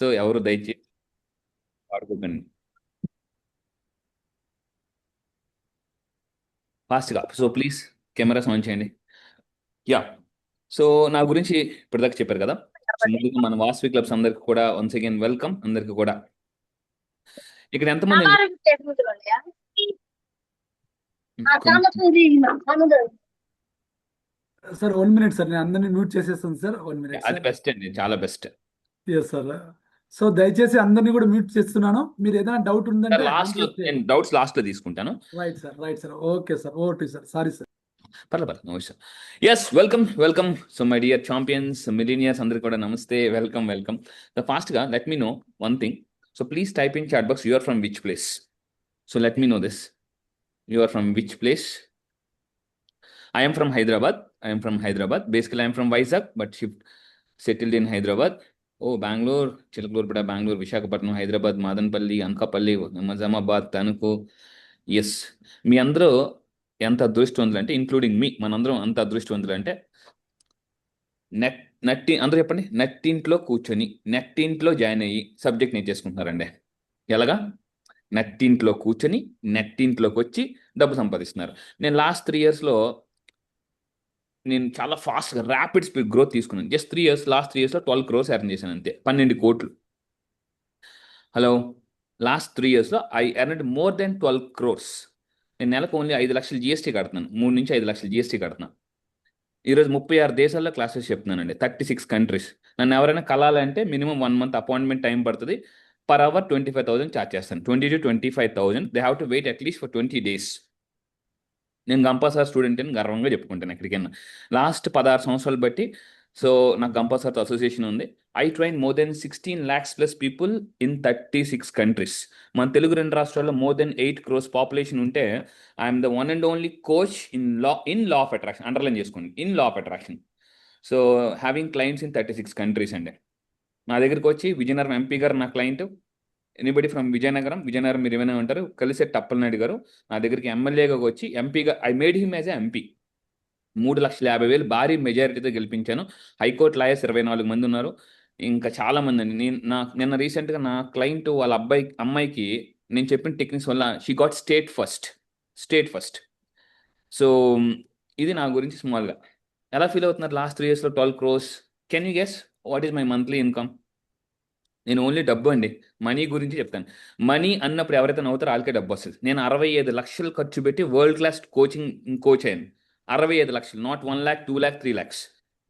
తో ఎవరు దయచేసి వాడుకోకండి ఫాస్ట్గా. సో ప్లీజ్ కెమెరాస్ ఆన్ చేయండి. యా. సో నా గురించి ఇప్పటిదాకా చెప్పారు కదా. సో ముందుగా మన వాసవి క్లబ్స్ అందరికి కూడా వన్స్ అగైన్ వెల్కమ్ అందరికి కూడా. ఇక్కడ ఎంతమంది అండి? సార్ 1 minute సార్, నేను అందరినీ మ్యూట్ చేసేస్తాను సార్. 1 minute అది సార్. బెస్ట్ అండి, చాలా బెస్ట్. Yes sir. సో దయచేసి అందరినీ కూడా మ్యూట్ చేస్తున్నాను. మీరు ఏదైనా డౌట్ సార్ ఉందంటే లాస్ట్ లో నేను డౌట్స్ లాస్ట్ లో తీసుకుంటాను. Right sir. Okay sir, okay sir, sorry sir. పర్లేదు no sir. Yes, welcome welcome. So my dear champions millionaires అందరికి కూడా నమస్తే, వెల్కమ్ వెల్కమ్. సో ఫాస్ట్గా let me know one thing. So please type in chat box you are from which place. So let me know this. You are from which place? I am from Hyderabad. Basically, I am from Vizag, but settled in Hyderabad. Oh, Bangalore, Chilakalurpeta, Bangalore, Visakhapatnam, Hyderabad, Madanpalli, Anakapalli, Nizamabad, Tanuku. Yes, మీ అందరూ ఎంత అదృష్టవంతులు అంటే, including మీ, మనందరం అంత అదృష్టవంతులు అంటే, అందరూ చెప్పండి, నెట్టింట్లో కూర్చొని నెట్టింట్లో జాయిన్ అయ్యి సబ్జెక్ట్ నేర్చేసుకుంటున్నారండి. ఎలాగా? నెట్టింట్లో కూర్చొని నెట్టింట్లోకి వచ్చి డబ్బు సంపాదిస్తున్నారు. నేను లాస్ట్ 3 yearsలో నేను చాలా ఫాస్ట్గా ర్యాపిడ్ స్పీడ్ గ్రోత్ తీసుకున్నాను. జస్ట్ 3 years, లాస్ట్ 3 yearsలో 12 crores ఎర్న్ చేశాను అంతే. 12 కోట్లు. హలో, లాస్ట్ 3 yearsలో I earned more than 12 crores. నేను నెలకు ఓన్లీ 5 లక్షలు జిఎస్టీ కడుతున్నాను. 3 నుంచి 5 లక్షలు జిఎస్టీ కడుతున్నాను. ఈరోజు 36 దేశాల్లో క్లాసెస్ చెప్తున్నానండి, 36 countries. నన్ను ఎవరైనా కలాలంటే మినిమం 1 month అపాయింట్మెంట్ టైం పడుతుంది. పర్ అవర్ 25,000 ఛార్జ్ చేస్తాను. 20 to 25,000. They have to wait at least for 20 days. నేను గంపా స్టూడెంట్ అని గర్వంగా చెప్పుకుంటాను ఎక్కడికైనా. లాస్ట్ 16 సంవత్సరాలు బట్టి సో నాకు గంపా సార్తో అసోసియేషన్ ఉంది. I train more than 16 lakhs plus people in 36 countries. మన తెలుగు 2 రాష్ట్రాల్లో మోర్ దెన్ 8 crores పాపులేషన్ ఉంటే I'm the one and only coach in law of attraction. Underline చేసుకోండి, in law of attraction. So having clients in 36 countries అండి. నా దగ్గరికి వచ్చి Vizianagaram MP గారు నా క్లయింట్. ఎనీబడి ఫ్రమ్ విజయనగరం మీరు ఏమైనా ఉంటారు, కలిసెట్టి అప్పలనాయుడు గారు నా దగ్గరికి ఎమ్మెల్యేగా వచ్చి ఎంపీగా I made him as a MP. 3,50,000 భారీ మెజారిటీతో గెలిపించాను. హైకోర్టు లాయర్స్ 24 మంది ఉన్నారు, ఇంకా చాలా మంది అండి. నిన్న రీసెంట్గా నా క్లయింట్ వాళ్ళ అమ్మాయికి నేను చెప్పిన టెక్నిక్స్ వల్ల she got state first. So ఇది నా గురించి స్మాల్గా. ఎలా ఫీల్ అవుతున్నారు? లాస్ట్ 3 yearsలో 12 crores. Can you guess what is my monthly income? నేను ఓన్లీ డబ్బు అండి, మనీ గురించి చెప్తాను. మనీ అన్నప్పుడు ఎవరైతే నవ్వుతారో వాళ్ళకే డబ్బు వస్తుంది. నేను 65 లక్షలు ఖర్చు పెట్టి వరల్డ్ క్లాస్ కోచ్ అయ్యాను. 65 లక్షలు, నాట్ 1 lakh, 2 lakh, 3 lakhs.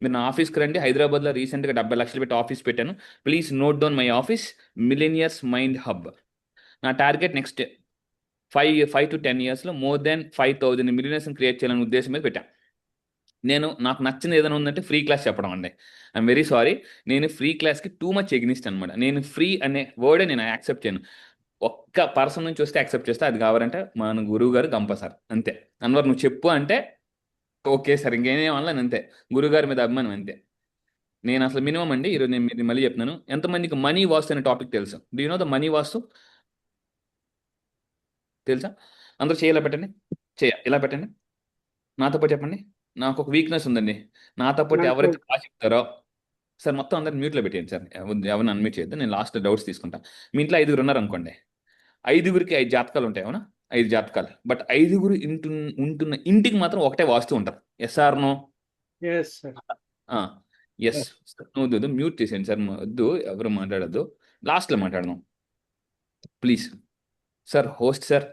మీరు నా ఆఫీస్కి రండి. హైదరాబాద్లో రీసెంట్గా 70 లక్షలు పెట్టి ఆఫీస్ పెట్టాను. Please note down my office, millionaires mind hub. నా టార్గెట్ నెక్స్ట్ 5 to 10 yearsలో మోర్ దెన్ 5,000 మిలియనర్స్ని క్రియేట్ చేయాలనే ఉద్దేశం మీద పెట్టాను. నాకు నచ్చింది ఏదైనా ఉందంటే ఫ్రీ క్లాస్ చెప్పడం అండి. ఐఎమ్ వెరీ సారీ, నేను ఫ్రీ క్లాస్కి టూ మచ్ ఎగ్నిస్ట్ అనమాట. నేను ఫ్రీ అనే వర్డే నేను యాక్సెప్ట్ చేయను. ఒక్క పర్సన్ నుంచి వస్తే యాక్సెప్ట్ చేస్తే, అది కావాలంటే మన గురువు గారు గంప సార్ అంతే. అన్వర్ నువ్వు చెప్పు అంటే ఓకే సార్, ఇంకేమేం అనలేను అంతే. గురుగారి మీద అభిమానం అంతే. నేను అసలు మినిమం అండి. ఈరోజు నేను మీరు మళ్ళీ చెప్తున్నాను, ఎంతమందికి మనీ వాస్తు అనే టాపిక్ తెలుసు? Do you know the money vastu? తెలుసా? అందరూ ఇలా పెట్టండి, ఇలా పెట్టండి. నాతో పాటు చెప్పండి. నాకు ఒక వీక్నెస్ ఉందండి. నాతో పాటు ఎవరైతే బాగా చెప్తారో సార్, మొత్తం అందరిని మ్యూట్లో పెట్టేయండి సార్, ఎవరిని అన్మ్యూట్ చేయొద్దు. నేను లాస్ట్ డౌట్స్ తీసుకుంటా. మీ ఇంట్లో 5 ఉన్నారు అనుకోండి, 5గురికి 5 జాతకాలు ఉంటాయి, అవునా? 5 జాతకాలు. బట్ 5గురు ఉంటున్న ఇంటికి మాత్రం ఒకటే వాస్తు ఉంటారు. Yes or no? Yes sir. Yes. నువ్వు మ్యూట్ చేసేయండి సార్, వద్దు ఎవరు మాట్లాడద్దు, లాస్ట్లో మాట్లాడదాం please. Sir host sir.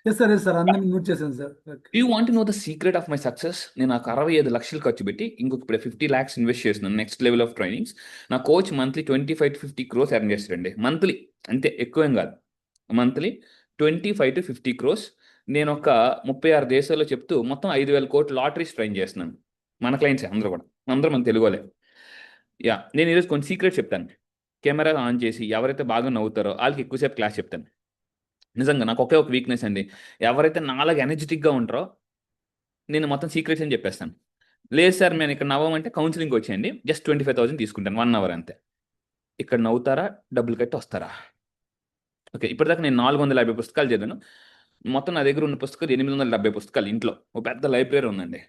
Yes sir, అందరినీ మ్యూట్ చేశాను sir. You want know the secret of my success? నేను నాకు 65 లక్షలు ఖర్చు పెట్టి ఇంకొక 50 lakhs ఇన్వెస్ట్ చేస్తున్నాను నెక్స్ట్ లెవెల్ ఆఫ్ ట్రైనింగ్స్. నా coach monthly 25 to 50 crores earn చేస్తాడండి. మంత్లీ అంతే, ఎక్కువేం కాదు. Monthly 25 to 50 crores. నేను ఒక 36 దేశాల్లో చెప్తూ మొత్తం 5,000 కోట్ల లాటరీస్ ట్రైన్ చేస్తున్నాను. మన క్లయింట్స్ అందరూ కూడా, అందరూ మన తెలుగులే. యా, నేను ఈరోజు కొన్ని సీక్రెట్స్ చెప్తాను. కెమెరా ఆన్ చేసి ఎవరైతే బాగా నవ్వుతారో వాళ్ళకి ఎక్కువసేపు క్లాస్ చెప్తాను. నిజంగా నాకు ఒకే ఒక వీక్నెస్ అండి, ఎవరైతే నాలాగా ఎనర్జెటిక్గా ఉంటారో నేను మొత్తం సీక్రెట్స్ అని చెప్పేస్తాను. లేదు సార్ నేను ఇక్కడ నవ్వమంటే కౌన్సిలింగ్ వచ్చేయండి, జస్ట్ 25,000 తీసుకుంటాను, 1 hour అంతే. ఇక్కడ నవ్వుతారా, డబ్బులు కట్టి వస్తారా? ఓకే, ఇప్పటిదాకా నేను 450 పుస్తకాలు చదివాను. మొత్తం నా దగ్గర ఉన్న పుస్తకాలు 870 పుస్తకాలు. ఇంట్లో ఒక పెద్ద లైబ్రరీ ఉందండి.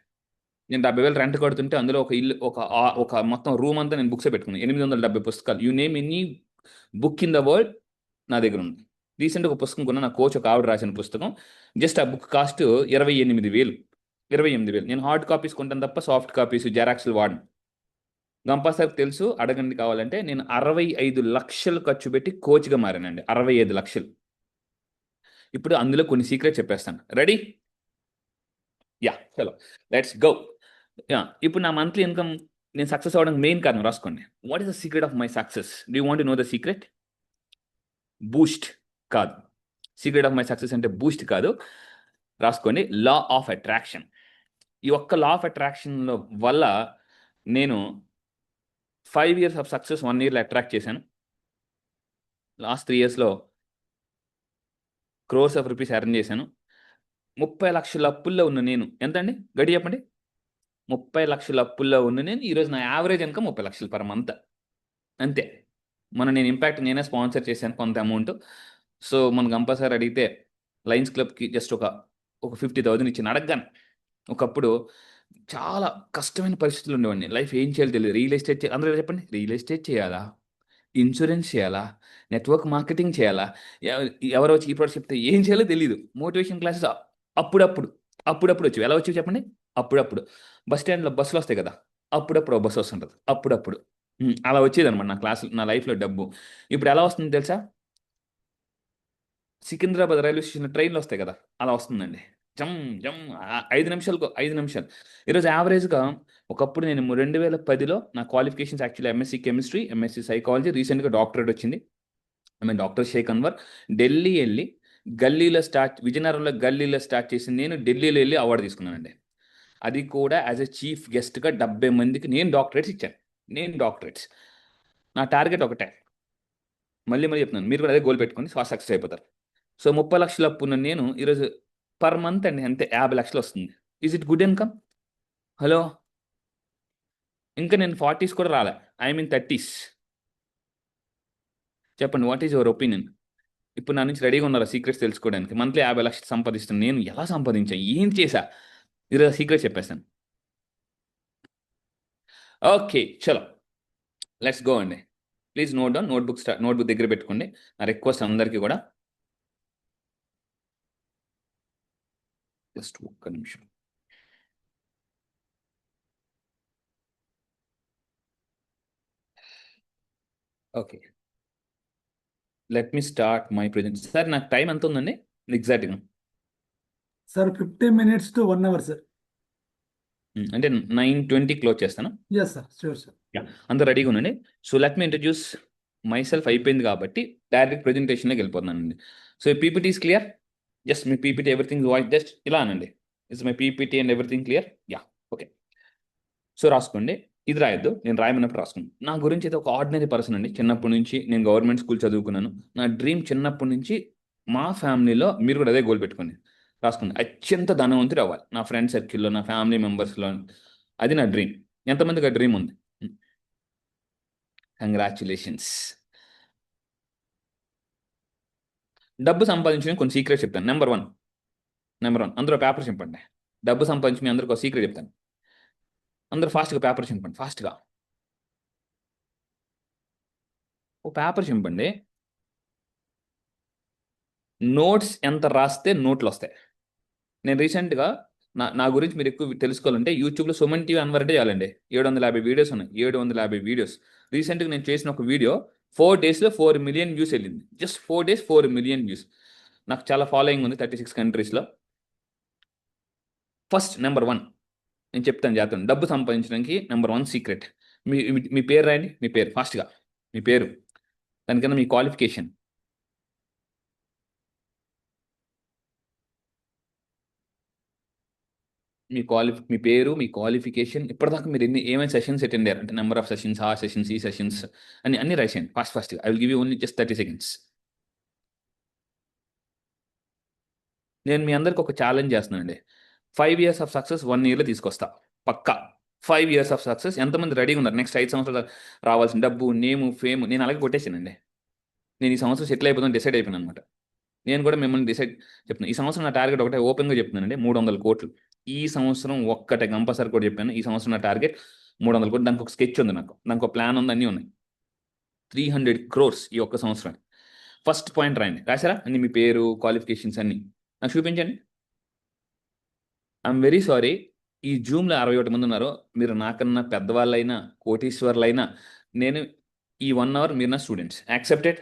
నేను 70,000 రెంట్ కడుతుంటే అందులో ఒక ఇల్లు ఒక మొత్తం రూమ్ అంతా నేను బుక్సే పెట్టుకున్నాను. 870 పుస్తకాలు, you name any book in the world నా దగ్గర ఉంది. రీసెంట్గా ఒక పుస్తకం కొన్నా, నా కోచ్ ఒక ఆవిడ రాసిన పుస్తకం. జస్ట్ ఆ బుక్ కాస్ట్ 28,000. 28,000. నేను హార్డ్ కాపీస్ కొంటాను తప్ప సాఫ్ట్ కాపీస్ జెరాక్స్లు వాడను. గంపా సార్కి తెలుసు, అడగండి కావాలంటే. నేను 65 లక్షలు ఖర్చు పెట్టి కోచ్గా మారానండి. 65 లక్షలు. ఇప్పుడు అందులో కొన్ని సీక్రెట్ చెప్పేస్తాను. రెడీ? యా, చలో లెట్స్ గో. యా, ఇప్పుడు నా మంత్లీ ఇన్కమ్ నేను సక్సెస్ అవ్వడానికి మెయిన్ కారణం రాసుకోండి. What is the secret of my success? Do you want know the secret? Boost కాదు. సీక్రెట్ ఆఫ్ మై సక్సెస్ అంటే బూస్ట్ కాదు. రాసుకోండి, లా ఆఫ్ అట్రాక్షన్. ఈ ఒక్క లా ఆఫ్ అట్రాక్షన్లో వల్ల నేను 5 years ఆఫ్ సక్సెస్ 1 yearలో అట్రాక్ట్ చేశాను. Last 3 yearsలో crores of rupees earn చేశాను. 30 లక్షల అప్పుల్లో ఉన్న నేను, ఎంతండి గడి చెప్పండి? 30 లక్షల అప్పుల్లో ఉన్న నేను ఈరోజు నా యావరేజ్ ఇన్కమ్ 30 లక్షలు పర్ మంత్, అంతే. నేను ఇంపాక్ట్ నేనే స్పాన్సర్ చేశాను కొంత అమౌంట్. సో మన కంపల్సరీ అడిగితే లయన్స్ క్లబ్కి జస్ట్ ఒక 50,000 ఇచ్చాను అడగగానే. ఒకప్పుడు చాలా కష్టమైన పరిస్థితులు ఉండేవాడిని. లైఫ్ ఏం చేయాలో తెలియదు. రియల్ ఎస్టేట్ అందరూ చెప్పండి, రియల్ ఎస్టేట్ చేయాలా, ఇన్సూరెన్స్ చేయాలా, నెట్వర్క్ మార్కెటింగ్ చేయాలా, ఎవరో వచ్చి ఈ ప్రోడక్ట్ చెప్తే ఏం చేయాలో తెలియదు. మోటివేషన్ క్లాసెస్ అప్పుడప్పుడు అప్పుడప్పుడు వచ్చి ఎలా వచ్చి చెప్పండి? అప్పుడప్పుడు బస్ స్టాండ్లో బస్సులు వస్తాయి కదా, అప్పుడప్పుడు ఒక బస్సు వస్తుంటుంది, అప్పుడప్పుడు. అలా వచ్చేది అనమాట నా క్లాస్, నా లైఫ్లో డబ్బు. ఇప్పుడు ఎలా వస్తుంది తెలుసా? సికింద్రాబాద్ రైల్వే స్టేషన్లో ట్రైన్లు వస్తాయి కదా, అలా వస్తుందండి. జమ్ జమ్ 5 నిమిషాలు. ఈరోజు యావరేజ్గా, ఒకప్పుడు నేను 2010లో నా qualifications actually MSc chemistry, MSc psychology, రీసెంట్గా డాక్టరేట్ వచ్చింది. డాక్టర్ షేక్ అన్వర్. ఢిల్లీ వెళ్ళి విజయనగరంలో గల్లీలో స్టార్ట్ చేసి నేను ఢిల్లీలో వెళ్ళి అవార్డు తీసుకున్నానండి. అది కూడా యాజ్ ఎ చీఫ్ గెస్ట్గా 70 మందికి నేను డాక్టరేట్స్ ఇచ్చాను. నా టార్గెట్ ఒకటే, మళ్ళీ చెప్తున్నాను, మీరు కూడా అదే గోల్ పెట్టుకొని సక్సెస్ అయిపోతారు. సో 30 లక్షల అప్పు ఉన్న నేను ఈరోజు పర్ మంత్ అండి అంతే 50 లక్షలు వస్తుంది. Is it good income? Hello, ఇంకా నేను 40s కూడా రాలే, ఐ మీన్ 30s. చెప్పండి, వాట్ ఈజ్ యువర్ ఒపీనియన్? ఇప్పుడు నా నుంచి రెడీగా ఉన్నారా సీక్రెట్స్ తెలుసుకోవడానికి? మంత్లీ 50 లక్షలు సంపాదిస్తున్నాను నేను, ఎలా సంపాదించా, ఏం చేశా, ఈరోజు సీక్రెట్ చెప్పేస్తాను. ఓకే, చలో లెట్స్ గో అండి. ప్లీజ్ నోట్ డౌన్, నోట్బుక్ దగ్గర పెట్టుకోండి. నా రిక్వెస్ట్ అందరికీ కూడా, జస్ట్ ఒక్క నిమిషం. Okay, let me start my present. Sir నాకు టైం ఎంత ఉందండి ఎగ్జాక్ట్గా? Sir 15 minutes to 1 hour, sir. అంటే 9:20 క్లోజ్ చేస్తాను. Yes sir, sure sir. అందరూ రెడీగా ఉండండి. So let me introduce myself. అయిపోయింది కాబట్టి డైరెక్ట్ ప్రెజెంటేషన్లోకి వెళ్ళిపోతున్నానండి. So PPT is clear? Just మీ పీపీటీ ఎవ్రీథింగ్ వాయిస్ జస్ట్ ఇలా అనండి, is my PPT and everything clear? Yeah, okay. So రాసుకోండి, ఇది రాయొద్దు, నేను రాయమన్నప్పుడు రాసుకోండి. నా గురించి అయితే ఒక ఆర్డినరీ పర్సన్ అండి. చిన్నప్పటి నుంచి నేను గవర్నమెంట్ స్కూల్ చదువుకున్నాను. నా డ్రీమ్ చిన్నప్పటి నుంచి మా ఫ్యామిలీలో, మీరు కూడా అదే గోల్ పెట్టుకోండి, రాసుకోండి, అత్యంత ధనవంతుడు అవ్వాలి నా ఫ్రెండ్ సర్కిల్లో, నా ఫ్యామిలీ మెంబర్స్లో. అది నా డ్రీమ్. ఎంతమందికి ఆ డ్రీమ్ ఉంది? కంగ్రాచులేషన్స్. డబ్బు సంపాదించడానికి కొన్ని సీక్రెట్స్ చెప్తాను. నెంబర్ వన్, అందరూ పేపర్ చింపండి. డబ్బు సంపాదించి మీ అందరికి ఒక సీక్రెట్ చెప్తాను. అందరూ ఫాస్ట్గా పేపర్ చింపండి, ఫాస్ట్గా ఓ పేపర్ చింపండి. నోట్స్ ఎంత రాస్తే నోట్లు వస్తాయి. నేను రీసెంట్గా నా గురించి మీరు ఎక్కువ తెలుసుకోవాలంటే యూట్యూబ్లో సుమన్ టీవీ అన్వర్ అంటే చాలండి, 750 వీడియోస్ ఉన్నాయి. 750 వీడియోస్. రీసెంట్గా నేను చేసిన ఒక వీడియో 4 daysలో 4 million వ్యూస్ వెళ్ళింది. Just 4 days 4 million views. నాకు చాలా ఫాలోయింగ్ ఉంది 36 కంట్రీస్లో. ఫస్ట్ నెంబర్ 1 నేను చెప్తాను జాగ్రత్త. డబ్బు సంపాదించడానికి నెంబర్ 1 సీక్రెట్, మీ పేరు రాయండి. మీ పేరు ఫాస్ట్గా, మీ పేరు, దానికన్నా మీ క్వాలిఫికేషన్, మీ పేరు, మీ క్వాలిఫికేషన్, ఇప్పటిదాకా మీరు ఏమైనా సెషన్స్ అటెండ్ అయ్యారు అంటే నెంబర్ ఆఫ్ సెషన్స్, ఆ సెషన్స్, ఈ సెషన్స్ అన్ని రాసేయండి ఫాస్ట్గా. I will give you only just 30 seconds. నేను మీ అందరికి ఒక ఛాలెంజ్ చేస్తున్నానండి. 5 years ఆఫ్ సక్సెస్ 1 yearలో తీసుకొస్తా పక్కా. 5 years ఆఫ్ సక్సెస్. ఎంతమంది రెడీగా ఉన్నారు? నెక్స్ట్ 5 సంవత్సరాలు రావాల్సిన డబ్బు, నేము, ఫేమ్ నేను అలాగే కొట్టేసానండి. నేను ఈ సంవత్సరం సెటిల్ అయిపోతాను డిసైడ్ అయిపోయాను అనమాట. నేను కూడా మిమ్మల్ని చెప్తున్నాను. ఈ సంవత్సరం నా టార్గెట్ ఒకటే, ఓపెన్గా చెప్తున్నానండి, 300 కోట్లు. ఈ సంవత్సరం ఒక్కటే కంపల్సరీ కూడా చెప్పాను. ఈ సంవత్సరం నా టార్గెట్ 300 కోట్లు. దానికి ఒక స్కెచ్ ఉంది, దానికి ఒక ప్లాన్ ఉంది, అన్నీ ఉన్నాయి. 300 crores ఈ ఒక్క సంవత్సరం. ఫస్ట్ పాయింట్ రాయండి. రాశారా అన్ని? మీ పేరు, క్వాలిఫికేషన్స్ అన్ని నాకు చూపించండి. ఐఎమ్ వెరీ సారీ, ఈ జూమ్లో 61 మంది ఉన్నారు. మీరు నాకన్నా పెద్దవాళ్ళైనా కోటీశ్వర్లైనా నేను ఈ 1 hour మీరు నా students. Accepted?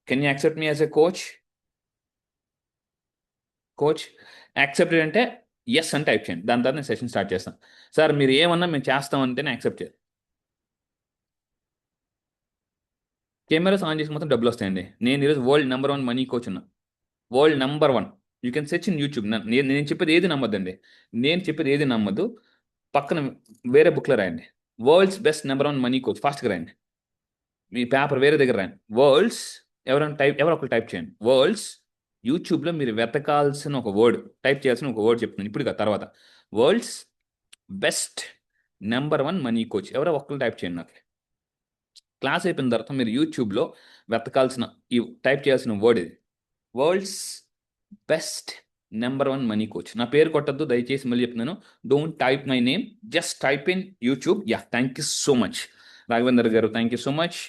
Can you accept me as a coach? Coach accepted అంటే ఎస్ అని టైప్ చేయండి. దాని తర్వాత నేను సెషన్ స్టార్ట్ చేస్తాను. సార్ మీరు ఏమన్నా మేము చేస్తామంటేనే యాక్సెప్ట్ చేయాలి. కెమెరాస్ ఆన్ చేసి మొత్తం డబ్బులు వస్తాయండి. నేను ఈరోజు వరల్డ్ నెంబర్ 1 మనీ కోచ్ ఉన్నా. World number 1. You can search in YouTube. నేను చెప్పేది ఏది నమ్మద్దండి. నేను చెప్పేది ఏది నమ్మద్దు. పక్కన వేరే బుక్లో రాయండి, world's best number 1 money coach. ఫాస్ట్గా రాయండి. మీ పేపర్ వేరే దగ్గర రాయండి. వరల్డ్స్ ఎవరో ఒకరు టైప్ చేయండి. వరల్డ్స్ యూట్యూబ్లో మీరు వెతకాల్సిన ఒక వర్డ్, టైప్ చేయాల్సిన ఒక వర్డ్ చెప్తున్నాను ఇప్పుడు కాదు, తర్వాత. World's best number 1 money coach ఎవరో ఒక్కరు టైప్ చేయండి. నాకు క్లాస్ అయిపోయిన తర్వాత మీరు యూట్యూబ్లో వెతకాల్సిన, ఈ టైప్ చేయాల్సిన వర్డ్ ఇది, world's best number 1 money coach. నా పేరు కొట్టద్దు దయచేసి, మళ్ళీ చెప్తున్నాను. Don't type my name, just type in YouTube. Yeah, thank you so much Raghavender గారు, thank you so much.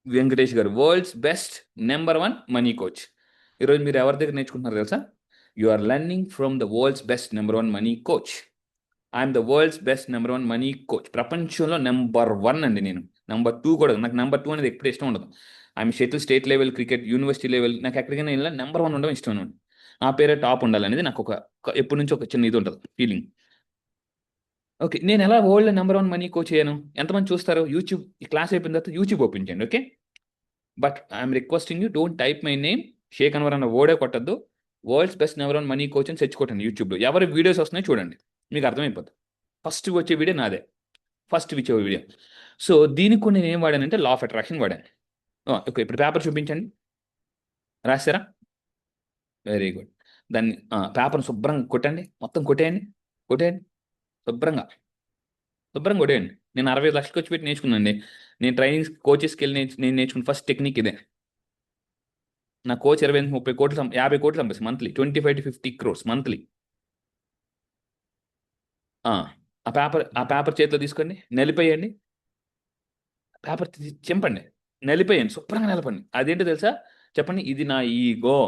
Venkatesh గారు, world's best number 1 money coach. ఈరోజు మీరు ఎవరి దగ్గర నేర్చుకుంటున్నారు తెలుసా? You are learning from the world's best number 1 money coach. I'm the world's best number 1 money coach. ప్రపంచంలో number 1 అండి నేను. నెంబర్ 2 కూడా. నాకు నెంబర్ 2 అనేది ఎప్పుడు ఇష్టం ఉండదు. I'm shuttle state level, cricket university level, నాకు ఎక్కడికైనా వెళ్ళినా నెంబర్ 1 ఉండడం ఇష్టం అనమాట. ఆ పేరే టాప్ ఉండాలనేది నాకు ఎప్పటి నుంచి ఒక చిన్న ఇది ఉంటుంది, ఫీలింగ్. ఓకే, నేను ఎలా వరల్డ్ నెంబర్ 1 మనీ కోచ్ అయ్యాను? ఎంతమంది చూస్తారు? యూట్యూబ్ ఈ క్లాస్ అయిపోయిన తర్వాత యూట్యూబ్ ఓపెన్ చేయండి. Okay, but I'm requesting you, don't type my name. Sheikh Anwar అన్న వర్డే కొట్టద్దు. World's best number 1 money coach అని సెర్చ్ కొట్టండి యూట్యూబ్లో. ఎవరి వీడియోస్ వస్తున్నాయో చూడండి, మీకు అర్థమైపోతుంది. ఫస్ట్ వచ్చే వీడియో నాదే, ఫస్ట్ వచ్చే వీడియో. సో దీనికి కూడా నేను ఏం వాడానంటే లా ఆఫ్ అట్రాక్షన్ వాడాను. ఓకే, ఇప్పుడు పేపర్ చూపించండి. రాశారా? Very good. దాన్ని పేపర్ని శుభ్రంగా కొట్టండి, మొత్తం కొట్టేయండి, కొట్టేయండి శుభ్రంగా, శుభ్రంగా కొట్టేయండి. నేను 65 లక్షలు ఖర్చు పెట్టి నేర్చుకున్నానండి. నేను ట్రైనింగ్ కోచెస్కి వెళ్ళి నేను నేర్చుకున్న ఫస్ట్ టెక్నిక్ ఇదే. నా కోచ్ 20-30 కోట్లు 50 కోట్లు సంపాదిస్తుంది మంత్లీ, 25 to 50 crores మంత్లీ. ఆ పేపర్ చేతిలో తీసుకోండి, నలిపేయండి. పేపర్ చింపండి, నలిపేయండి, శుభ్రంగా నలపండి. అదేంటో తెలుసా? చెప్పండి, ఇది నా ఈగో.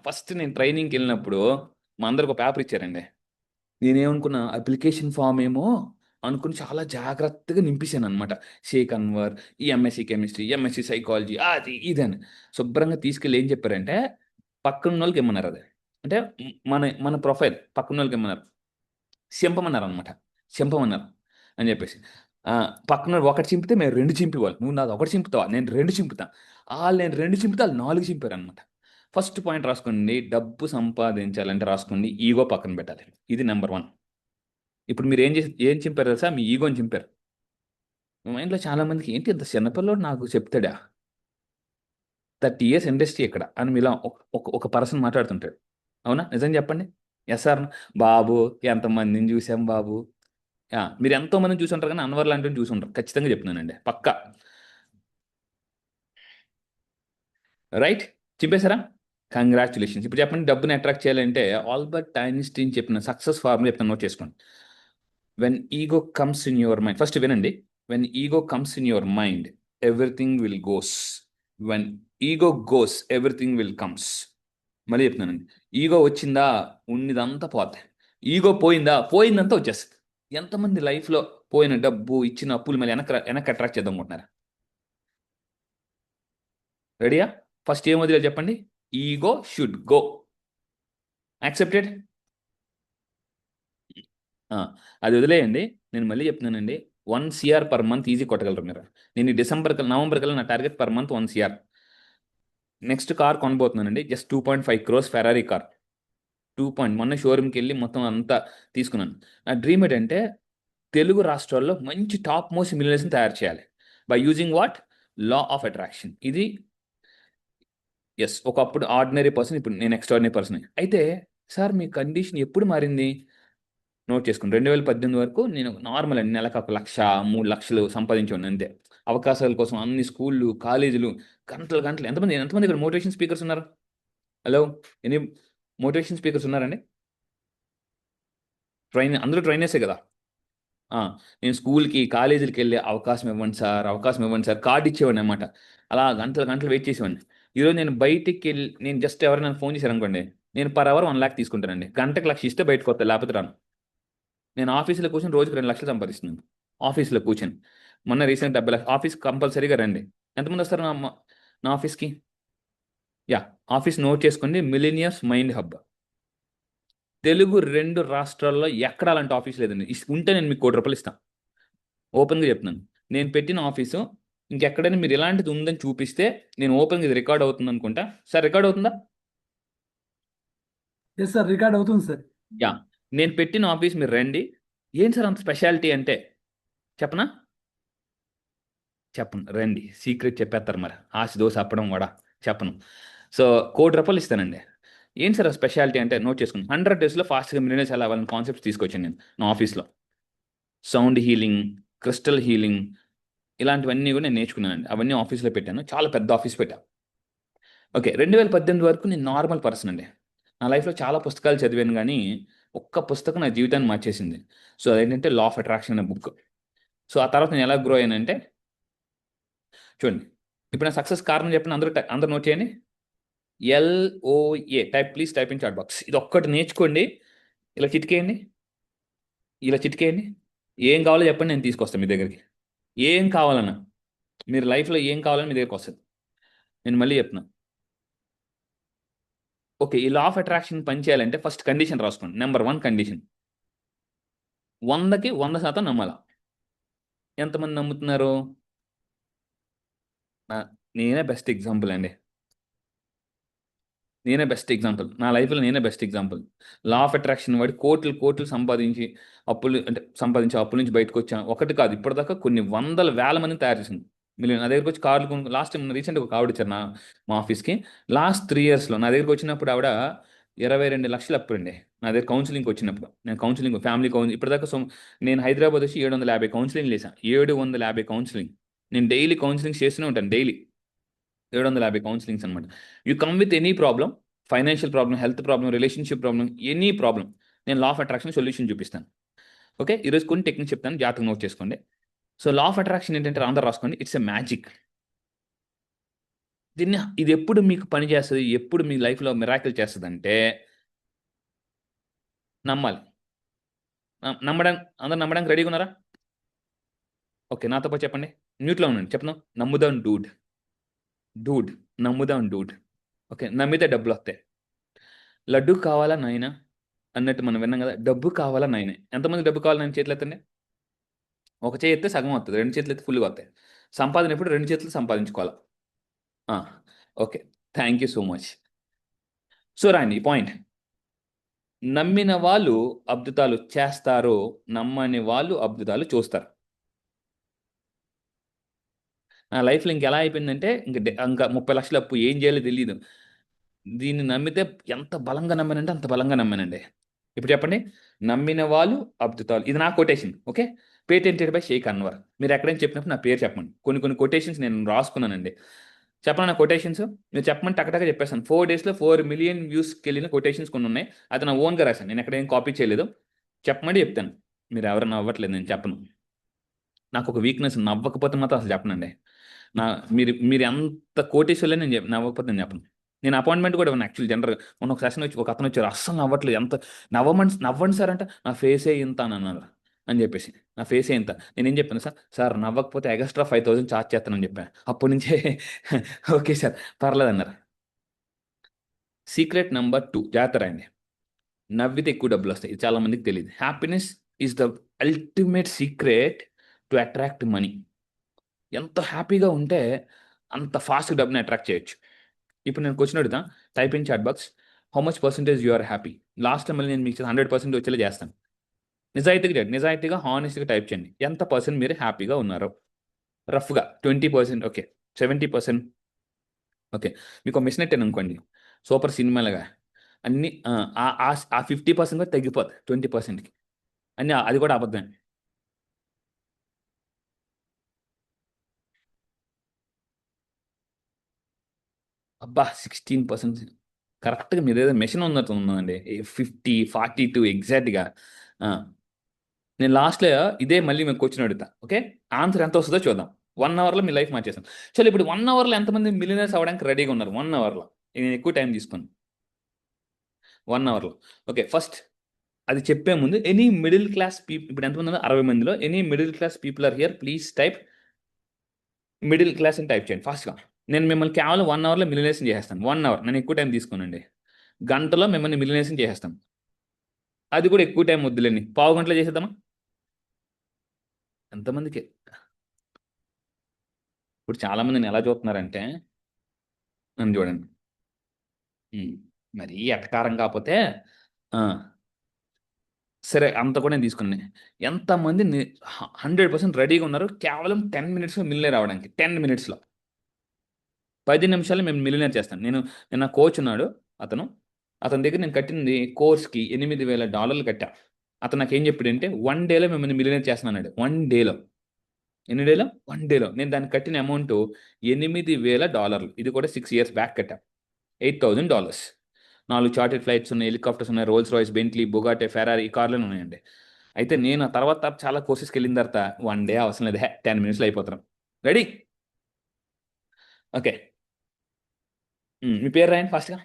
ఫస్ట్ నేను ట్రైనింగ్కి వెళ్ళినప్పుడు మా అందరికి ఒక పేపర్ ఇచ్చారండి. నేనేమనుకున్నా, అప్లికేషన్ ఫామ్ ఏమో అనుకుని చాలా జాగ్రత్తగా నింపేశాను అనమాట. షేక్ అన్వర్, ఈ ఎంఎస్సి కెమిస్ట్రీ, ఎంఎస్సి సైకాలజీ, అది ఇదని శుభ్రంగా తీసుకెళ్ళి ఏం చెప్పారంటే, పక్కన వాళ్ళకి ఇమ్మన్నారు. అది అంటే మన మన ప్రొఫైల్ పక్కన వాళ్ళకి ఇమ్మన్నారు, చింపమన్నారు అనమాట. చింపమన్నారు అని చెప్పేసి, పక్కన ఒకటి చింపితే మేము 2 చింపేవాళ్ళు. నువ్వు నాది ఒకటి చింపుతావా, నేను 2 చింపుతా. నేను 2 చింపితే వాళ్ళు 4 చింపారు అనమాట. ఫస్ట్ పాయింట్ రాసుకోండి, డబ్బు సంపాదించాలంటే రాసుకోండి, ఈగో పక్కన పెట్టాలి. ఇది నెంబర్ 1. ఇప్పుడు మీరు ఏం చింపారు తెలుసా? మీ ఈగోని చింపారు. మీ మైండ్లో చాలా మందికి, ఏంటి ఇంత చిన్నపిల్లోడు నాకు చెప్తాడా, 30 years ఇండస్ట్రీ ఇక్కడ అని మీలా ఒక పర్సన్ మాట్లాడుతుంటాడు. అవునా? నిజం చెప్పండి. ఎస్ సార్ బాబు, ఎంతమందిని చూసాం బాబు. మీరు ఎంతో మందిని చూసి ఉంటారు, కానీ అన్వర్ లాంటివి చూసి ఉంటారు. ఖచ్చితంగా చెప్తున్నానండి, పక్కా. రైట్, చింపేశారా? కంగ్రాచులేషన్స్. ఇప్పుడు చెప్పండి, డబ్బుని అట్రాక్ట్ చేయాలంటే ఆల్బర్ట్ ఐన్స్టీన్ చెప్పిన సక్సెస్ ఫార్ములా చెప్తాను, నోట్ చేసుకోండి. When ego comes in your mind, first వినండి. When ego comes in your mind, everything will goes. When ego goes, everything will comes. మళ్ళీ చెప్తున్నానండి, ఈగో వచ్చిందా ఉన్నదంతా పోతాయి, ఈగో పోయిందంతా వచ్చేస్తుంది. ఎంతమంది లైఫ్లో పోయిన డబ్బు, ఇచ్చిన అప్పులు మళ్ళీ వెనక్కి అట్రాక్ట్ చేద్దాం అనుకుంటున్నారా? రెడీయా? ఫస్ట్ ఏం వదిలేదు చెప్పండి, ఈగో షుడ్ గో. యాక్సెప్టెడ్? అది వదిలేయండి. నేను మళ్ళీ చెప్తున్నానండి, 1 crore per month ఈజీ కొట్టగలరు మీరు. నేను నవంబర్ కల్లా నా target per month 1 crore. Next car కొనబోతున్నానండి, జస్ట్ 2.5 crores ఫెరారీ కార్. మొన్న షోరూమ్కి వెళ్ళి మొత్తం అంతా తీసుకున్నాను. నా డ్రీమ్ ఏంటంటే, తెలుగు రాష్ట్రాల్లో మంచి టాప్ మోస్ట్ మిలియనర్స్ని తయారు చేయాలి by using what? Law of attraction. ఇది ఎస్, ఒకప్పుడు ఆర్డినరీ పర్సన్, ఇప్పుడు నేను ఎక్స్ట్రాడినరీ పర్సన్. అయితే సార్ మీ కండిషన్ ఎప్పుడు మారింది? నోట్ చేసుకుని 2018 వరకు నేను నార్మల్ అండి, నెలకు 1 లక్ష 3 లక్షలు సంపాదించాను అంతే. అవకాశాల కోసం అన్ని స్కూళ్ళు, కాలేజీలు, గంటలు గంటలు. ఎంతమంది ఇక్కడ మోటివేషన్ స్పీకర్స్ ఉన్నారు? హలో, ఎనీ మోటివేషన్ స్పీకర్స్ ఉన్నారండి? అందరూ ట్రైనర్సే కదా. ఆ, నేను స్కూల్కి కాలేజీలకి వెళ్ళే అవకాశం ఇవ్వండి సార్, అవకాశం ఇవ్వండి సార్, కార్డు ఇచ్చేవాడిని అనమాట. అలా గంటలు గంటలు వెయిట్ చేసేవాడిని. ఈరోజు నేను బయటికి వెళ్ళి, నేను జస్ట్ ఎవరైనా ఫోన్ చేశారు అనుకోండి, నేను పర్ అవర్ 1 lakh తీసుకుంటానండి. గంటకు 1,00,000 ఇస్తే బయటకు వస్తా, లేకపోతే రాను. నేను ఆఫీస్లో కూర్చొని రోజుకి 2 లక్షలు సంపాదిస్తున్నాను. ఆఫీస్లో కూర్చొని మొన్న రీసెంట్ 70 లక్షలు. ఆఫీస్ కంపల్సరీగా రండి. ఎంతమంది వస్తారు నా ఆఫీస్కి? యా, ఆఫీస్ నోట్ చేసుకోండి, మిలీనియర్స్ మైండ్ హబ్. తెలుగు 2 రాష్ట్రాల్లో ఎక్కడ అలాంటి ఆఫీస్ లేదండి. ఉంటే నేను మీకు ₹1,00,00,000 ఇస్తాను. ఓపెన్గా చెప్తున్నాను. నేను పెట్టిన ఆఫీసు ఇంకెక్కడైనా మీరు ఇలాంటిది ఉందని చూపిస్తే, నేను ఓపెన్గా ఇది రికార్డ్ అవుతుంది అనుకుంటా. సార్ రికార్డ్ అవుతుందా? ఎస్ సార్, రికార్డ్ అవుతుంది సార్. యా, నేను పెట్టిన ఆఫీస్ మీరు రండి. ఏం సార్ అంత స్పెషాలిటీ అంటే చెప్పనా? చెప్పను, రండి. సీక్రెట్ చెప్పేస్తారు మరి. ఆశ దోశ అప్పడం వడ చెప్పను. సో ₹1,00,00,000 ఇస్తానండి. ఏంటి సార్ స్పెషాలిటీ అంటే నోట్ చేసుకుని, 100 డేస్లో ఫాస్ట్గా మిలియనర్స్ ఎలా అవ్వాలని కాన్సెప్ట్స్ తీసుకొచ్చాను నేను నా ఆఫీస్లో. సౌండ్ హీలింగ్, క్రిస్టల్ హీలింగ్, ఇలాంటివన్నీ కూడా నేను నేర్చుకున్నానండి. అవన్నీ ఆఫీస్లో పెట్టాను. చాలా పెద్ద ఆఫీస్ పెట్టాను. ఓకే, 2018 వరకు నేను నార్మల్ పర్సన్ అండి. నా లైఫ్లో చాలా పుస్తకాలు చదివాను, కానీ ఒక్క పుస్తకం నా జీవితాన్ని మార్చేసింది. సో అదేంటంటే లా ఆఫ్ అట్రాక్షన్ అనే బుక్. సో ఆ తర్వాత నేను ఎలా గ్రో అయ్యానంటే, చూడండి, ఇప్పుడు నా సక్సెస్ కారణం చెప్పిన అందరూ నోట్ చేయండి. LOA please type in chat box. ఇది ఒక్కటి నేర్చుకోండి. ఇలా చిటికేయండి, ఇలా చిటికేయండి. ఏం కావాలో చెప్పండి, నేను తీసుకొస్తాను మీ దగ్గరికి. ఏం కావాలన్నా, మీరు లైఫ్లో ఏం కావాలని మీ దగ్గరికి వస్తుంది. నేను మళ్ళీ చెప్తున్నా. ఓకే, ఈ లా ఆఫ్ అట్రాక్షన్ పనిచేయాలంటే ఫస్ట్ కండిషన్ రాసుకోండి. నెంబర్ 1 కండిషన్, 100కి 100% నమ్మాలా. ఎంతమంది నమ్ముతున్నారు? నేనే బెస్ట్ ఎగ్జాంపుల్ అండి. నేనే బెస్ట్ ఎగ్జాంపుల్. నా లైఫ్లో నేనే best example. Law of attraction వాడి కోట్లు కోట్లు సంపాదించి, అప్పుల నుంచి బయటకు వచ్చాను. ఒకటి కాదు, ఇప్పటిదాకా కొన్ని వందల వేల మందిని తయారు చేసింది. మిలియన్. నా దగ్గరికి వచ్చి కార్లు కొను, లాస్ట్ టైం రీసెంట్గా ఒక ఆవిడ వచ్చారు మా ఆఫీస్కి. లాస్ట్ 3 ఇయర్స్లో నా దగ్గరికి వచ్చినప్పుడు ఆవిడ 22 లక్షలు అప్పుడండి. నా దగ్గర కౌన్సిలింగ్కి వచ్చినప్పుడు, నేను కౌన్సిలింగ్, ఫ్యామిలీ కౌన్సిలింగ్ ఇప్పటిదాకా నేను హైదరాబాద్ వచ్చి 750 కౌన్సిలింగ్ చేశాను. 750 కౌన్సిలింగ్. నేను డైలీ కౌన్సిలింగ్ చేస్తూనే ఉంటాను, డైలీ 750 కౌన్సిలింగ్స్ అనమాట. You come with any problem, financial problem, health problem, relationship problem, any problem, నేను లా ఆఫ్ అట్రాక్షన్ సొల్యూషన్ చూపిస్తాను. ఓకే, ఈరోజు కొన్ని టెక్నిక్స్ చెప్తాను, జాగ్రత్తగా నోట్ చేసుకోండి. సో లా ఆఫ్ అట్రాక్షన్ ఏంటంటే, అందరూ రాసుకోండి, ఇట్స్ ఎ మ్యాజిక్. ఇది ఎప్పుడు మీకు పని చేస్తుంది, ఎప్పుడు మీ లైఫ్లో మిరాకిల్ చేస్తుంది అంటే, నమ్మాలి. అందరూ నమ్మడానికి రెడీగా ఉన్నారా? ఓకే, నాతో పాటు చెప్పండి. మ్యూట్లో ఉండండి, చెప్తాను. నమ్ముదాం డూడ్. డూడ్, నమ్ముదాం డూడ్. ఓకే, నమ్మితే డబ్బులు వస్తాయి. లడ్డు కావాలా నాయనా అన్నట్టు మనం విన్నాం కదా, డబ్బు కావాలా నాయనే. ఎంతమంది డబ్బు కావాలా నాయన? చేతులు ఎత్తండి. ఒక చేయి ఎత్తే సగం వస్తుంది, 2 చేతులు ఎత్తే ఫుల్గా వస్తాయి. సంపాదన ఎప్పుడు 2 చేతులు సంపాదించుకోవాలి. Okay, thank you so much. So రాండి ఈ పాయింట్. నమ్మిన వాళ్ళు అద్భుతాలు చేస్తారు, నమ్మని వాళ్ళు అద్భుతాలు చూస్తారు. నా లైఫ్లో ఇంకెలా అయిపోయిందంటే, ఇంకా 30 లక్షల అప్పు, ఏం చేయాలో తెలియదు. దీన్ని నమ్మితే ఎంత బలంగా నమ్మానంటే అంత బలంగా నమ్మానండి. ఇప్పుడు చెప్పండి, నమ్మిన వాళ్ళు అద్భుతాలు. ఇది నా quotation. Okay, patented by Sheikh Anwar. మీరు ఎక్కడైనా చెప్పినప్పుడు నా పేరు చెప్పండి. కొన్ని కొన్ని కొటేషన్స్ నేను రాసుకున్నానండి. చెప్పండి నా కొటేషన్స్. మీరు చెప్పమని టకటక చెప్పేస్తాను. 4 డేస్లో 4 మిలియన్ వ్యూస్కి వెళ్ళిన కొటేషన్స్ కొన్ని ఉన్నాయి. అది నా ఓన్గా రాశాను, నేను ఎక్కడ ఏం కాపీ చేయలేదు. చెప్పమంటే చెప్తాను. మీరు ఎవరు నవ్వట్లేదు, నేను చెప్పను. నాకు ఒక వీక్నెస్, నవ్వకపోతే మాత్రం అసలు చెప్పనండి. నా మీరు మీరు ఎంత కోటేశ్వర్లే నేను నవ్వకపోతే నేను చెప్పను. నేను అపాయింట్మెంట్ కూడా ఇవ్వను యాక్చువల్. జనరల్గా మొన్న ఒక సెషన్ వచ్చి ఒక అతను వచ్చారు, అస్సలు నవ్వట్లేదు. ఎంత నవ్వండి సార్ అంటే, నా ఫేసే ఇంత అని అన్నారు. అని చెప్పేసి, నా ఫేసే ఇంత. నేనేం చెప్పాను, సార్ నవ్వకపోతే ఎక్స్ట్రా 5,000 ఛార్జ్ చేస్తానని చెప్పాను. అప్పటి నుంచే ఓకే సార్ పర్లేదు అన్నారు. సీక్రెట్ నెంబర్ 2, జాగ్రత్త రాయండి. నవ్వితే ఎక్కువ డబ్బులు వస్తాయి. ఇది చాలా మందికి తెలియదు. Happiness is the ultimate secret to attract money. ఎంత హ్యాపీగా ఉంటే అంత ఫాస్ట్గా డబ్బుని అట్రాక్ట్ చేయొచ్చు. ఇప్పుడు నేను క్వశ్చన్ అడుగుతా, type in chat box, how much percentage you are happy. Last time మళ్ళీ నేను మీకు 100% వచ్చేలా చేస్తాను. నిజాయితీగా హానెస్ట్గా టైప్ చేయండి. ఎంత పర్సెంట్ మీరు హ్యాపీగా ఉన్నారు? రఫ్గా 20%, ఓకే, 70%. ఓకే, మీకు మిషన్ నెట్టాను అనుకోండి, సూపర్ సినిమాలుగా అన్ని ఆ 50% కూడా తగ్గిపోతుంది 20%కి. అన్నీ అది కూడా అబద్ధమే. అబ్బా 16%. కరెక్ట్గా మీరు ఏదో మెషిన్ ఉన్నట్టు ఉందండి. 50-42 ఎగ్జాక్ట్గా. నేను లాస్ట్లో ఇదే మళ్ళీ మీకు క్వశ్చన్ అడుగుతా. ఓకే, ఆన్సర్ ఎంత వస్తుందో చూద్దాం. 1 అవర్లో మీ లైఫ్ మార్చేస్తాం. చలో ఇప్పుడు 1 అవర్లో ఎంతమంది మిలియనర్స్ అవ్వడానికి రెడీగా ఉన్నారు? 1 అవర్లో నేను ఎక్కువ టైం తీసుకుని 1 అవర్లో. ఓకే, ఫస్ట్ అది చెప్పే ముందు ఎనీ మిడిల్ క్లాస్ పీపుల్, ఇప్పుడు ఎంతమంది ఉన్నారు? 60 మందిలో any middle class people are here, please type middle class అని టైప్ చేయండి ఫాస్ట్గా. నేను మిమ్మల్ని కేవలం 1 అవర్లో మిలియనేషన్ చేసేస్తాను. 1 అవర్, నేను ఎక్కువ టైం తీసుకోనండి. గంటలో మిమ్మల్ని మిలియనేషన్ చేసేస్తాను. అది కూడా ఎక్కువ టైం వద్దులేండి, పావు గంటలో చేసేద్దామా? ఎంతమందికి? ఇప్పుడు చాలా మందిని ఎలా చూస్తున్నారంటే, నన్ను చూడండి. మరీ ఎటకారం కాకపోతే ఆ, సరే అంత కూడా నేను తీసుకున్నాను. ఎంతమంది 100% రెడీగా ఉన్నారు కేవలం 10 మినిట్స్లో మిలియనర్ అవడానికి? 10 మినిట్స్లో, 10 నిమిషాలు మేము మిలియనర్ చేస్తాను. నేను కోచ్ ఉన్నాడు, అతని దగ్గర నేను కట్టింది కోర్స్కి $8,000 కట్టా. అతను నాకు ఏం చెప్పాడంటే 1 డేలో మిమ్మల్ని మిలియనర్ చేస్తున్నాడు. 1 డేలో. ఎన్ని డేలో? 1 డేలో. నేను దానికి కట్టిన అమౌంట్ $8,000. ఇది కూడా 6 years బ్యాక్ కట్టా. $8,000. 4 చార్టెడ్ ఫ్లైట్స్ ఉన్నాయి, హెలికాప్టర్స్ ఉన్నాయి, రోల్స్ రాయ్స్, బెంట్లీ, బుగాటే, ఫెరారీ, ఈ కార్లు ఉన్నాయండి. అయితే నేను ఆ తర్వాత చాలా కోర్సెస్కి వెళ్ళిన తర్వాత 1 డే అవసరం లేదు, 10 మినిట్స్లో అయిపోతాం. రెడీ? ఓకే, మీ పేరు రాయండి ఫాస్ట్గా.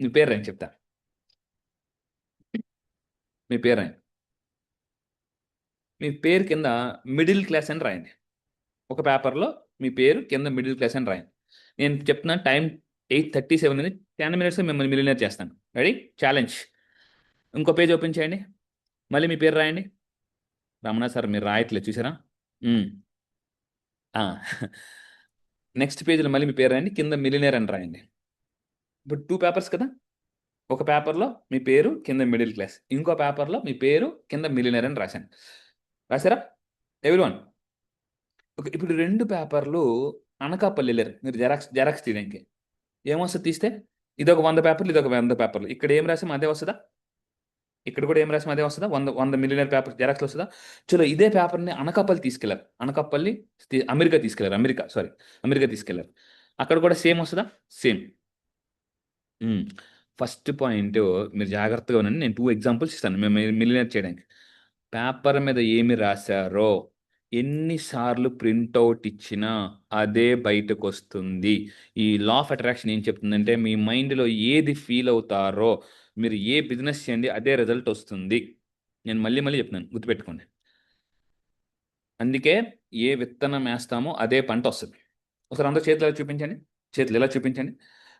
మీ పేరు రాయండి, చెప్తా. మీ పేరు రాయండి. మీ పేరు కింద మిడిల్ క్లాస్ అని రాయండి. ఒక పేపర్లో మీ పేరు కింద మిడిల్ క్లాస్ అని రాయండి. నేను చెప్తున్నా టైం 8:37 ఉంది. 10 మినిట్స్లో మిమ్మల్ని మిలియనర్ చేస్తాను. రెడీ? ఛాలెంజ్. ఇంకో పేజ్ ఓపెన్ చేయండి, మళ్ళీ మీ పేరు రాయండి. రమణ సార్ మీరు రాయట్లేదు చూసారా? నెక్స్ట్ పేజీలో మళ్ళీ మీ పేరు రాయండి, కింద మిలియనర్ అని రాయండి. ఇప్పుడు 2 పేపర్స్ కదా, ఒక పేపర్లో మీ పేరు కింద మిడిల్ క్లాస్, ఇంకో పేపర్లో మీ పేరు కింద మిలియనర్ అని రాశాను. రాశారా ఎవ్రీవన్? ఓకే, ఇప్పుడు 2 పేపర్లు అనకాపల్లి వెళ్ళారు మీరు జెరాక్స్ తీయడానికి. ఏమొస్తుంది తీస్తే? ఇదొక 100 పేపర్లు, ఇదొక 100 పేపర్లు. ఇక్కడ ఏం రాసాం అదే వస్తుందా? ఇక్కడ కూడా ఏం రాసాం అదే వస్తుందా? 100 మిలియనర్ పేపర్ జెరాక్స్లో వస్తుందా? చలో ఇదే పేపర్ని అనకాపల్లి తీసుకెళ్లారు. అనకాపల్లి అమెరికా తీసుకెళ్లారు. అమెరికా తీసుకెళ్లారు. అక్కడ కూడా సేమ్ వస్తుందా? సేమ్. ఫస్ట్ పాయింట్ మీరు జాగ్రత్తగా ఉండండి. నేను 2 ఎగ్జాంపుల్స్ ఇస్తాను మేము మిలియనర్ చేయడానికి. పేపర్ మీద ఏమి రాశారో ఎన్నిసార్లు ప్రింట్అవుట్ ఇచ్చినా అదే బయటకు వస్తుంది. ఈ లా ఆఫ్ అట్రాక్షన్ ఏం చెప్తుందంటే, మీ మైండ్లో ఏది ఫీల్ అవుతారో, మీరు ఏ బిజినెస్ చేయండి అదే రిజల్ట్ వస్తుంది. నేను మళ్ళీ చెప్తున్నాను, గుర్తుపెట్టుకోండి. అందుకే ఏ విత్తనం వేస్తామో అదే పంట వస్తుంది. ఒకసారి అందరూ చేతులు ఎలా చూపించండి, చేతులు ఎలా చూపించండి.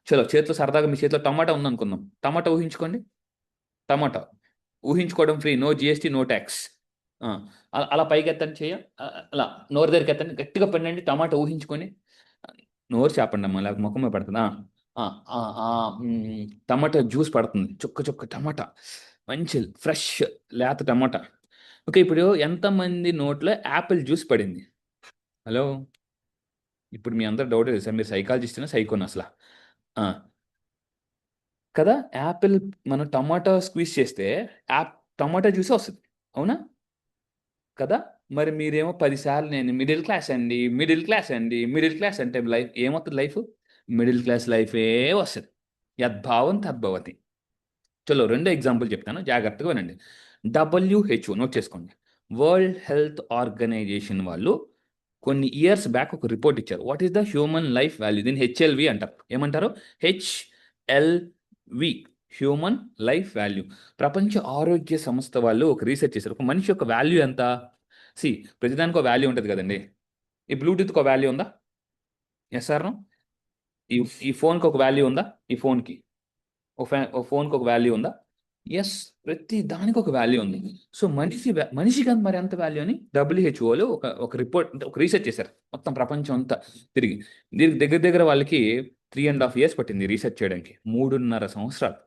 చలో చేతిలో సరదాగా మీ చేతిలో టమాటా ఉందనుకుందాం. టమాటా ఊహించుకోండి. టమాటా ఊహించుకోవడం free, no GST, no tax. అలా పైకి ఎత్తండి చెయ్య, అలా నోరు దగ్గరికి ఎత్తండి, గట్టిగా పండండి. టమాటా ఊహించుకొని నోరు చేపండి అమ్మా, లేకపోతే ముఖం మీద పడుతుంది. టమాటా జ్యూస్ పడుతుంది, చుక్క టమాటా, మంచి ఫ్రెష్ లేత టమాటా. ఓకే, ఇప్పుడు ఎంతమంది నోట్లో యాపిల్ జ్యూస్ పడింది? హలో, ఇప్పుడు మీ అందరు డౌట్ తెలుసా, మీరు సైకాలజిస్ట్నా సైకోనా అసలు? కదా, యాపిల్ మనం టమాటా స్క్వీజ్ చేస్తే టమాటా జ్యూసే వస్తుంది, అవునా? కదా, మరి మీరేమో 10 సార్లు నేను మిడిల్ క్లాస్ అండి, మిడిల్ క్లాస్ అంటే లైఫ్ ఏమవుతుంది? లైఫ్ మిడిల్ క్లాస్ లైఫే వస్తుంది. యద్భావం తద్భవతి. చలో రెండో ఎగ్జాంపుల్ చెప్తాను, జాగ్రత్తగా వినండి. WHO నోట్ చేసుకోండి. వరల్డ్ హెల్త్ ఆర్గనైజేషన్ వాళ్ళు కొన్ని ఇయర్స్ బ్యాక్ ఒక రిపోర్ట్ ఇచ్చారు. What is the human life value? దీన్ని HLV అంటారు. ఏమంటారు? HLV, human life value. ప్రపంచ ఆరోగ్య సంస్థ వాళ్ళు ఒక రీసెర్చ్ చేశారు. ఒక మనిషి యొక్క వాల్యూ ఎంత? ప్రతిదానికి ఒక వాల్యూ ఉంటుంది కదండి. ఈ బ్లూటూత్కి ఒక వాల్యూ ఉందా? Yes or no? ఈ ఫోన్కి ఒక వాల్యూ ఉందా? ఈ ఫోన్కి ఫోన్కి ఒక వాల్యూ ఉందా? ఎస్, ప్రతి దానికి ఒక వాల్యూ ఉంది. సో మనిషికి అంత మరి ఎంత వాల్యూ అని WHOలో ఒక రిపోర్ట్, ఒక రీసెర్చ్ చేశారు మొత్తం ప్రపంచం అంతా తిరిగి. దీనికి దగ్గర వాళ్ళకి 3.5 years పట్టింది రీసెర్చ్ చేయడానికి, 3.5 సంవత్సరాలు.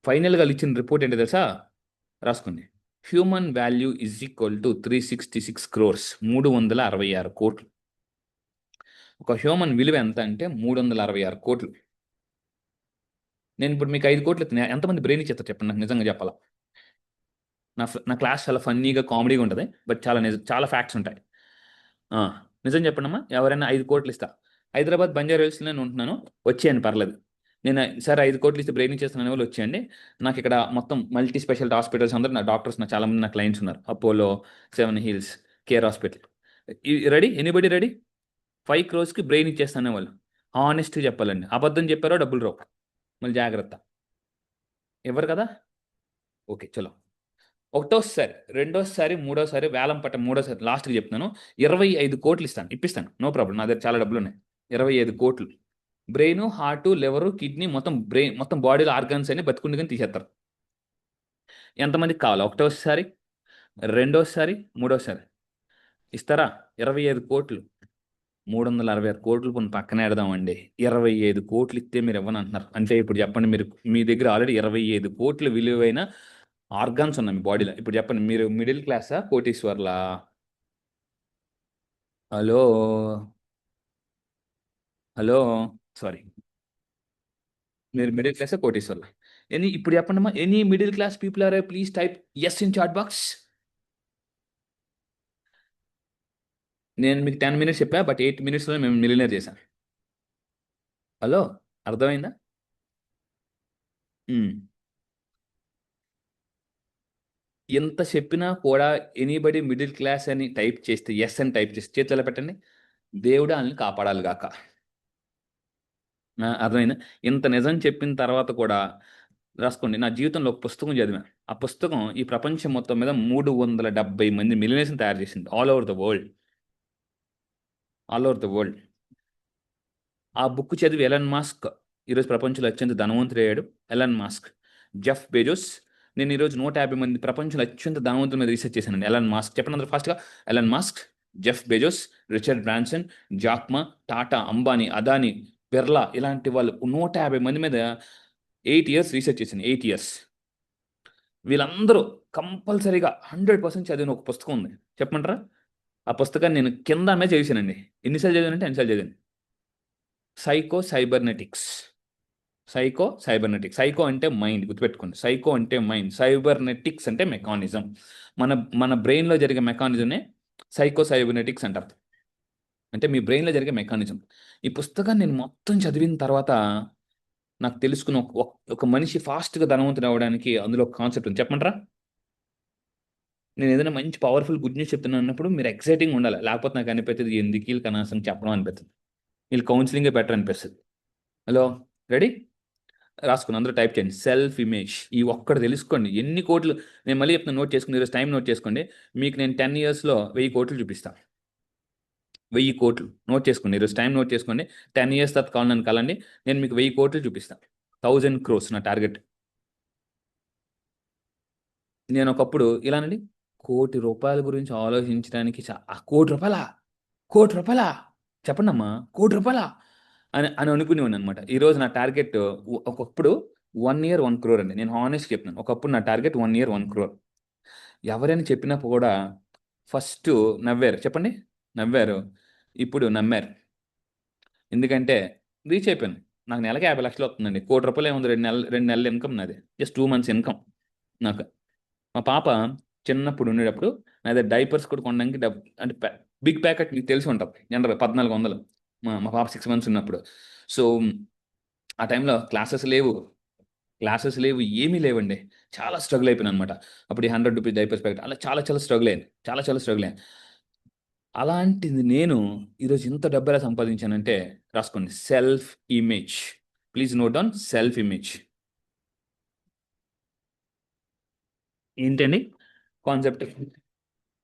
ఫైనల్గా ఇచ్చిన రిపోర్ట్ ఏంటో తెలుసా? రాసుకోండి. Human value is equal to 366 crores, 366 కోట్లు. ఒక హ్యూమన్ విలువ ఎంత అంటే 366 కోట్లు. నేను ఇప్పుడు మీకు 5 కోట్లు ఇస్తున్నా, ఎంతమంది బ్రెయిన్ ఇచ్చేస్తారు చెప్పండి నాకు, నిజంగా చెప్పాలా? నా క్లాస్ చాలా ఫన్నీగా కామెడీగా ఉంటుంది, బట్ చాలా ఫ్యాక్ట్స్ ఉంటాయి. నిజం చెప్పండి అమ్మా, ఎవరైనా 5 కోట్లు ఇస్తా, హైదరాబాద్ బంజారా హిల్స్లో నేను ఉంటున్నాను, వచ్చేయండి పర్లేదు. నేను సార్ 5 కోట్లు ఇస్తే బ్రెయిన్ ఇచ్చేస్తున్నాను వాళ్ళు వచ్చేయండి. నాకు ఇక్కడ మొత్తం మల్టీ స్పెషాలిటీ హాస్పిటల్స్ అందరూ నా డాక్టర్స్, నా చాలా మంది నా క్లయింట్స్ ఉన్నారు. Apollo, 7 Hills, Care Hospital. Ready? Anybody ready? 5 crores brain ఇచ్చేస్తానే వాళ్ళు. హానెస్ట్గా చెప్పాలండి, అబద్ధం చెప్పారో డబ్బులు రావు, మళ్ళీ జాగ్రత్త. ఎవరు కదా? ఓకే చలో. ఒకటోసారి, రెండోసారి, మూడోసారి, వేలం పట్ట మూడోసారి, లాస్ట్కి చెప్తున్నాను. 25 కోట్లు ఇస్తాను, ఇప్పిస్తాను, నో ప్రాబ్లం. నా దగ్గర చాలా డబ్బులు ఉన్నాయి. 25 కోట్లు. బ్రెయిన్, హార్ట్, లివరు, కిడ్నీ, మొత్తం బ్రెయిన్, మొత్తం బాడీలో ఆర్గాన్స్ అన్ని బతుకుండగానే తీసేస్తారు. ఎంతమందికి కావాలి? ఒకటోసారి, రెండోసారి, మూడోసారి ఇస్తారా? 25 కోట్లు. 366 కోట్లు కొన్ని పక్కన పెడదామండి. 25 కోట్లు ఇస్తే మీరు ఇవ్వనంటున్నారు అంటే ఇప్పుడు చెప్పండి, మీరు మీ దగ్గర ఆల్రెడీ 25 కోట్ల విలువైన ఆర్గాన్స్ ఉన్నాయి మీ బాడీలో. ఇప్పుడు చెప్పండి, మీరు మిడిల్ క్లాసా కోటీశ్వర్లా? హలో, హలో, సారీ, మీరు మిడిల్ క్లాసా కోటీశ్వర్లా? ఇప్పుడు చెప్పండి అమ్మా, any middle class people are please type yes in chat box. నేను మీకు 10 minutes చెప్పా, బట్ 8 minutesలో మేము మిలియనర్ చేశాను. హలో, అర్థమైందా? ఉమ్. ఎంత చెప్పినా కూడా ఎనీబడి మిడిల్ క్లాస్ అని టైప్ చేస్తే, ఎస్ అని టైప్ చేస్తే చేతులు ఎలా పెట్టండి? దేవుడు వాళ్ళని కాపాడాలి గాక. అర్థమైందా? ఇంత నిజం చెప్పిన తర్వాత కూడా రాసుకోండి, నా జీవితంలో ఒక పుస్తకం చదివాను. ఆ పుస్తకం ఈ ప్రపంచం మొత్తం మీద 370 మంది మిలియనర్స్ని తయారు చేసింది, all over the world. All over the world. ఆ బుక్ చదివి ఎలన్ మాస్క్ ఈరోజు ప్రపంచంలో అత్యంత ధనవంతుడయ్యాడు. Elon Musk, Jeff Bezos. నేను ఈరోజు 150 మంది ప్రపంచంలో అత్యంత ధనవంతుల మీద రీసెర్చ్ చేశానండి. ఎలన్ మాస్క్ చెప్పండి అందరూ ఫాస్ట్గా. Elon Musk, Jeff Bezos, Richard Branson, Jack Ma, Tata, Ambani, Adani, Birla, ఇలాంటి వాళ్ళు 150 మంది మీద 8 years రీసెర్చ్ చేశాను. 8 years. వీళ్ళందరూ కంపల్సరీగా 100% చదివిన ఒక పుస్తకం ఉంది, చెప్పమంటారా? ఆ పుస్తకాన్ని నేను కింద మీద చేశానండి. ఎన్నిసార్లు చదివానంటే ఎన్నిసార్లు చదివాను. Psycho cybernetics. సైకో అంటే మైండ్, గుర్తుపెట్టుకోండి. సైకో అంటే మైండ్, సైబర్నెటిక్స్ అంటే మెకానిజం. మన మన బ్రెయిన్లో జరిగే మెకానిజంనే సైకో సైబర్నెటిక్స్ అంటారు. అంటే మీ బ్రెయిన్లో జరిగే మెకానిజం. ఈ పుస్తకాన్ని నేను మొత్తం చదివిన తర్వాత నాకు తెలుసుకున్న ఒక మనిషి ఫాస్ట్గా ధనవంతుడు అవ్వడానికి అందులో ఒక కాన్సెప్ట్ ఉంది, చెప్పమంటారా? నేను ఏదైనా మంచి పవర్ఫుల్ గుడ్ న్యూస్ చెప్తున్నాను అన్నప్పుడు మీరు ఎక్సైటింగ్ ఉండాలి, లేకపోతే నాకు అనిపిస్తుంది ఎందుకు వీళ్ళకి అనవసరం చెప్పడం అనిపిస్తుంది, వీళ్ళు కౌన్సిలింగే బెటర్ అనిపిస్తుంది. Hello, ready? రాసుకుని అందరూ టైప్ చేయండి, సెల్ఫ్ ఇమేజ్. ఈ ఒక్కటి తెలుసుకోండి. ఎన్ని కోట్లు, నేను మళ్ళీ చెప్తాను, నోట్ చేసుకుని ఈరోజు టైం నోట్ చేసుకోండి. మీకు నేను 10 yearsలో 1000 కోట్లు చూపిస్తాను. 1000 కోట్లు నోట్ చేసుకోండి, ఈరోజు టైం నోట్ చేసుకోండి. 10 years తర్వాత కావాలి నన్ను కలండి, నేను మీకు 1000 కోట్లు చూపిస్తాను. 1000 crores నా టార్గెట్. నేను ఒకప్పుడు ఇలానండి, ₹1,00,00,000 గురించి ఆలోచించడానికి 1,00,00,000, ₹1,00,00,000 చెప్పండి అమ్మా, ₹1,00,00,000 అని అని అనుకునేవాడిని అనమాట. ఈరోజు నా టార్గెట్ ఒకప్పుడు 1 year 1 crore అండి. నేను హానెస్ట్ చెప్తున్నాను, ఒకప్పుడు నా టార్గెట్ 1 year 1 crore. ఎవరైనా చెప్పినప్పుడు కూడా ఫస్ట్ నవ్వారు, చెప్పండి, నవ్వారు. ఇప్పుడు నమ్మారు. ఎందుకంటే రీచ్ అయిపోయాను. నాకు నెలకి 50 లక్షలు వస్తుందండి. ₹1,00,00,000 ఏముంది, 2 నెలల ఇన్కమ్ నాది, జస్ట్ 2 months ఇన్కమ్ నాకు. మా పాప చిన్నప్పుడు ఉండేటప్పుడు నా దగ్గర డైపర్స్ కూడా కొనడానికి డబ్బు అంటే బిగ్ ప్యాకెట్ మీకు తెలిసి ఉంటుంది, జనరల్ 1,400. మా పాప 6 months ఉన్నప్పుడు. సో ఆ టైంలో క్లాసెస్ లేవు, ఏమీ లేవండి. చాలా స్ట్రగుల్ అయిపోయాను అనమాట. అప్పుడు ఈ ₹100 డైపర్స్ ప్యాకెట్, అలా చాలా చాలా స్ట్రగుల్ అయ్యాను, చాలా స్ట్రగుల్ అయ్యాను. అలాంటిది నేను ఈరోజు ఇంత డబ్బు ఎలా సంపాదించానంటే, రాసుకోండి, self image. Please note down, self image. ఏంటండి కాన్సెప్ట్?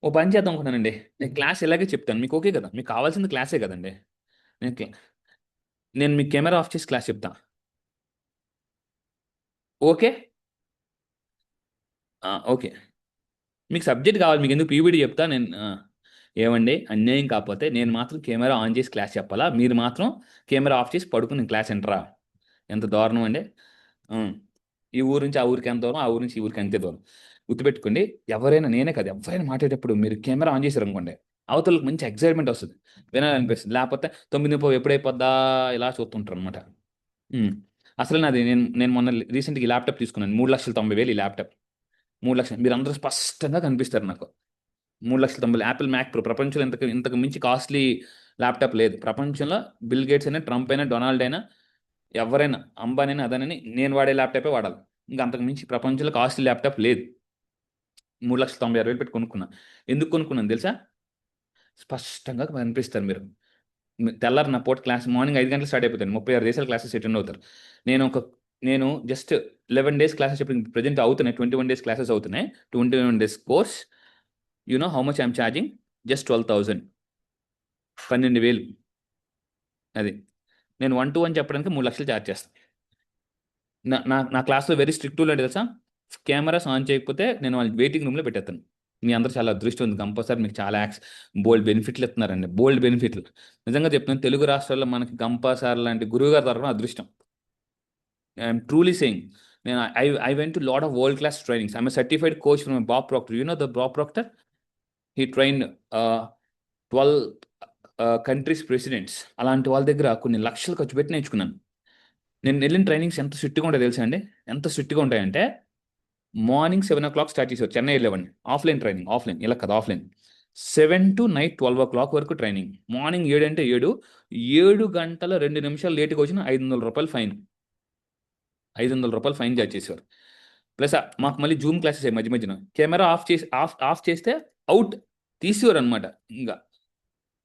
ఓ పని చేద్దాం అనుకున్నానండి, నేను క్లాస్ ఇలాగే చెప్తాను, మీకు ఓకే కదా? మీకు కావాల్సింది క్లాసే కదండి. నేను నేను మీ కెమెరా ఆఫ్ చేసి క్లాస్ చెప్తా, ఓకే? ఓకే. మీకు సబ్జెక్ట్ కావాలి, మీకు ఎందుకు పీవీడీ చెప్తా నేను. ఏమండి, అన్యాయం కాకపోతే నేను మాత్రం కెమెరా ఆన్ చేసి క్లాస్ చెప్పాలా? మీరు మాత్రం కెమెరా ఆఫ్ చేసి పడుకుని క్లాస్ వింటరా? ఎంత దారుణం అండి. ఉమ్. ఈ ఊరు నుంచి ఆ ఊరికి ఎంత దూరం, ఆ ఊరు నుంచి ఈ ఊరికి అంతే దూరం. గుర్తుపెట్టుకోండి, ఎవరైనా, నేనే కాదు, ఎవరైనా మాట్లాడేటప్పుడు మీరు కెమెరా ఆన్ చేశారు అనుకోండి, అవతలకు మంచి ఎక్సైట్మెంట్ వస్తుంది, వినాలనిపిస్తుంది. లేకపోతే 9 ఎప్పుడైపోద్దా ఇలా చూస్తుంటారు అనమాట. అసలు నాది, నేను మొన్న రీసెంట్గా ఈ ల్యాప్టాప్ తీసుకున్నాను, 3,90,000 ఈ ల్యాప్టాప్. 3,00,000, మీరు అందరూ స్పష్టంగా కనిపిస్తారు నాకు. 3,90,000 యాపిల్ మ్యాక్ ప్రో. ప్రపంచంలో ఇంతకు మించి కాస్ట్లీ ల్యాప్టాప్ లేదు ప్రపంచంలో. బిల్ గేట్స్ అయినా, ట్రంప్ అయినా, డొనాల్డ్ అయినా, ఎవరైనా అంబానీ అదానని నేను వాడే ల్యాప్టాపే వాడాలి. ఇంకా అంతకు మించి ప్రపంచంలో కాస్ట్లీ ల్యాప్టాప్ లేదు. 3,96,000 పెట్టి కొనుక్కున్నా. ఎందుకు కొనుక్కున్నాను తెలుసా? స్పష్టంగా కనిపిస్తారు మీరు. తెల్లారి నా పూట క్లాస్ మార్నింగ్ 5 గంటలకు స్టార్ట్ అయిపోతాను. 36 దేశాల క్లాసెస్ అటెండ్ అవుతారు. నేను జస్ట్ 11 డేస్ క్లాసెస్ చెప్పి ప్రజెంట్ అవుతున్నాయి. 21 డేస్ క్లాసెస్ అవుతున్నాయి. 21 days course. You know how much I'm charging? Just 12,000. 12,000. అది నేను 1 to 1 చెప్పడానికి 3 లక్షలు ఛార్జ్ చేస్తాను. నా నా నా క్లాస్లో వెరీ స్ట్రిక్ట్ రూల్ అంటే తెలుసా? కెమెరాస్ ఆన్ చేయకపోతే నేను వాళ్ళ వెయిటింగ్ రూమ్లో పెట్టేస్తాను. మీ అందరూ చాలా అదృష్టం ఉంది. కంపల్సరీ మీకు చాలా బోల్డ్ బెనిఫిట్లు ఇస్తున్నారండి. బోల్డ్ బెనిఫిట్లు. నిజంగా చెప్తున్నాను, తెలుగు రాష్ట్రాల్లో మనకి గంపసార్ లాంటి గురువు గారు దొరకడం అదృష్టం. I'm truly saying. నేను I went to lot of world class trainings. I'm certified coach from Bob Proctor. You know the Bob Proctor? He train 12 countries presidents. అలాంటి వాళ్ళ దగ్గర కొన్ని లక్షలు ఖర్చు పెట్టి నేర్చుకున్నాను. నేను వెళ్ళిన ట్రైనింగ్స్ ఎంత స్ట్రిక్ట్గా ఉంటాయో తెలుసా అండి? ఎంత స్ట్రిక్ట్గా ఉంటాయంటే మార్నింగ్ 7 o'clock స్టార్ట్ చేసేవారు. చెన్నై వెళ్ళేవాడిని. Offline training. ఆఫ్లైన్ ఇలా కదా, ఆఫ్లైన్. 7 to night 12 o'clock వరకు ట్రైనింగ్. మార్నింగ్ 7 అంటే 7 గంటల 2 నిమిషాలు లేట్గా వచ్చిన ₹500 ఫైన్. ₹500 ఫైన్ చార్జ్ చేసేవారు. ప్లస్ మాకు మళ్ళీ జూమ్ క్లాసెస్ అయ్యాయి మధ్య మధ్యన. కెమెరా ఆఫ్ చేస్తే అవుట్ తీసేవారు అనమాట. ఇంకా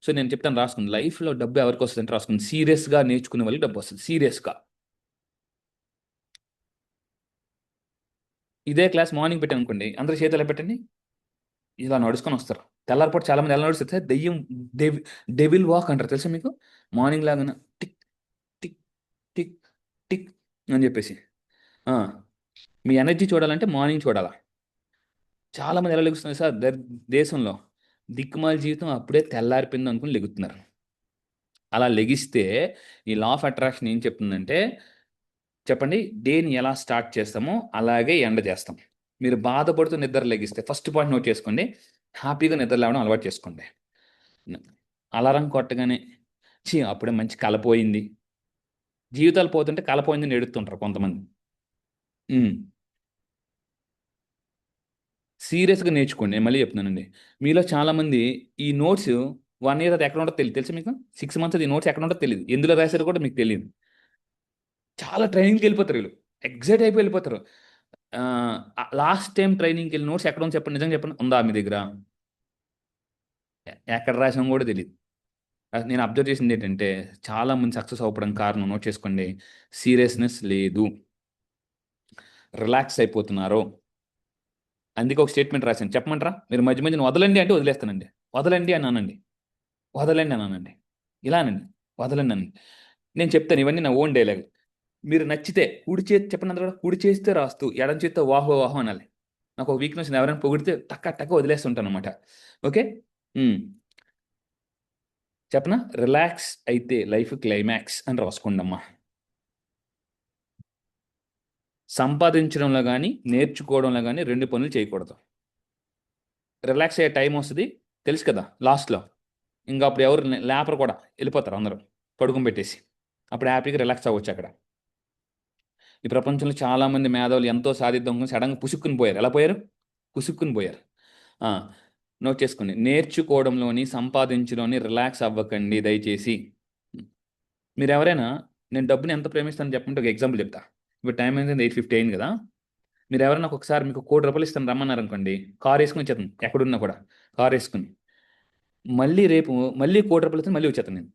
సో నేను చెప్తాను, రాసుకుని లైఫ్లో డబ్బు ఎవరికి వస్తుందంటే రాసుకుని సీరియస్గా నేర్చుకునే వాళ్ళకి డబ్బు వస్తుంది. సీరియస్గా ఇదే క్లాస్ మార్నింగ్ పెట్టాను అనుకోండి, అందరూ చేతులు ఎలా పెట్టండి, ఇలా నడుచుకొని వస్తారు. తెల్లారిపూట చాలా మంది ఎలా నడుస్తారు? దెయ్యం, డెవిల్ వాక్ అంటారు తెలుసా మీకు? మార్నింగ్ లాగా టిక్ టిక్ టిక్ టిక్ అని చెప్పేసి. ఆ, మీ ఎనర్జీ చూడాలంటే మార్నింగ్ చూడాలా. చాలా మంది ఎలా లెగుస్తున్నారు సార్? దేశంలో దిక్కుమాల జీవితం అప్పుడే తెల్లారిపోయింది అనుకుని లెగుతున్నారు. అలా లెగిస్తే ఈ లా ఆఫ్ అట్రాక్షన్ ఏం చెప్తుందంటే, చెప్పండి, డేని ఎలా స్టార్ట్ చేస్తామో అలాగే ఎండ్ చేస్తాం. మీరు బాధపడుతూ నిద్ర లెగిస్తే ఫస్ట్ పాయింట్ నోట్ చేసుకోండి, హ్యాపీగా నిద్ర లేవడం అలవాటు చేసుకోండి. అలారం కొట్టగానే అప్పుడే మంచి కలపోయింది, జీవితాలు పోతుంటే కలపోయిందని ఎడుతుంటారు కొంతమంది. సీరియస్గా నేర్చుకోండి. నేను మళ్ళీ చెప్తున్నానండి, మీలో చాలామంది ఈ నోట్స్ 1 year అది ఎక్కడ ఉంటుందో తెలియదు తెలుసా మీకు? 6 months అది నోట్స్ ఎక్కడ ఉంటుందో తెలియదు, ఎందులో రాశారో కూడా మీకు తెలియదు. చాలా ట్రైనింగ్కి వెళ్ళిపోతారు వీళ్ళు, ఎగ్జైట్ అయిపోయి వెళ్ళిపోతారు. లాస్ట్ టైం ట్రైనింగ్కి వెళ్ళి నోట్స్ ఎక్కడ ఉంది చెప్పండి, నిజంగా చెప్పండి, ఉందా మీ దగ్గర? ఎక్కడ రాసాం కూడా తెలియదు. నేను అబ్జర్వ్ చేసింది ఏంటంటే, చాలా మంది సక్సెస్ అవ్వడం కారణం నోట్ చేసుకోండి, సీరియస్నెస్ లేదు, రిలాక్స్ అయిపోతున్నారు. అందుకే ఒక స్టేట్మెంట్ రాశాను, చెప్పమంటారా? మీరు మధ్య మధ్యన వదలండి అంటే వదిలేస్తానండి. వదలండి అని అనండి, వదలండి అని అనండి, ఇలా అనండి, వదలండి అనండి. నేను చెప్తాను, ఇవన్నీ నా ఓన్ డైలాగ్. మీరు నచ్చితే కుడి చేతి చెప్పండి, అందరూ కూడా కుడి చేస్తే రాస్తూ ఎడం చేత్తో వాహో వాహో అనాలి. నాకు ఒక వీక్నెస్, ఎవరైనా పొగిడితే టక్క టక్క వదిలేస్తుంటాను అనమాట. ఓకే. చెప్పనా? రిలాక్స్ అయితే లైఫ్ క్లైమాక్స్ అని రాసుకోండి అమ్మా. సంపాదించడంలో కానీ నేర్చుకోవడంలో కానీ 2 పనులు చేయకూడదు. రిలాక్స్ అయ్యే టైం వస్తుంది తెలుసు కదా లాస్ట్లో, ఇంకా అప్పుడు ఎవరు లేపరు కూడా, వెళ్ళిపోతారు అందరూ పడుకుని పెట్టేసి. అప్పుడు హ్యాపీగా రిలాక్స్ అవ్వచ్చు అక్కడ. ఈ ప్రపంచంలో చాలామంది మేధావులు ఎంతో సాధిద్దాం సడన్గా పుసుక్కుని పోయారు. ఎలా పోయారు? పుసుక్కుని పోయారు. నోట్ చేసుకోండి, నేర్చుకోవడంలోని సంపాదించడంలోని రిలాక్స్ అవ్వకండి దయచేసి. మీరు ఎవరైనా, నేను డబ్బుని ఎంత ప్రేమిస్తాను చెప్పండి, ఒక ఎగ్జాంపుల్ చెప్తా. ఇప్పుడు టైం అయింది 8:50 అయింది కదా. మీరు ఎవరైనా ఒకసారి మీకు ₹1,00,00,000 ఇస్తాను రమ్మన్నారు అనుకోండి, కార్ వేసుకుని వచ్చేస్తాను, ఎక్కడున్నా కూడా కార్ వేసుకుని. మళ్ళీ రేపు మళ్ళీ ₹1,00,00,000 ఇస్తాను, మళ్ళీ వచ్చేస్తాను నేను.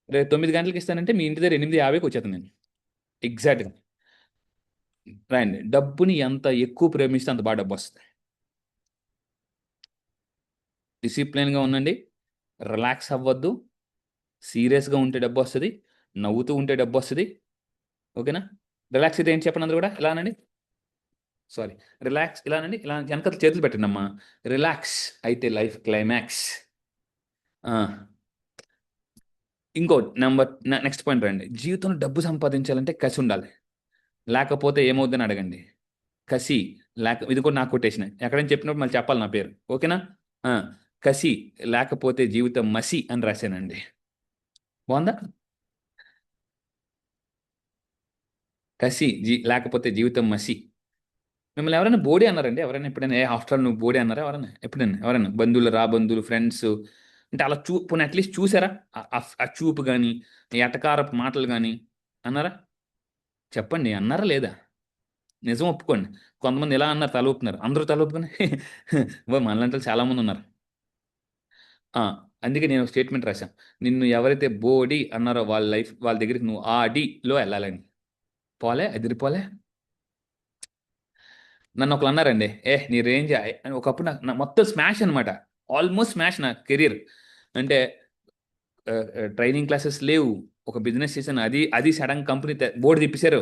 రేపు 9 గంటలకు ఇస్తానంటే మీ ఇంటి దగ్గర 8:50కి వచ్చేస్తాను నేను ఎగ్జాక్ట్గా. రాయండి, డబ్బుని ఎంత ఎక్కువ ప్రేమిస్తే అంత బాగా డబ్బు వస్తుంది. డిసిప్లిన్గా ఉండండి, రిలాక్స్ అవ్వద్దు, సీరియస్గా ఉంటే డబ్బు వస్తుంది, నవ్వుతూ ఉంటే డబ్బు వస్తుంది. ఓకేనా? రిలాక్స్ అయితే ఏంటి చెప్పండి అందరూ కూడా, ఇలానండి, సారీ, రిలాక్స్ ఇలానండి, ఇలా వెనకాల చేతులు పెట్టండి అమ్మా. రిలాక్స్ అయితే లైఫ్ క్లైమాక్స్. ఇంకో నెక్స్ట్ పాయింట్ రండి, జీవితంలో డబ్బు సంపాదించాలంటే కసి ఉండాలి, లేకపోతే ఏమవుద్దని అడగండి. కసి ఇది కూడా నాకు కొట్టేసిన, ఎక్కడైనా చెప్పినప్పుడు మళ్ళీ చెప్పాలి నా పేరు. ఓకేనా? కసి లేకపోతే జీవితం మసి అని రాశానండి. బాగుందా? కసి లేకపోతే జీవితం మసి. మిమ్మల్ని ఎవరైనా బోడి అన్నారండి? ఎవరైనా ఎప్పుడైనా ఆఫ్టర్ ఆల్ నువ్వు బోడి అన్నారా? ఎవరైనా బంధువులు ఫ్రెండ్స్ అంటే అలా పోనీ అట్లీస్ట్ చూసారా? ఆ చూపు కానీ, ఎటకారపు మాటలు కానీ, అన్నారా? చెప్పండి, అన్నారా లేదా? నిజం ఒప్పుకోండి. కొంతమంది ఇలా అన్నారు, తల ఊపుతున్నారు. అందరూ తల ఊపుకొని మనలాంటి వాళ్ళు చాలామంది ఉన్నారు. ఆ, అందుకే నేను ఒక స్టేట్మెంట్ రాశాను. నిన్ను ఎవరైతే బోడి అన్నారో వాళ్ళ దగ్గరికి నువ్వు ఆడిలో వెళ్ళాలని. పోలే, ఎదిరిపోలే. నన్ను ఒకళ్ళు అన్నారండి, నీ రేంజ్ అని. ఒకప్పుడు నాకు మొత్తం స్మాష్ అనమాట. ఆల్మోస్ట్ స్మాష్ నా కెరీర్. అంటే ట్రైనింగ్ క్లాసెస్ లేవు, ఒక బిజినెస్ చేశాను, అది అది సడన్ కంపెనీ బోర్డు తిప్పేశారు.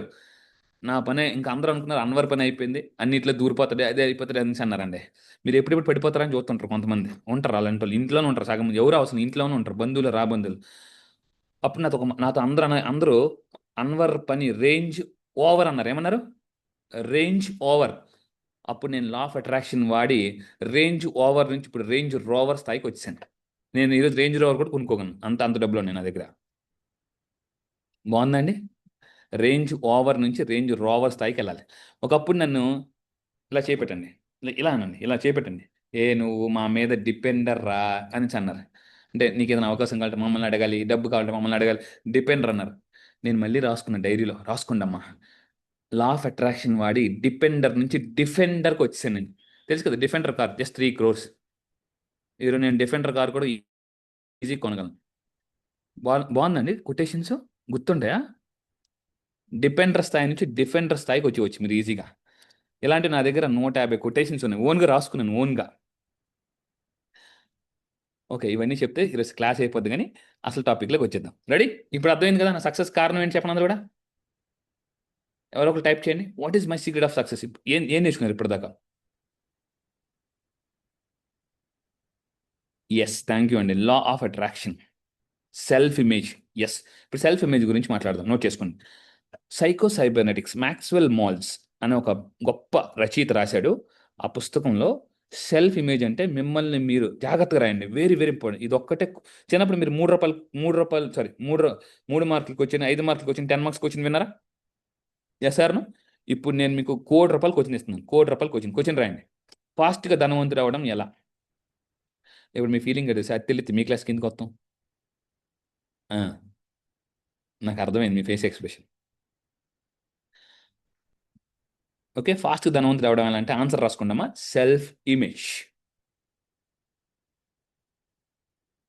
నా పని ఇంకా అందరూ అనుకున్నారు అన్వర్ పని అయిపోయింది, అన్నిట్లో దూరిపోతాడు, అదే అయిపోతాడు అని అన్నారండి. మీరు ఎప్పుడెప్పుడు పడిపోతారని చూస్తుంటారు. కొంతమంది ఉంటారు అలాంటి వాళ్ళు, ఇంట్లోనే ఉంటారు సగం మంది. ఎవరు అవసరం, ఇంట్లోనే ఉంటారు, బంధువులు బంధువులు. అప్పుడు నాతో అందరూ అన్వర్ పని రేంజ్ ఓవర్ అన్నారు. ఏమన్నారు? Range over. అప్పుడు నేను లా ఆఫ్ అట్రాక్షన్ వాడి రేంజ్ ఓవర్ నుంచి ఇప్పుడు రేంజ్ రోవర్ స్థాయికి వచ్చాను. నేను ఈరోజు రేంజ్ రోవర్ కూడా కొనుక్కోగలను, అంత డబ్బులు ఉన్నాయి నా దగ్గర. బాగుందండి. రేంజ్ ఓవర్ నుంచి రేంజ్ రోవర్ స్థాయికి వెళ్ళాలి. ఒకప్పుడు నన్ను ఇలా చేపెట్టండి, ఇలా అనండి, ఇలా చేపెట్టండి, నువ్వు మా మీద డిపెండర్ రా అని అన్నారు. అంటే నీకు ఏదైనా అవకాశం కావాలంటే మమ్మల్ని అడగాలి, డబ్బు కావాలంటే మమ్మల్ని అడగాలి, డిపెండర్ అన్నారు. నేను మళ్ళీ రాసుకున్న డైరీలో, రాసుకోండమ్మా, లా ఆఫ్ అట్రాక్షన్ వాడి డిపెండర్ నుంచి డిఫెండర్కి వచ్చాను నేను. తెలుసు కదా, డిఫెండర్ కార్ జస్ట్ 3 crores. ఈరోజు నేను డిఫెండర్ కార్ కూడా ఈజీ కొనగలను. బాగుందండి కొటేషన్స్, గుర్తుంటాయా? డిపెండర్ స్థాయి నుంచి డిఫెండర్ స్థాయికి వచ్చి మీరు ఈజీగా. ఇలాంటి నా దగ్గర 150 కొటేషన్స్ ఉన్నాయి, ఓన్గా రాసుకున్నాను, ఓన్గా. ఓకే, ఇవన్నీ చెప్తే ఈరోజు క్లాస్ అయిపోద్ది, కానీ అసలు టాపిక్లోకి వచ్చేద్దాం. రెడీ? ఇప్పుడు అర్థమైంది కదా నా సక్సెస్ కారణం ఏంటి చెప్పండి అందరూ కూడా. ఎవరో ఒకరు టైప్ చేయండి, what is my secret of success. ఏం ఏం నేర్చుకున్నారు ఇప్పటిదాకా? ఎస్, థ్యాంక్ యూ అండి. Law of attraction, self image. Yes, ఇప్పుడు సెల్ఫ్ ఇమేజ్ గురించి మాట్లాడదాం, నోట్ చేసుకోండి. సైకో సైబర్నెటిక్స్, మ్యాక్స్వెల్ మాల్స్ అనే ఒక గొప్ప రచయిత రాశాడు. ఆ పుస్తకంలో సెల్ఫ్ ఇమేజ్ అంటే మిమ్మల్ని మీరు జాగ్రత్తగా రాయండి, వెరీ వెరీ ఇంపార్టెంట్. ఇది ఒక్కటే. చిన్నప్పుడు మీరు మూడు రూపాయలు సారీ 3 మార్కులకి వచ్చిన, 5 మార్కులకి వచ్చిన, 10 మార్క్స్కి వచ్చిన విన్నారా? ఎస్ సార్ను. ఇప్పుడు నేను మీకు ₹1,00,00,000 కోచింగ్ ఇస్తున్నాను. ₹1,00,00,000 కోచింగ్ రాయండి. ఫాస్ట్గా ధనవంతుడు అవ్వడం ఎలా? ఇప్పుడు మీ ఫీలింగ్ అది సార్ తెలియదు, మీ క్లాస్ కిందకి వస్తాం. నాకు అర్థమైంది మీ ఫేస్ ఎక్స్ప్రెషన్. ఓకే, ఫాస్ట్ ధనవంతుడు అవడం ఎలా అంటే ఆన్సర్ రాసుకుంటామా, సెల్ఫ్ ఇమేజ్.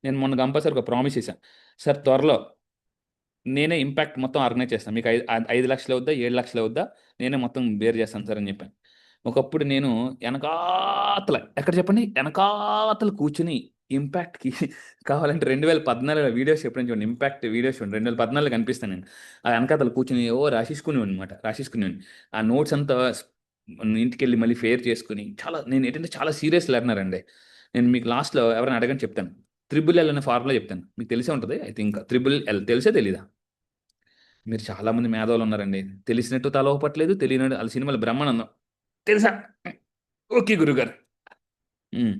నేను మొన్న కంపల్సరీ ఒక ప్రామిస్ చేశాను, సార్ త్వరలో నేనే ఇంపాక్ట్ మొత్తం ఆర్గనైజ్ చేస్తాను, మీకు 5 లక్షలు అవుద్దా 7 లక్షలు అవుద్దా, నేనే మొత్తం బేర్ చేస్తాను సార్ అని చెప్పాను. ఒకప్పుడు నేను వెనకాతల, ఎక్కడ చెప్పండి, వెనకాతల కూర్చుని ఇంపాక్ట్కి కావాలంటే 2014 వీడియోస్ ఎప్పుడైనా చూడండి, ఇంపాక్ట్ వీడియోస్ చూడండి, 2014 కనిపిస్తాను నేను. ఆ వెనకాతల కూర్చుని రాసేసుకునేవాడిని అనమాట, రాసేసుకునేవాడిని. ఆ నోట్స్ అంతా ఇంటికి వెళ్ళి మళ్ళీ ఫేర్ చేసుకుని, నేను ఏంటంటే చాలా సీరియస్ లెర్నర్ అండి. నేను మీకు లాస్ట్లో ఎవరైనా అడగని చెప్తాను, త్రిబుల్ అనే ఫార్ములా చెప్తాను, మీకు తెలిసే ఉంటుంది ఐ థింక్. త్రిబుల్ తెలిసే తెలీదా? మీరు చాలా మంది మేధావులు ఉన్నారండి, తెలిసినట్టు తల ఊపట్లేదు, తెలియనట్టు. వాళ్ళ సినిమాలు బ్రహ్మానందం తెలుసా? ఓకే గురుగారు. ఉమ్.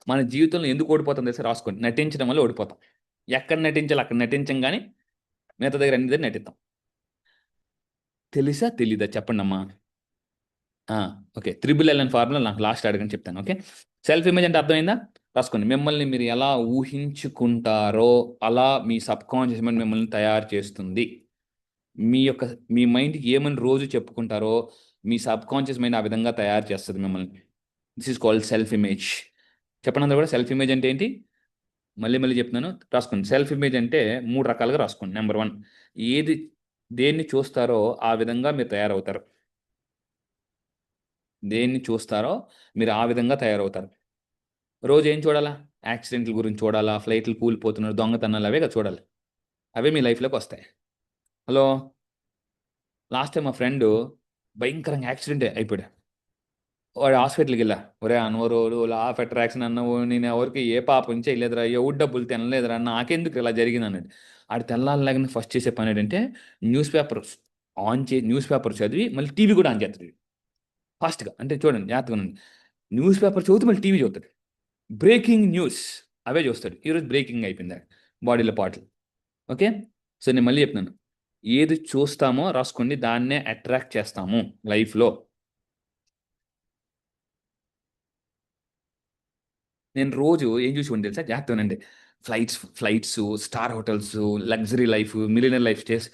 మన జీవితంలో ఎందుకు ఓడిపోతాం తెలుసా? రాసుకోండి, నటించడం వల్ల ఓడిపోతాం. ఎక్కడ నటించాలి అక్కడ నటించం, కానీ మిగతా దగ్గర అన్ని దగ్గర నటిస్తాం. తెలుసా తెలీదా చెప్పండి అమ్మా. ఓకే, త్రిబుల్ అనే ఫార్ములా నాకు లాస్ట్ అడగని చెప్తాను. ఓకే, సెల్ఫ్ ఇమేజ్ అంటే అర్థమైందా? రాసుకోండి. మిమ్మల్ని మీరు ఎలా ఊహించుకుంటారో అలా మీ సబ్ కాన్షియస్ మైండ్ మిమ్మల్ని తయారు చేస్తుంది. మీ మైండ్కి ఏమని రోజు చెప్పుకుంటారో మీ సబ్ కాన్షియస్ మైండ్ ఆ విధంగా తయారు చేస్తుంది మిమ్మల్ని. This is called self image. చెప్పండి అందరూ కూడా, సెల్ఫ్ ఇమేజ్ అంటే ఏంటి? మళ్ళీ మళ్ళీ చెప్తున్నాను, రాసుకోండి. సెల్ఫ్ ఇమేజ్ అంటే 3 రకాలుగా రాసుకోండి. నెంబర్ 1, ఏది దేన్ని చూస్తారో ఆ విధంగా మీరు తయారవుతారు. దేన్ని చూస్తారో మీరు ఆ విధంగా తయారవుతారు. రోజు ఏం చూడాలా? యాక్సిడెంట్ల గురించి చూడాలా, ఫ్లైట్లు కూలిపోతున్నారు, దొంగతనాలు, అవే కదా చూడాలి. అవే మీ లైఫ్లోకి వస్తాయి. హలో, లాస్ట్ టైం మా ఫ్రెండ్ భయంకరంగా యాక్సిడెంట్ అయిపోయాడు. వాడు హాస్పిటల్కి వెళ్ళా, ఒరే అన్వరోడు లా ఆఫ్ అట్రాక్షన్ అన్నావు, నేను ఎవరికి ఏ పాపం చేయలేదురా, ఎవరు డబ్బులు తినలేదురా, నాకెందుకు ఇలా జరిగింది అన్నాడు. ఆడు తెల్లారలాగానే ఫస్ట్ చేసే పని ఏంటంటే న్యూస్ పేపర్ చదివి మళ్ళీ టీవీ కూడా ఆన్ చేస్తాడు ఫాస్ట్గా. అంటే చూడండి, జాగ్రత్తగా ఉండండి. న్యూస్ పేపర్ చదివితే మళ్ళీ టీవీ చూస్తాడు, బ్రేకింగ్ న్యూస్ అవే చూస్తాడు. ఈరోజు బ్రేకింగ్ అయిపోయింది బాడీలో పాటలు. ఓకే, సో నేను మళ్ళీ చెప్తున్నాను, ఏది చూస్తామో రాసుకోండి, దాన్నే అట్రాక్ట్ చేస్తాము లైఫ్లో. నేను రోజు ఏం చూసి ఉండి తెలుసా? జాగ్రత్తగానండి. Flights, star hotels, luxury life, millionaire lifestyles,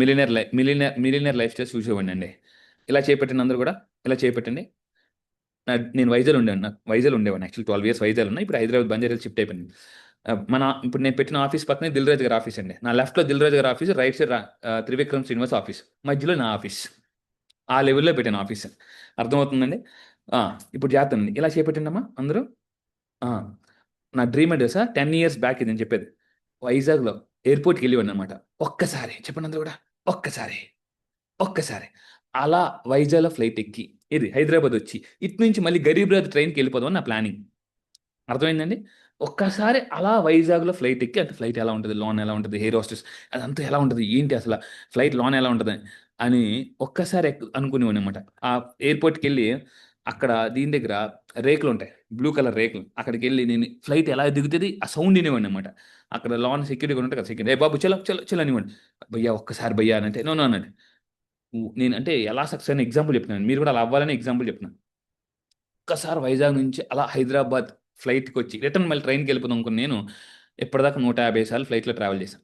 millionaire lifestyles చూసేవాడిని అండి. ఇలా చేపట్టిన అందరూ కూడా ఇలా చేపట్టండి. నేను వైజాగ్ ఉండేవాడిని. నాకు వైజాగ్ ఉండేవాడిని. యాక్చువల్లీ 12 ఇయర్స్ వైజాగ్ ఉన్నా. ఇప్పుడు హైదరాబాద్ బంజారా షిఫ్ట్ అయిపోయింది. ఇప్పుడు నేను పెట్టిన ఆఫీస్ పక్కనే దిల్ రాజు గారి ఆఫీస్ అండి. నా లెఫ్ట్లో దిల్ రాజు గారి office, right side Trivikram Srinivas office, మధ్యలో నా ఆఫీస్. ఆ లెవెల్లో పెట్టాను ఆఫీస్. అర్థమవుతుందండి. ఆ, ఇప్పుడు చేస్తానండి. ఇలా చేపట్టిండమ్మా అందరూ. ఆ, నా డ్రీమ్ అంటే సార్ 10 ఇయర్స్ బ్యాక్ ఇది నేను చెప్పేది. వైజాగ్లో ఎయిర్పోర్ట్కి వెళ్ళేవాడిని అనమాట. ఒక్కసారి చెప్పండి అందరూ కూడా, ఒక్కసారి ఒక్కసారి అలా వైజాగ్లో ఫ్లైట్ ఎక్కి ఇది హైదరాబాద్ వచ్చి ఇటు నుంచి మళ్ళీ గరీబ్ రాత్ ట్రైన్కి వెళ్ళిపోదాం అని నా ప్లానింగ్. అర్థమైందండి. ఒక్కసారి అలా వైజాగ్లో ఫ్లైట్ ఎక్కి, అంటే ఫ్లైట్ ఎలా ఉంటుంది, లోన్ ఎలా ఉంటుంది, ఎయిర్ హోస్టెస్ అదంతా ఎలా ఉంటుంది, ఏంటి అసలు ఫ్లైట్ లోన్ ఎలా ఉంటుంది అని ఒక్కసారి అనుకునేవాడిని అనమాట. ఆ ఎయిర్పోర్ట్కి వెళ్ళి అక్కడ దీని దగ్గర రేకులు ఉంటాయి, బ్లూ కలర్ రేకులు. అక్కడికి వెళ్ళి నేను ఫ్లైట్ ఎలా దిగుతుంది ఆ సౌండ్ వినేవాడిని అనమాట. అక్కడ లోన్ సెక్యూరిటీ ఉంటాయి కదా, సెక్యూరిటీ ఏ బాబు చలో చలో చలో అనేవాడిని. భయ్యా ఒక్కసారి భయ్యా అని అంటే నో నో అన్నాడు. నేను అంటే ఎలా సక్సెస్ అయిన ఎగ్జాంపుల్ చెప్తున్నాను, మీరు కూడా అలా అవ్వాలని ఎగ్జాంపుల్ చెప్తున్నాను. ఒక్కసారి వైజాగ్ నుంచి అలా హైదరాబాద్ ఫ్లైట్కి వచ్చి రిటర్న్ మళ్ళీ ట్రైన్కి వెళ్ళిపోదాం అనుకుని నేను ఇప్పటిదాకా 150 సార్లు ఫ్లైట్లో ట్రావెల్ చేశాను.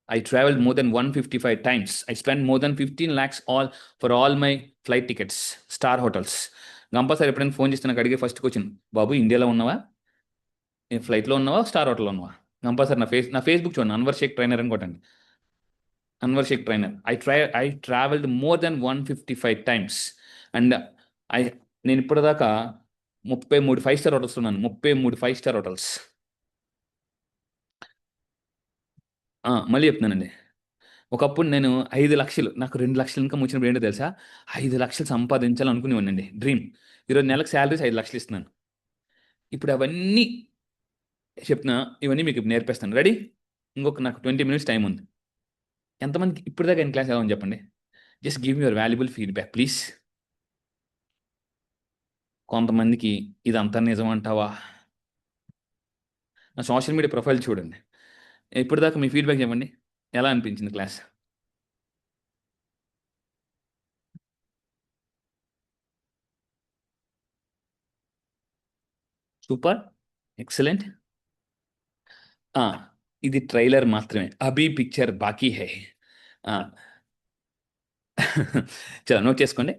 I traveled more than 155 times. I spent more than 15 lakhs all for all my flight tickets, star hotels. Compulsory ఎప్పుడైనా ఫోన్ చేస్తే నాకు అడిగే ఫస్ట్ క్వశ్చన్, బాబు ఇండియాలో ఉన్నావా, ఫ్లైట్లో ఉన్నావా, స్టార్ హోటల్లో ఉన్నావా? కంపల్సరీ నా ఫేస్బుక్ చూడండి, అన్వర్ షేక్ ట్రైనర్ అని కొట్టండి. Anwar Sheikh trainer. I travelled more than 155 times. And I నేను ఇప్పటిదాకా 33 5-స్టార్ హోటల్స్ ఉన్నాను. 33 5-స్టార్ హోటల్స్. మళ్ళీ చెప్తున్నానండి. ఒకప్పుడు నేను 5 లక్షలు, నాకు 2 లక్షలు ఇన్కమ్ వచ్చినప్పుడు ఏంటో తెలుసా, 5 లక్షలు సంపాదించాలనుకునేవాడినండి డ్రీమ్. ఈరోజు నెలకు శాలరీస్ 5 లక్షలు ఇస్తున్నాను. ఇప్పుడు అవన్నీ చెప్తున్నా, ఇవన్నీ మీకు నేర్పిస్తాను. రెడీ? ఇంకొక నాకు 20 మినిట్స్ టైం ఉంది. ఎంతమందికి ఇప్పుడు దాకా క్లాస్ ఎలా ఉంది చెప్పండి? Just give your valuable feedback please. కొంతమందికి ఇదంతా నిజం అంటావా? నా సోషల్ మీడియా ప్రొఫైల్ చూడండి. ఇప్పుడు దాకా మీ ఫీడ్బ్యాక్ చెప్పండి, ఎలా అనిపించింది క్లాస్? Super, excellent. ఇది ట్రైలర్ మాత్రమే, అభి పిక్చర్ బాకీ హై. చలో నోట్ చేసుకోండి.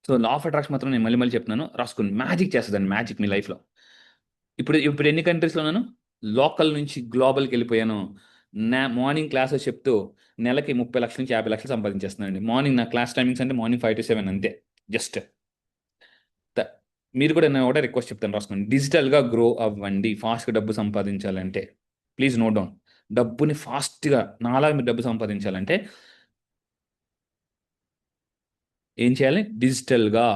సో లా ఆఫ్ అట్రాక్షన్ మాత్రం నేను మళ్ళీ మళ్ళీ చెప్తున్నాను, రాసుకోండి. మ్యాజిక్ చేస్తుందండి, మ్యాజిక్ మీ లైఫ్లో. ఇప్పుడు ఎన్ని కంట్రీస్లో ఉన్నాను? లోకల్ నుంచి గ్లోబల్కి వెళ్ళిపోయాను. మార్నింగ్ క్లాసెస్ చెప్తూ నెలకి 30 లక్షల నుంచి 50 లక్షలు సంపాదించేస్తున్నానండి. మార్నింగ్ నా క్లాస్ టైమింగ్స్ అంటే మార్నింగ్ 5 to 7 అంతే. జస్ట్ మీరు కూడా నేను ఒకటే రిక్వెస్ట్ చెప్తాను, రాసుకోండి. డిజిటల్గా గ్రో అవ్వండి, ఫాస్ట్గా డబ్బు సంపాదించాలంటే. Please note down. డబ్బుని ఫాస్ట్గా నాలాగా మీరు డబ్బు సంపాదించాలంటే ఏం చేయాలి? డిజిటల్గా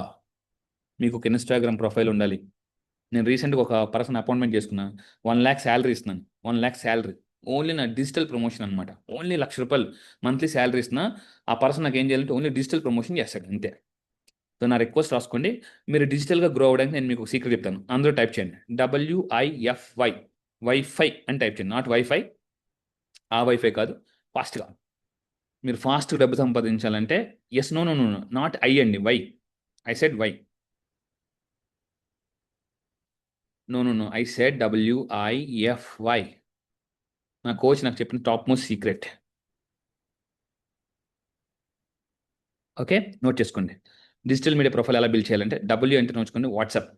మీకు ఒక ఇన్స్టాగ్రామ్ ప్రొఫైల్ ఉండాలి. నేను రీసెంట్గా ఒక పర్సన్ అపాయింట్మెంట్ చేసుకున్నాను. 1 lakh శాలరీ ఇస్తున్నాను. 1 lakh శాలరీ ఓన్లీ నా డిజిటల్ ప్రమోషన్ అనమాట. ఓన్లీ ₹1,00,000 మంత్లీ శాలరీ ఇస్తున్నా. ఆ పర్సన్ నాకు ఏం చేయాలంటే ఓన్లీ డిజిటల్ ప్రమోషన్ చేస్తాడు అంతే. సో నా రిక్వెస్ట్ రాసుకోండి. మీరు డిజిటల్గా గ్రో అవ్వడానికి నేను మీకు సీక్రెట్ చెప్తాను. అందరూ టైప్ చేయండి, WIFY, వైఫై అని టైప్ చేయండి. నాట్ వైఫై, ఆ వైఫై కాదు, ఫాస్ట్గా. మీరు ఫాస్ట్గా డబ్బు సంపాదించాలంటే yes, no no no no, not I అండి, Y. I said Y, no no no, I said WIFY. నా కోచ్ నాకు చెప్పిన top most secret. Okay, note చేసుకోండి. డిజిటల్ మీడియా ప్రొఫైల్ ఎలా బిల్డ్ చేయాలంటే డబ్ల్యూ అంటే నోచుకోండి, వాట్సాప్.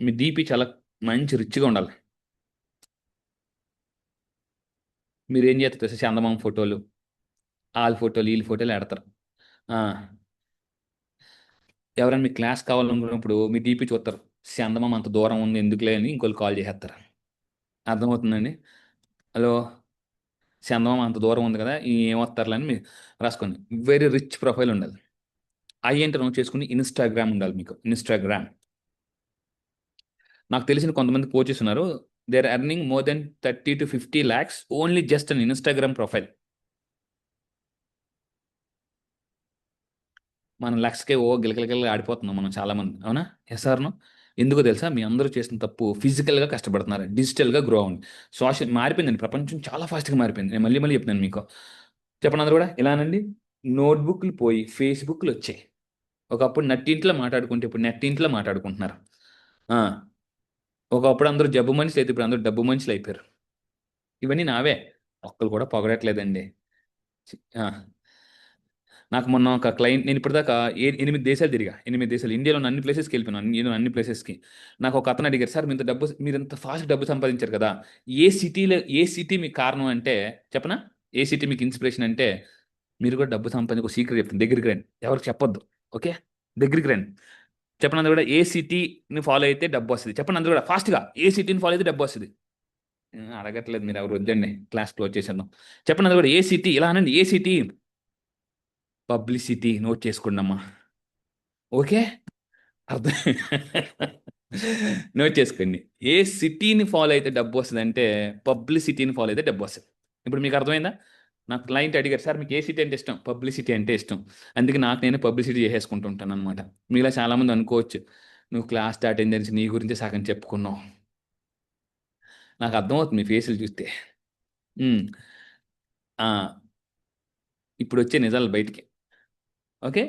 మీ డీపీ చాలా మంచి రిచ్గా ఉండాలి. మీరు ఏం చేస్తారు తెలుసా? చందమామ ఫోటోలు, వాళ్ళ ఫోటోలు, వీళ్ళ ఫోటోలు పెడతారు. ఎవరైనా మీ క్లాస్ కావాలనుకున్నప్పుడు మీ డీపీ చూస్తారు, చందమామ అంత దూరం ఉంది ఎందుకులే అని ఇంకోళ్ళు కాల్ చేసేస్తారు. అర్థమవుతుందండి? హలో, చందమామ అంత దూరం ఉంది కదా, ఏమొస్తారులే అని మీరు రాసుకోండి. వెరీ రిచ్ ప్రొఫైల్ ఉండాలి. ఐ అంటే నోట్ చేసుకుని ఇన్స్టాగ్రామ్ ఉండాలి మీకు, ఇన్స్టాగ్రామ్. నాకు తెలిసిన కొంతమంది కోచెస్ ఉన్నారు, they are earning more than 30 to 50 lakhs only just on Instagram profile. మన లక్స్కే గిలగిలగిల ఆడిపోతున్నాం మనం చాలామంది, అవునా? ఎస్ఆర్ను. ఎందుకో తెలుసా? మీ అందరూ చేసిన తప్పు, ఫిజికల్గా కష్టపడుతున్నారు, డిజిటల్గా గ్రో అవ్వండి. సోషల్ మారిపోయిందండి, ప్రపంచం చాలా ఫాస్ట్గా మారిపోయింది. నేను మళ్ళీ మళ్ళీ చెప్తున్నాను మీకు. చెప్పండి అందరూ కూడా ఇలానండి. నోట్బుక్లు పోయి ఫేస్బుక్లు వచ్చాయి. ఒకప్పుడు నట్టింట్లో మాట్లాడుకుంటే ఇప్పుడు నెట్టింట్లో మాట్లాడుకుంటున్నారు. ఒకప్పుడు అందరూ జబ్బు మనుషులు అయితే ఇప్పుడు అందరూ డబ్బు మనుషులు అయిపోయారు. ఇవన్నీ నావే, ఒక్కరు కూడా పొగడట్లేదండి. ఆ, నాకు మొన్న ఒక క్లయింట్, నేను ఇప్పటిదాకా 8 దేశాలు తిరిగా, 8 దేశాలు, ఇండియాలో ఉన్న అన్ని ప్లేసెస్కి వెళ్ళిపోయాను, నేను అన్ని ప్లేసెస్కి. నాకు ఒక అతను అడిగారు, సార్ మీరు ఇంత ఫాస్ట్ డబ్బు సంపాదించారు కదా, ఏ సిటీ మీకు కారణం అంటే చెప్పనా, ఏ సిటీ మీకు ఇన్స్పిరేషన్ అంటే, మీరు కూడా డబ్బు సంపాదించి ఒక సీక్రెట్ చెప్తాను, దగ్గరికి రండి, ఎవరికి చెప్పొద్దు, ఓకే, దగ్గరికి రండి. చెప్పండి అందరూ కూడా, ఏ సిటీని ఫాలో అయితే డబ్బు వస్తుంది, చెప్పండి అందరూ కూడా ఫాస్ట్గా, ఏ సిటీని ఫాలో అయితే డబ్బు వస్తుంది. అడగట్లేదు మీరు, ఎవరు వద్దండి, క్లాస్ క్లోజ్ చేసేద్దాం. చెప్పండి అందరూ కూడా, ఏ సిటీ, ఇలా అనండి, ఏ సిటీ, పబ్లిసిటీ, నోట్ చేసుకోండి అమ్మా, ఓకే, అర్థం, నోట్ చేసుకోండి. ఏ సిటీని ఫాలో అయితే డబ్బు వస్తుంది అంటే పబ్లిసిటీని ఫాలో అయితే డబ్బు వస్తుంది. ఇప్పుడు మీకు అర్థమైందా? నాకు క్లయింట్ అడిగారు, సార్ మీకు ఏ సిటీ అంటే ఇష్టం, పబ్లిసిటీ అంటే ఇష్టం, అందుకే నాకు నేను పబ్లిసిటీ చేసేసుకుంటూ ఉంటాను అనమాట. మీలా చాలామంది అనుకోవచ్చు, నువ్వు క్లాస్ అటెండెన్స్ నీ గురించి సగం చెప్పుకున్నావు, నాకు అర్థమవుతుంది మీ ఫేసులు చూస్తే. ఉమ్, ఆ, ఇప్పుడు వచ్చే నిజాలు బయటికి, ఓకే.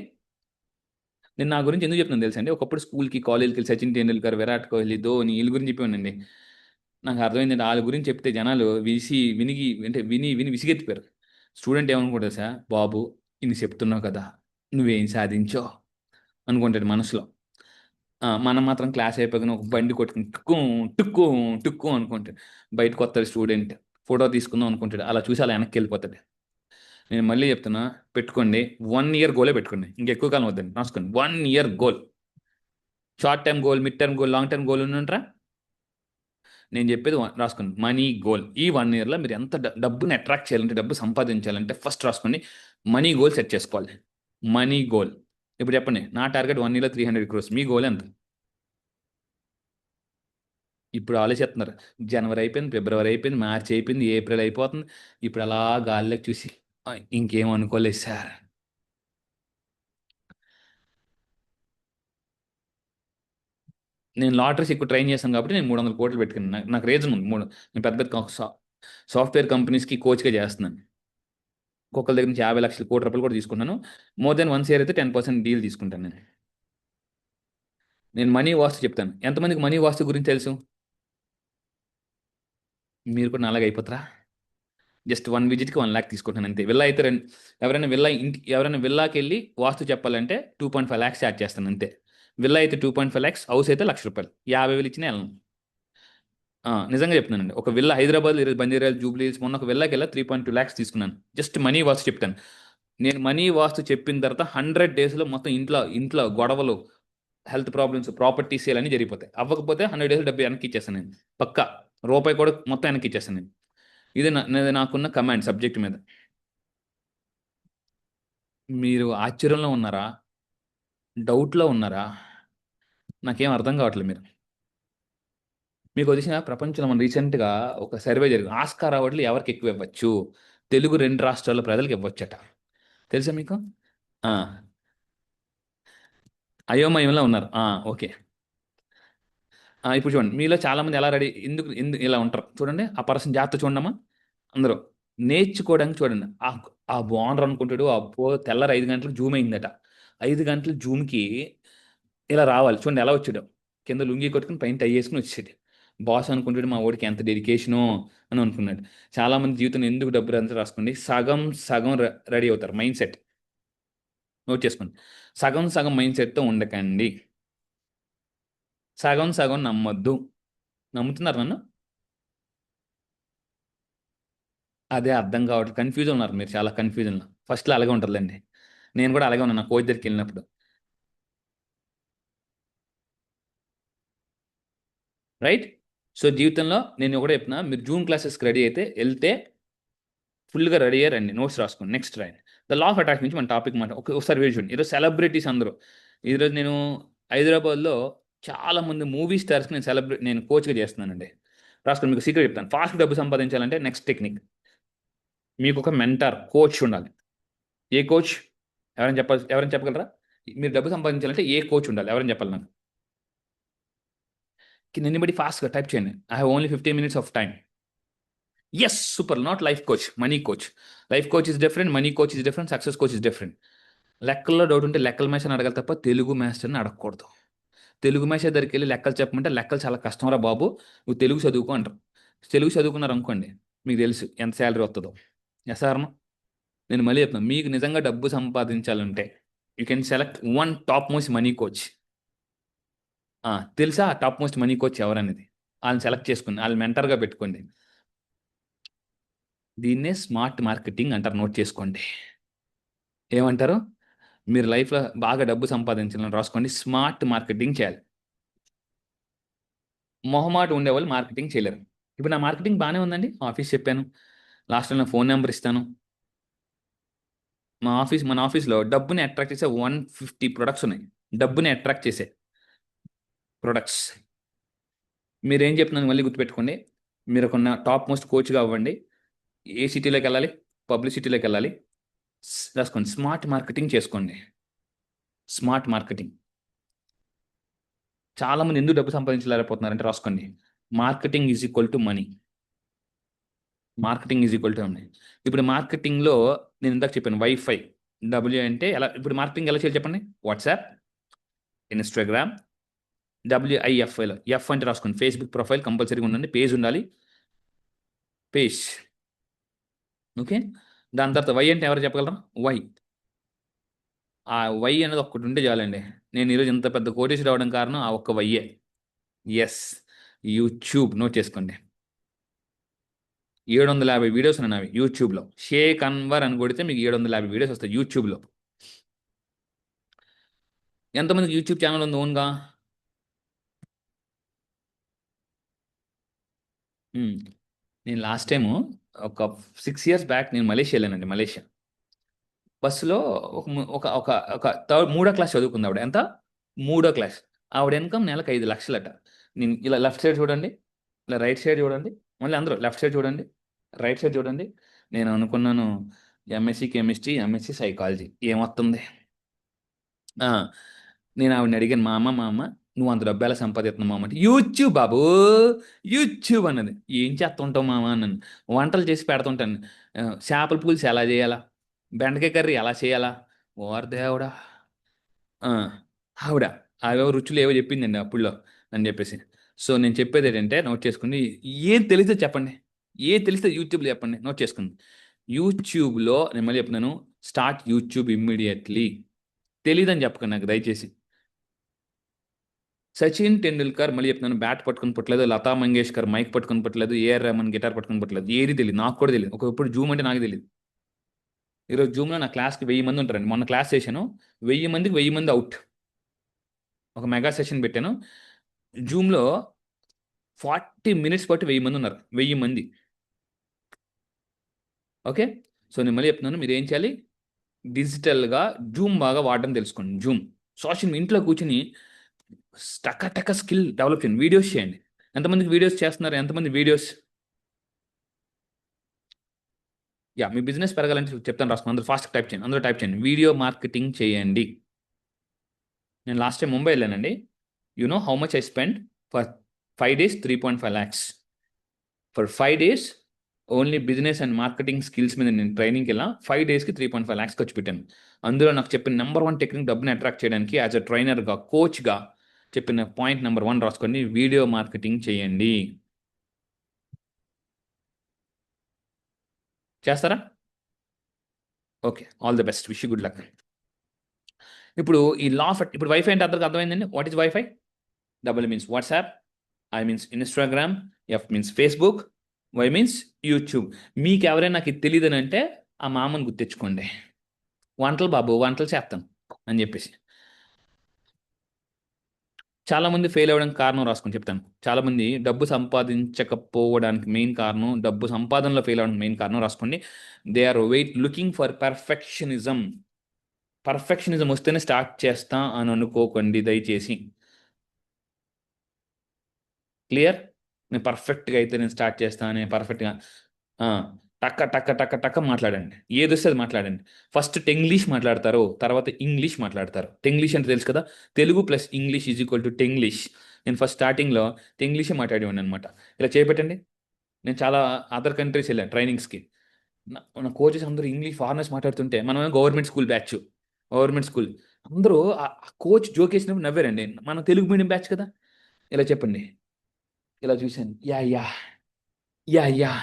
నేను నా గురించి ఎందుకు చెప్తున్నాను తెలుసా అండి, ఒకప్పుడు స్కూల్కి కాలేజ్కి వెళ్ళి సచిన్ టెండూల్కర్, విరాట్ కోహ్లీ, ధోని, వీళ్ళ గురించి చెప్పానండి. నాకు అర్థమైందండి, వాళ్ళ గురించి చెప్తే జనాలు విని విని విసిగెత్తిపోయారు. స్టూడెంట్ ఏమనుకుంటారు సార్, బాబు ఇన్ని చెప్తున్నావు కదా, నువ్వేం సాధించో అనుకుంటాడు మనసులో. మనం మాత్రం క్లాస్ అయిపోయిన ఒక బండి కొట్టుకుని టుక్కు టుక్కు టుక్కు అనుకుంటాడు. బయటకు వస్తాడు స్టూడెంట్, ఫోటో తీసుకుందాం అనుకుంటాడు, అలా చూసి అలా వెనక్కి వెళ్ళిపోతాడు. నేను మళ్ళీ చెప్తున్నా, పెట్టుకోండి, 1 ఇయర్ గోలే పెట్టుకోండి, ఇంకెక్కువ కాలం వద్దండి, రాసుకోండి, 1 year goal. Short term goal, mid term goal, long term goal ఉంటుంటారా? నేను చెప్పేది రాసుకోండి, మనీ గోల్. ఈ 1 ఇయర్లో మీరు ఎంత డబ్బుని అట్రాక్ట్ చేయాలంటే, డబ్బు సంపాదించాలంటే ఫస్ట్ రాసుకోండి, మనీ గోల్ సెట్ చేసుకోవాలి. Money goal. ఇప్పుడు చెప్పండి, నా టార్గెట్ 1 ఇయర్లో 300 crores, మీ గోల్ ఎంత? ఇప్పుడు ఆలోచిస్తున్నారు, జనవరి అయిపోయింది, ఫిబ్రవరి అయిపోయింది, మార్చి అయిపోయింది, ఏప్రిల్ అయిపోతుంది, ఇప్పుడు అలా గాల్లోకి చూసి ఇంకేం అనుకోలేదు సార్. నేను లాటరీస్ ఎక్కువ ట్రైన్ చేశాను కాబట్టి నేను 300 కోట్లు పెట్టుకున్నాను, నాకు రీజన్ ఉంది. నేను పెద్ద పెద్ద సాఫ్ట్వేర్ కంపెనీస్కి కోచ్గా చేస్తున్నాను, ఒక్కొక్కరి దగ్గర నుంచి 50 లక్షల కోటి రూపాయలు కూడా తీసుకున్నాను. మోర్ దెన్ 1 year అయితే 10% డీల్ తీసుకుంటాను నేను. నేను మనీ వాస్తు చెప్తాను, ఎంతమందికి మనీ వాస్తు గురించి తెలుసు? మీరు కూడా నాలాగా అయిపోతారా? జస్ట్ 1 విజిట్కి 1 lakh తీసుకుంటాను అంతే. విల్లా అయితే ఎవరైనా విల్లాకి వెళ్ళి వాస్తు చెప్పాలంటే 2.5 lakhs ఛార్జ్ చేస్తాను అంతే. విల్లా అయితే 2.5 lakhs, హౌస్ అయితే ₹1,00,000, 50,000 ఇచ్చినా వెళ్ళను. నిజంగా చెప్తున్నానండి, ఒక విల్లా హైదరాబాద్, ఈరోజు బంజారా జూబ్లీ హిల్స్, మొన్న ఒక విల్లాకి వెళ్ళా 3.2 lakhs తీసుకున్నాను, జస్ట్ మనీ వాస్తు చెప్తాను. నేను మనీ వాస్తు చెప్పిన తర్వాత 100 daysలో మొత్తం ఇంట్లో ఇంట్లో గొడవలు, హెల్త్ ప్రాబ్లమ్స్, ప్రాపర్టీ సేల్ అన్ని జరిగిపోతాయి. అవ్వకపోతే 100 days డబ్బు వెనక్కి ఇచ్చేస్తాను నేను, పక్కా, రూపాయి కూడా మొత్తం వెనక్కి ఇచ్చేస్తాను నేను. ఇది నాకున్న కమాండ్ సబ్జెక్ట్ మీద. మీరు ఆశ్చర్యంలో ఉన్నారా, డౌట్లో ఉన్నారా? నాకేం అర్థం కావట్లేదు. మీకు తెలిసిన ప్రపంచంలో మన రీసెంట్గా ఒక సర్వే జరిగింది, ఆస్కార్ అవార్డులు ఎవరికి ఎక్కువ ఇవ్వచ్చు, తెలుగు 2 రాష్ట్రాల ప్రజలకు ఇవ్వచ్చట. తెలుసా మీకు? ఆ, అయోమయంలో ఉన్నారు. ఓకే. ఇప్పుడు చూడండి, మీలో చాలా మంది ఎలా రెడీ, ఎందుకు ఎందుకు ఇలా ఉంటారు చూడండి, ఆ పర్సన్ జాగ్రత్త చూడమ్మా. అందరూ నేర్చుకోవడానికి చూడండి, ఆ బాగుండ్రు అనుకుంటాడు, అబ్బో తెల్లారి 5 గంటలకు జూమ్ అయిందట, 5 గంటల జూమ్కి ఇలా రావాలి, చూడండి ఎలా వచ్చాడు, కింద లుంగి కొట్టుకుని పైన టై వేసుకుని వచ్చాడు. బాస్ అనుకుంటాడు, మా వాడికి ఎంత డెడికేషనో అని అనుకున్నాడు. చాలామంది జీవితం ఎందుకు డబ్బు అంతా రాసుకోండి, సగం సగం రెడీ అవుతారు, మైండ్ సెట్ నోట్ చేసుకోండి. సగం సగం మైండ్ సెట్తో ఉండకండి, సగం సగం నమ్మొద్దు. నమ్ముతున్నారు నన్ను? అదే అర్థం కావట్లేదు, కన్ఫ్యూజన్ ఉన్నారు మీరు, చాలా కన్ఫ్యూజన్లో. ఫస్ట్లో అలాగే ఉంటుందండి, నేను కూడా అలాగే ఉన్నాను నా కోచ్ దగ్గరికి వెళ్ళినప్పుడు. రైట్. సో జీవితంలో నేను ఒకటే చెప్తున్నా, మీరు జూమ్ క్లాసెస్కి రెడీ అయితే వెళ్తే ఫుల్గా రెడీ అయ్యి రండి, నోట్స్ రాసుకోండి, నెక్స్ట్ రాయండి. ద లా ఆఫ్ అట్రాక్షన్ నుంచి మన టాపిక్ మాట ఒకసారి వేసి చూడండి. ఈరోజు సెలబ్రిటీస్ అందరూ, ఈరోజు నేను హైదరాబాద్లో చాలా మంది మూవీ స్టార్స్కి నేను కోచ్గా చేస్తున్నానండి. రాసుకోండి, మీకు సీక్రెట్ చెప్తాను, ఫాస్ట్ డబ్బు సంపాదించాలంటే నెక్స్ట్ టెక్నిక్, మీకు ఒక మెంటర్ కోచ్ ఉండాలి. ఏ కోచ్? ఎవరైనా చెప్పగలరా? మీరు డబ్బు సంపాదించాలంటే ఏ కోచ్ ఉండాలి, ఎవరైనా చెప్పాలి నాకు. కింద బట్టి ఫాస్ట్గా టైప్ చేయండి, I have only 15 minutes of time. Yes, super, not life coach, money coach. Life coach is different, money coach is different, success coach is different. లెక్కల్లో డౌట్ ఉంటే లెక్కల మేస్టర్ని అడగాలి తప్ప తెలుగు మాస్టర్ని అడగకూడదు. తెలుగు మేష దగ్గరికి వెళ్ళి లెక్కలు చెప్పమంటే లెక్కలు చాలా కష్టంరా బాబు, నువ్వు తెలుగు చదువుకో అంటారు. తెలుగు చదువుకున్నారు అనుకోండి, మీకు తెలుసు ఎంత శాలరీ వస్తుందో. Yes or no? నేను మళ్ళీ చెప్తాను, మీకు నిజంగా డబ్బు సంపాదించాలంటే you can select one top most money coach. తెలుసా టాప్ మోస్ట్ మనీ కోచ్ ఎవరనేది? వాళ్ళని సెలెక్ట్ చేసుకుని వాళ్ళని మెంటర్గా పెట్టుకోండి. దీన్నే స్మార్ట్ మార్కెటింగ్ అంటారు, నోట్ చేసుకోండి. ఏమంటారు? మీరు లైఫ్లో బాగా డబ్బు సంపాదించాలని రాసుకోండి, స్మార్ట్ మార్కెటింగ్ చేయాలి. మొహమాట ఉండేవాళ్ళు మార్కెటింగ్ చేయలేరు. ఇప్పుడు నా మార్కెటింగ్ బాగానే ఉందండి, ఆఫీస్ చెప్పాను, లాస్ట్లో నా ఫోన్ నెంబర్ ఇస్తాను. మన ఆఫీస్లో డబ్బుని అట్రాక్ట్ చేసే 150 ప్రొడక్ట్స్ ఉన్నాయి. డబ్బుని అట్రాక్ట్ చేసే ప్రొడక్ట్స్. మీరేం చెప్తున్నాను మళ్ళీ గుర్తుపెట్టుకోండి. మీరు ఒక టాప్ మోస్ట్ కోచ్గా అవ్వండి. ఏ సిటీలోకి వెళ్ళాలి? పబ్లిసిటీలోకి వెళ్ళాలి. రాసుకోండి, స్మార్ట్ మార్కెటింగ్ చేసుకోండి. Smart marketing. చాలామంది ఎందుకు డబ్బు సంపాదించలేకపోతున్నారంటే రాసుకోండి, marketing is equal to money. Marketing is equal to money. ఇప్పుడు మార్కెటింగ్లో నేను ఇందాక చెప్పాను వైఫై. డబ్ల్యూ అంటే ఎలా, ఇప్పుడు మార్కెటింగ్ ఎలా చేయాలి చెప్పండి? వాట్సాప్, ఇన్స్టాగ్రామ్, WIFIలో ఎఫ్ అంటే రాసుకోండి, ఫేస్బుక్ ప్రొఫైల్ కంపల్సరీగా ఉండండి, పేజ్ ఉండాలి, పేజ్. ఓకే, దాని తర్వాత వై అంటే ఎవరు చెప్పగలరా? వై. ఆ వై అనేది ఒక్కటి ఉంటే చాలండి. నేను ఈరోజు ఇంత పెద్ద కోటేశ్వర రావడం కారణం ఆ ఒక్క వైయే. Yes, YouTube. నోట్ చేసుకోండి, 750 వీడియోస్ ఉన్నాయి నావి యూట్యూబ్లో. షేక్ అన్వర్ అని కొడితే మీకు 750 వీడియోస్ వస్తాయి యూట్యూబ్లో. ఎంతమందికి యూట్యూబ్ ఛానల్ ఉంది ఓన్గా? నేను లాస్ట్ టైము ఒక 6 years బ్యాక్ నేను మలేషియా వెళ్ళానండి. మలేషియా బస్సులో ఒక ము- ఒక ఒక ఒక మూడో క్లాస్ చదువుకుంది ఆవిడ. ఎంత? మూడో క్లాస్. ఆవిడ ఇన్కమ్ నెలకు 5 లక్షలట. నేను ఇలా లెఫ్ట్ సైడ్ చూడండి, ఇలా రైట్ సైడ్ చూడండి, మళ్ళీ అందరూ లెఫ్ట్ సైడ్ చూడండి, రైట్ సైడ్ చూడండి. నేను అనుకున్నాను MSc కెమిస్ట్రీ, MSc సైకాలజీ ఏమొస్తుంది. ఆ, నేను ఆవిడని అడిగాను, మా అమ్మ నువ్వు అంత డబ్బు ఎలా సంపాదిస్తున్నావు మామ అంటే, యూట్యూబ్ బాబు, యూట్యూబ్ అన్నది. ఏం చేస్తుంటావు మామ అన్నాను. వంటలు చేసి పెడుతుంటాను. చేపల పులుసు ఎలా చేయాలా, బెండకాయ కర్రీ ఎలా చేయాలా, ఓర్ దేవుడా. ఆ, ఆవిడ అవేవో రుచులు ఏవో చెప్పిందండి అప్పుడులో అని చెప్పేసి. సో నేను చెప్పేది ఏంటంటే నోట్ చేసుకుని, ఏం తెలిస్తే చెప్పండి, ఏ తెలిస్తే యూట్యూబ్లో చెప్పండి, నోట్ చేసుకుంది. యూట్యూబ్లో నేను మళ్ళీ చెప్తున్నాను, స్టార్ట్ యూట్యూబ్ ఇమ్మీడియట్లీ. తెలీదని చెప్పకండి నాకు దయచేసి. సచిన్ టెండూల్కర్ మళ్ళీ చెప్తున్నాను, బ్యాట్ పట్టుకుని పుట్టలేదు, లతా మంగేష్కర్ మైక్ పట్టుకుని పుట్టలేదు, AR రెహమాన్ గిటార్ పట్టుకుని పుట్టలేదు. ఏది తెలియదు, నాకు కూడా తెలియదు. ఒకప్పుడు జూమ్ అంటే నాకు తెలియదు. ఈరోజు జూమ్లో నా క్లాస్కి 1000 మంది ఉంటారండి. మొన్న క్లాస్ చేశాను, 1000 మందికి 1000 మంది అవుట్. ఒక మెగా సెషన్ పెట్టాను జూమ్లో, 40 minutes పాటు 1000 మంది ఉన్నారు. 1000 మంది. ఓకే, సో నేను మళ్ళీ చెప్తున్నాను, మీరు ఏం చేయాలి? డిజిటల్గా జూమ్ బాగా వాడడం తెలుసుకోండి. జూమ్ సోషల్ ఇంట్లో కూర్చుని టక స్కిల్ డెవలప్ చేయండి, వీడియోస్ చేయండి. ఎంతమందికి వీడియోస్ చేస్తున్నారు? ఎంతమంది వీడియోస్? మీ బిజినెస్ పెరగాలంటే చెప్తాను, రాసుకోండి. అందరూ ఫాస్ట్ టైప్ చేయండి, అందరూ టైప్ చేయండి, వీడియో మార్కెటింగ్ చేయండి. నేను లాస్ట్ టైం ముంబై వెళ్ళానండి. You know how much I spend for 5 days? 3.5 lakhs for 5 days. Only business and marketing skills మీద నేను ట్రైనింగ్కి వెళ్ళా. 5 daysకి 3.5 lakhs ఖర్చు పెట్టాను. అందులో నాకు చెప్పిన నెంబర్ 1 టెక్నిక్, డబ్బుని అట్రాక్ట్ చేయడానికి యాజ్ అ ట్రైనర్గా, కోచ్గా చెప్పిన పాయింట్ నెంబర్ 1 రాసుకోండి, వీడియో మార్కెటింగ్ చేయండి. చేస్తారా? Okay, all the best, wish you good luck. ఇప్పుడు ఈ లా ఆఫ్, ఇప్పుడు వైఫై అంటే అందరికి అర్థమైందండి. What is wifi? W means WhatsApp, I means Instagram, F means Facebook, Y means YouTube. మీకు ఎవరైనా నాకు ఇది తెలియదని అంటే ఆ మామని గుర్తించుకోండి. వంటలు బాబు, వంటలు చేస్తాను అని చెప్పేసి. చాలామంది ఫెయిల్ అవ్వడానికి కారణం రాసుకొని చెప్తాను. చాలామంది డబ్బు సంపాదించకపోవడానికి మెయిన్ కారణం, డబ్బు సంపాదనలో ఫెయిల్ అవ్వడానికి మెయిన్ కారణం రాసుకోండి. They are looking for perfectionism. Perfectionism వస్తేనే స్టార్ట్ చేస్తా అని అనుకోకండి దయచేసి. క్లియర్? నేను పర్ఫెక్ట్గా అయితే నేను స్టార్ట్ చేస్తాను, నేను పర్ఫెక్ట్గా. టక్క టక్క టక్క టక్క మాట్లాడండి, ఏది వస్తే అది మాట్లాడండి. ఫస్ట్ టెంగ్లీష్ మాట్లాడతారు, తర్వాత ఇంగ్లీష్ మాట్లాడతారు. టెంగ్లీష్ అంటే తెలుసు కదా, Telugu plus English is equal to Tenglish. నేను ఫస్ట్ స్టార్టింగ్లో టెంగ్లీషే మాట్లాడేవాడిని అనమాట. ఇలా చేపెట్టండి. నేను చాలా అదర్ కంట్రీస్ వెళ్ళాను ట్రైనింగ్స్కి. నా కోచెస్ అందరూ ఇంగ్లీష్ ఫారినర్స్ మాట్లాడుతుంటే, మనమే government school batch, government school అందరూ ఆ కోచ్ జోకేసినప్పుడు నవ్వారండి. మనం తెలుగు మీడియం బ్యాచ్ కదా, ఇలా చెప్పండి, ఇలా చూశాను, యా యా యా యా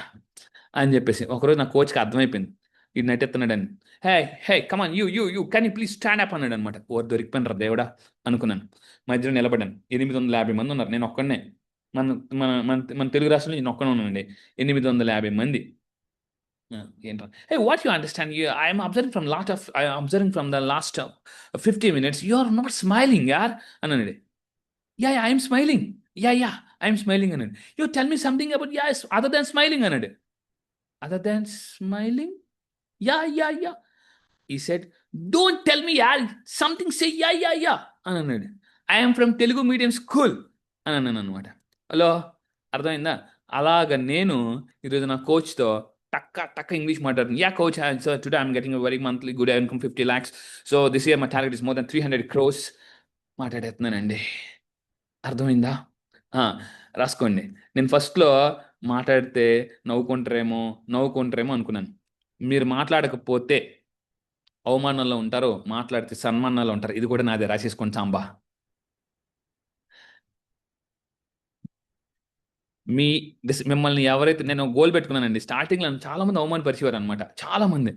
అని చెప్పేసి. ఒకరోజు నా కోచ్కి అర్థమైపోయింది ఇది నటిస్తున్నాడని. Hey hey come on you can you please stand up అన్నాడు అనమాట. ఓర్ దొరికిపోయిన రా దేవుడా అనుకున్నాను. మధ్యలో నిలబడ్డాను. 850 మంది ఉన్నారు, నేను ఒక్కడనే. మన మన మన మన తెలుగు రాష్ట్రంలో నేను ఒక్కడే ఉన్నానండి. 850 మంది. ఏంట్రా, hey what you understand, you I'm observing from the last 50 minutes you are not smiling యార్ అన్నాడు. Yeah yeah I'm smiling, yeah I'm smiling అన్నాడు. You tell me something about yeah other than smiling అన్నాడు. Other than smiling, yeah he said, don't tell me yeah something, say yeah అని అన్నాడు. I'm from Telugu medium school అని అన్నాను అనమాట. Hello, అర్థమైందా? అలాగ నేను ఈరోజు నా కోచ్తో టక్క టక్క ఇంగ్లీష్ మాట్లాడుతుంది. Yeah coach, so today I'm getting very monthly good income 50 lakhs. So this year my target is more than 300 crores మాట్లాడేస్తున్నానండి. అర్థమైందా? ఆ, రాసుకోండి. నేను ఫస్ట్లో మాట్లాడితే నవ్వుకుంటారేమో అనుకున్నాను. మీరు మాట్లాడకపోతే అవమానంలో ఉంటారు, మాట్లాడితే సన్మానంలో ఉంటారు. ఇది కూడా నాదే, రాసేసుకోండి సాంబా. మీ మిమ్మల్ని ఎవరైతే, నేను గోల్ పెట్టుకున్నానండి స్టార్టింగ్లో, చాలా మంది అవమానపరిచేవారు అనమాట. చాలా మంది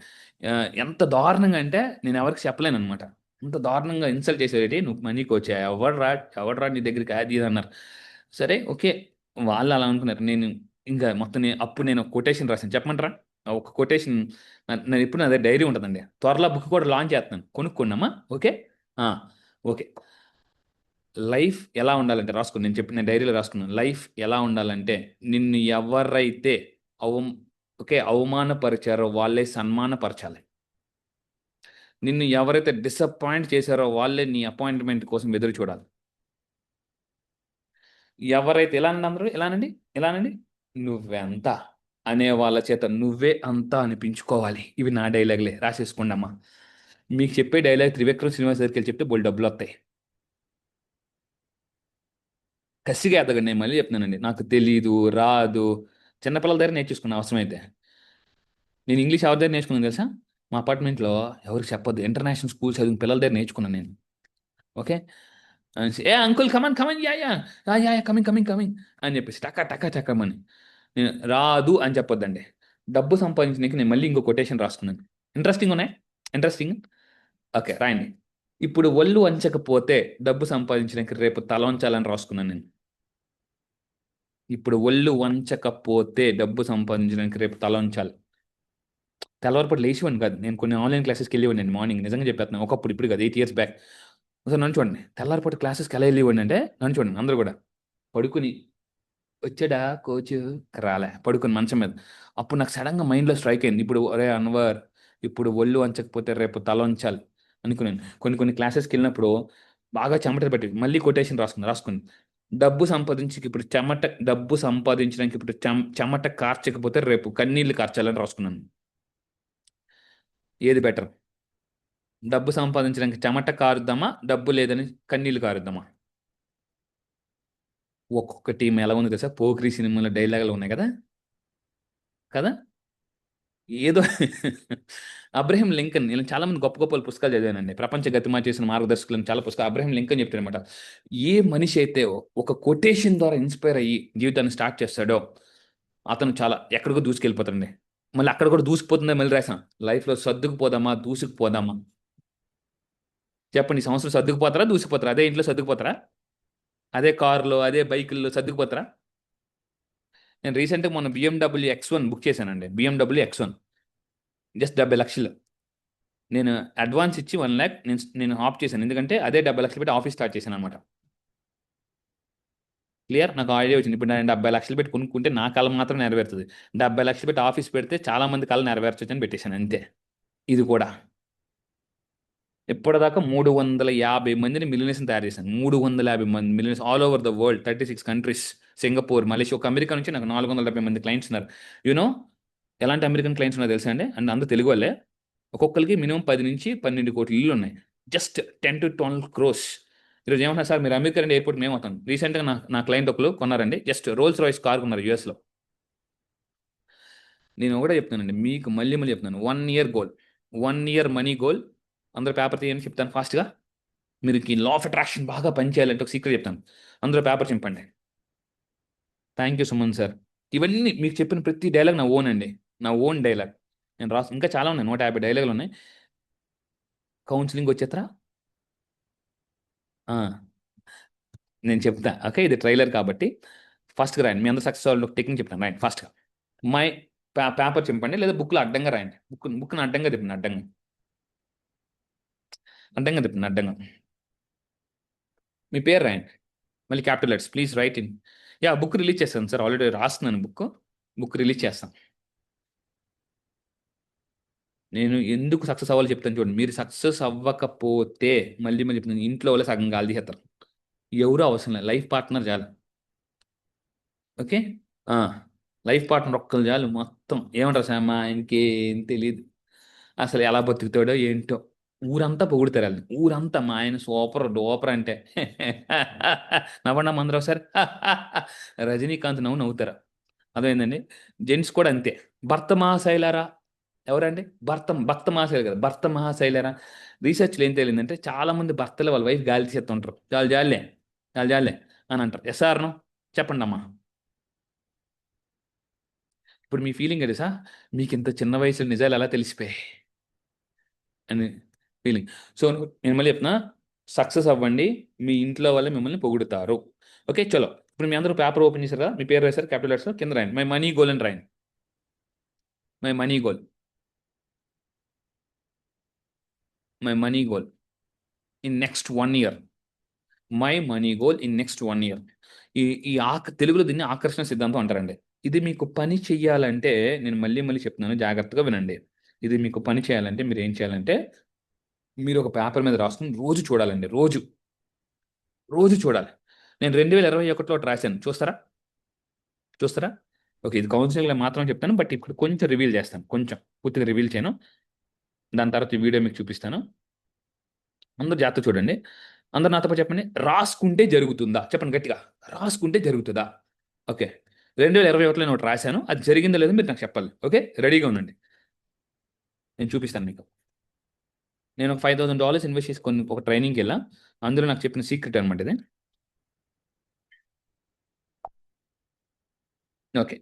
ఎంత దారుణంగా అంటే నేను ఎవరికి చెప్పలేను అనమాట. అంత దారుణంగా ఇన్సల్ట్ చేసేది. నువ్వు మనీ కోచా, ఎవడరా నీ దగ్గరికి, అది ఇది అన్నారు. సరే ఓకే, వాళ్ళు అలా అనుకున్నారు. నేను ఇంకా మొత్తం అప్పుడు నేను ఒక కొటేషన్ రాశాను, చెప్పమంటారా? ఒక కొటేషన్. నేను ఇప్పుడు అదే డైరీ ఉంటుందండి, త్వరలో బుక్ కూడా లాంచ్ చేస్తున్నాను, కొనుక్కున్నామా? ఓకే. ఆ, ఓకే. లైఫ్ ఎలా ఉండాలంటే, రాసుకుని, నేను డైరీలో రాసుకున్నాను. లైఫ్ ఎలా ఉండాలంటే, నిన్ను ఎవరైతే అవమ అవమానపరిచారో వాళ్ళే సన్మానపరచాలి. నిన్ను ఎవరైతే డిసప్పాయింట్ చేశారో వాళ్ళే నీ అపాయింట్మెంట్ కోసం ఎదురు చూడాలి. ఎవరైతే ఎలానండి నువ్వెంత అనే వాళ్ళ చేత నువ్వే అంతా అనిపించుకోవాలి. ఇవి నా డైలాగులే, రాసేసుకోండి అమ్మా. మీకు చెప్పే డైలాగ్ త్రివిక్రమ్ శ్రీనివాస్ దగ్గరికి వెళ్ళి చెప్తే బోల్ డబ్బులు వస్తాయి. కసిగా ఎదగండి. నేను మళ్ళీ చెప్తున్నానండి, నాకు తెలీదు, రాదు, చిన్నపిల్లల దగ్గర నేర్చేసుకున్నా అవసరమైతే. నేను ఇంగ్లీష్ ఎవరి దగ్గర నేర్చుకున్నాను తెలుసా? మా అపార్ట్మెంట్లో ఎవరికి చెప్పొద్దు, ఇంటర్నేషనల్ స్కూల్ చదివిన పిల్లల దగ్గర నేర్చుకున్నాను నేను. Okay. Hey uncle come on come on, yeah coming అని చెప్పేసి టకా టకా టక్కమని. నేను రాదు అని చెప్పొద్దండి. డబ్బు సంపాదించడానికి నేను మళ్ళీ ఇంకో కొటేషన్ రాసుకున్నాను. ఇంట్రెస్టింగ్ ఉన్నాయి, ఇంట్రెస్టింగ్. ఓకే, రాయండి. ఇప్పుడు ఒళ్ళు వంచకపోతే డబ్బు సంపాదించడానికి రేపు తల వంచాలని రాసుకున్నాను నేను. ఇప్పుడు ఒళ్ళు వంచకపోతే డబ్బు సంపాదించడానికి రేపు తల వంచాలి. తెల్లవారిపూట లేచివాడిని కాదు, నేను కొన్ని ఆన్లైన్ క్లాసెస్కి వెళ్ళేవాడిని అండి. మార్నింగ్ నిజంగా చెప్పేస్తున్నాను, ఒకప్పుడు, ఇప్పుడు కాదు, 8 years బ్యాక్. ఒకసారి నన్ను చూడండి, తెల్లారిపూట క్లాసెస్కి ఎలా వెళ్ళేవాడిని అంటే, నన్ను చూడండి అందరూ కూడా పడుకుని, వచ్చాడా కోచ్, రాలే, పడుకుని మంచం మీద. అప్పుడు నాకు సడన్గా మైండ్లో స్ట్రైక్ అయింది, ఇప్పుడు ఒరే అన్వర్, ఇప్పుడు ఒళ్ళు వంచకపోతే రేపు తల వంచాలి అనుకున్నాను. కొన్ని క్లాసెస్కి వెళ్ళినప్పుడు బాగా చెమట పెట్టి మళ్ళీ కొటేషన్ రాసుకుని, డబ్బు సంపాదించడానికి ఇప్పుడు చెమట కార్చకపోతే రేపు కన్నీళ్లు కార్చాలని రాసుకున్నాను. ఏది బెటర్? డబ్బు సంపాదించడానికి చెమట కారుద్దామా, డబ్బు లేదని కన్నీళ్లు కారుద్దామా? ఒక్కొక్క టీం ఎలా ఉంది తెలుసా? పోక్రీ సినిమాలో డైలాగులు ఉన్నాయి కదా, కదా. ఏదో అబ్రహం లింకన్, నేను చాలా మంది గొప్ప గొప్ప పుస్తకాలు చదివానండి, ప్రపంచ గతిమా చేసిన మార్గదర్శకులను చాలా పుస్తకాలు. అబ్రహం లింకన్ చెప్తారనమాట, ఏ మనిషి అయితే ఒక కొటేషన్ ద్వారా ఇన్స్పైర్ అయ్యి జీవితాన్ని స్టార్ట్ చేస్తాడో అతను చాలా ఎక్కడికో దూసుకెళ్ళిపోతాడండి. మళ్ళీ అక్కడ కూడా దూసుకుపోతుందా మళ్ళీ రాసాం, లైఫ్లో సర్దుకుపోదామా దూసుకుపోదామా? చెప్పండి, ఈ సంవత్సరం సర్దుకుపోతారా దూసుకుపోతారా? అదే ఇంట్లో సర్దుకుపోతారా? అదే కారులో, అదే బైకుల్లో సర్దుకుపోతారా? నేను రీసెంట్గా మొన్న BMW X1 బుక్ చేశానండి. BMW X1 జస్ట్ 70 లక్షలు. నేను అడ్వాన్స్ ఇచ్చి 1 lakh నేను ఆప్ చేశాను, ఎందుకంటే అదే 70 లక్షలు పెట్టి ఆఫీస్ స్టార్ట్ చేశాను అనమాట. క్లియర్? నాకు ఐడియా వచ్చింది. ఇప్పుడు నేను 70 లక్షలు పెట్టి కొనుక్కుంటే నా కళ మాత్రం నెరవేరుతుంది. 70 లక్షలు పెట్టి ఆఫీస్ పెడితే చాలా మంది కళ నెరవేర్చొచ్చు అని పెట్టేశాను అంతే. ఇది కూడా ఇప్పటిదాకా 350 మందిని మిలియనర్స్ని తయారు చేశాను. 350 మంది millionaires all over the world, 36 countries, Singapore, Malaysia, ఒక అమెరికా నుంచి నాకు 470 మంది క్లయింట్స్ ఉన్నారు. యూనో ఎలాంటి అమెరికన్ క్లయింట్స్ ఉన్నారో తెలుసా అండి? అండ్ అందరూ తెలుగు వాళ్ళే. ఒక్కొక్కరికి మినిమం 10 నుంచి 12 కోట్ల ఇల్లు ఉన్నాయి. Just 10 to 12 crores. ఈరోజు ఏమంటున్నారు సార్, మీరు అమెరికా రండి, ఎయిర్పోర్ట్ మేము అవుతాం. రీసెంట్గా నా క్లయింట్ ఒకరు కొన్నారండి, జస్ట్ రోల్స్ రాయిస్ కార్ కొన్నారు యూఎస్లో. నేను కూడా చెప్తానండి మీకు, మళ్ళీ చెప్తున్నాను, 1 year goal, 1 year money goal. అందరూ పేపర్ తీయని చెప్తాను ఫాస్ట్గా. మీరు ఈ లా ఆఫ్ అట్రాక్షన్ బాగా పనిచేయాలంటే ఒక సీక్రెట్ చెప్తాను. అందులో పేపర్ చింపండి. Thank you Suman sir. ఇవన్నీ మీకు చెప్పిన ప్రతి డైలాగ్ నా ఓన్ అండి. నా ఓన్ డైలాగ్. నేను రాసు ఇంకా చాలా ఉన్నాయి, 150 డైలాగులు ఉన్నాయి. కౌన్సిలింగ్ వచ్చేత్రా నేను చెప్తా. ఓకే, ఇది ట్రైలర్ కాబట్టి ఫస్ట్గా రాయండి. మీ అందరూ సక్సెస్ అవ్వాలి ఒక టెక్నిక్ చెప్తాను, రాయండి ఫస్ట్గా. మై పేపర్ చింపండి, లేదా బుక్లో అడ్డంగా రాయండి. బుక్ని అడ్డంగా తిప్పండి, అడ్డంగా అడ్డంగా తిప్పండి, అడ్డంగా. మీ పేరు రాయండి, మళ్ళీ capital letters, please right in. Yeah, book release చేస్తాను సార్, ఆల్రెడీ రాస్తున్నాను. బుక్ రిలీజ్ చేస్తాను. నేను ఎందుకు సక్సెస్ అవ్వాలో చెప్తాను చూడండి. మీరు సక్సెస్ అవ్వకపోతే మళ్ళీ మళ్ళీ చెప్తాను, ఇంట్లో వాళ్ళే సగం గాలి తీసేస్తారు. ఎవరు అవసరం లేదు, లైఫ్ పార్ట్నర్ చాలు. ఓకే, లైఫ్ పార్ట్నర్ ఒక్కరు చాలు. మొత్తం ఏమంటారు సార్, మా ఆయనకి ఏం తెలియదు, అసలు ఎలా బతుకుతాడో ఏంటో. ఊరంతా పొగుడుతారు వాళ్ళని, ఊరంతా మా ఆయన సూపర్ డూపర్ అంటే. నవ్వండి మందరం సార్. రజనీకాంత్ నవ్వుతారు. అదేంటండి, జెంట్స్ కూడా అంతే. భర్త మహాశైలారా, ఎవరండి? భర్త మహాశైలు కదా, భర్త మహాశైలారా. రీసెర్చ్లో ఏం తేలిందంటే చాలా మంది భర్తలు వాళ్ళ వైఫ్ గాలి చేస్తుంటారు. చాలు జాలే, చాలు జాలే అని అంటారు. ఎస్ఆర్ను చెప్పండి అమ్మా. ఇప్పుడు మీ ఫీలింగ్ అది సార్, మీకు ఇంత చిన్న వయసులో నిజాలు ఎలా తెలిసిపోయాయి అని ఫీలింగ్. సో నేను మళ్ళీ చెప్తున్నా, సక్సెస్ అవ్వండి, మీ ఇంట్లో వాళ్ళే మిమ్మల్ని పొగుడుతారు. ఓకే, చలో. ఇప్పుడు మీ అందరూ పేపర్ ఓపెన్ చేశారు కదా, మీ పేరు రాశారు క్యాపిటల్ లెటర్స్, కింద రాయండి మై మనీ గోల్ అని రాయండి. My money goal, my money goal in next 1 year. My money goal in next 1 year. ఈ ఈ తెలుగులో దీన్ని ఆకర్షణ సిద్ధాంతం అంటారండి. ఇది మీకు పని చెయ్యాలంటే, నేను మళ్ళీ మళ్ళీ చెప్తున్నాను, జాగ్రత్తగా వినండి. ఇది మీకు పని చేయాలంటే మీరు ఏం చేయాలంటే, మీరు ఒక పేపర్ మీద రాసుకుని రోజు చూడాలండి. రోజు రోజు చూడాలి. నేను 2021లో ఒకటి రాశాను, చూస్తారా? ఓకే, ఇది కౌన్సిలింగ్లో మాత్రం చెప్తాను, బట్ ఇప్పుడు కొంచెం రివీల్ చేస్తాను, కొంచెం పూర్తిగా రివీల్ చేయను. దాని తర్వాత ఈ వీడియో మీకు చూపిస్తాను. అందరూ జాగ్రత్త చూడండి. అందరు నాతో పాటు చెప్పండి, రాసుకుంటే జరుగుతుందా? చెప్పండి గట్టిగా, రాసుకుంటే జరుగుతుందా? ఓకే, 2021లో నేను ఒకటి రాశాను, అది జరిగిందో లేదో మీరు నాకు చెప్పాలి. ఓకే, రెడీగా ఉండండి, నేను చూపిస్తాను మీకు. నేను ఒక $5,000 ఇన్వెస్ట్ చేసి ఒక ట్రైనింగ్కి వెళ్ళా. అందులో నాకు చెప్పిన సీక్రెట్ అనమాట ఇది. Okay,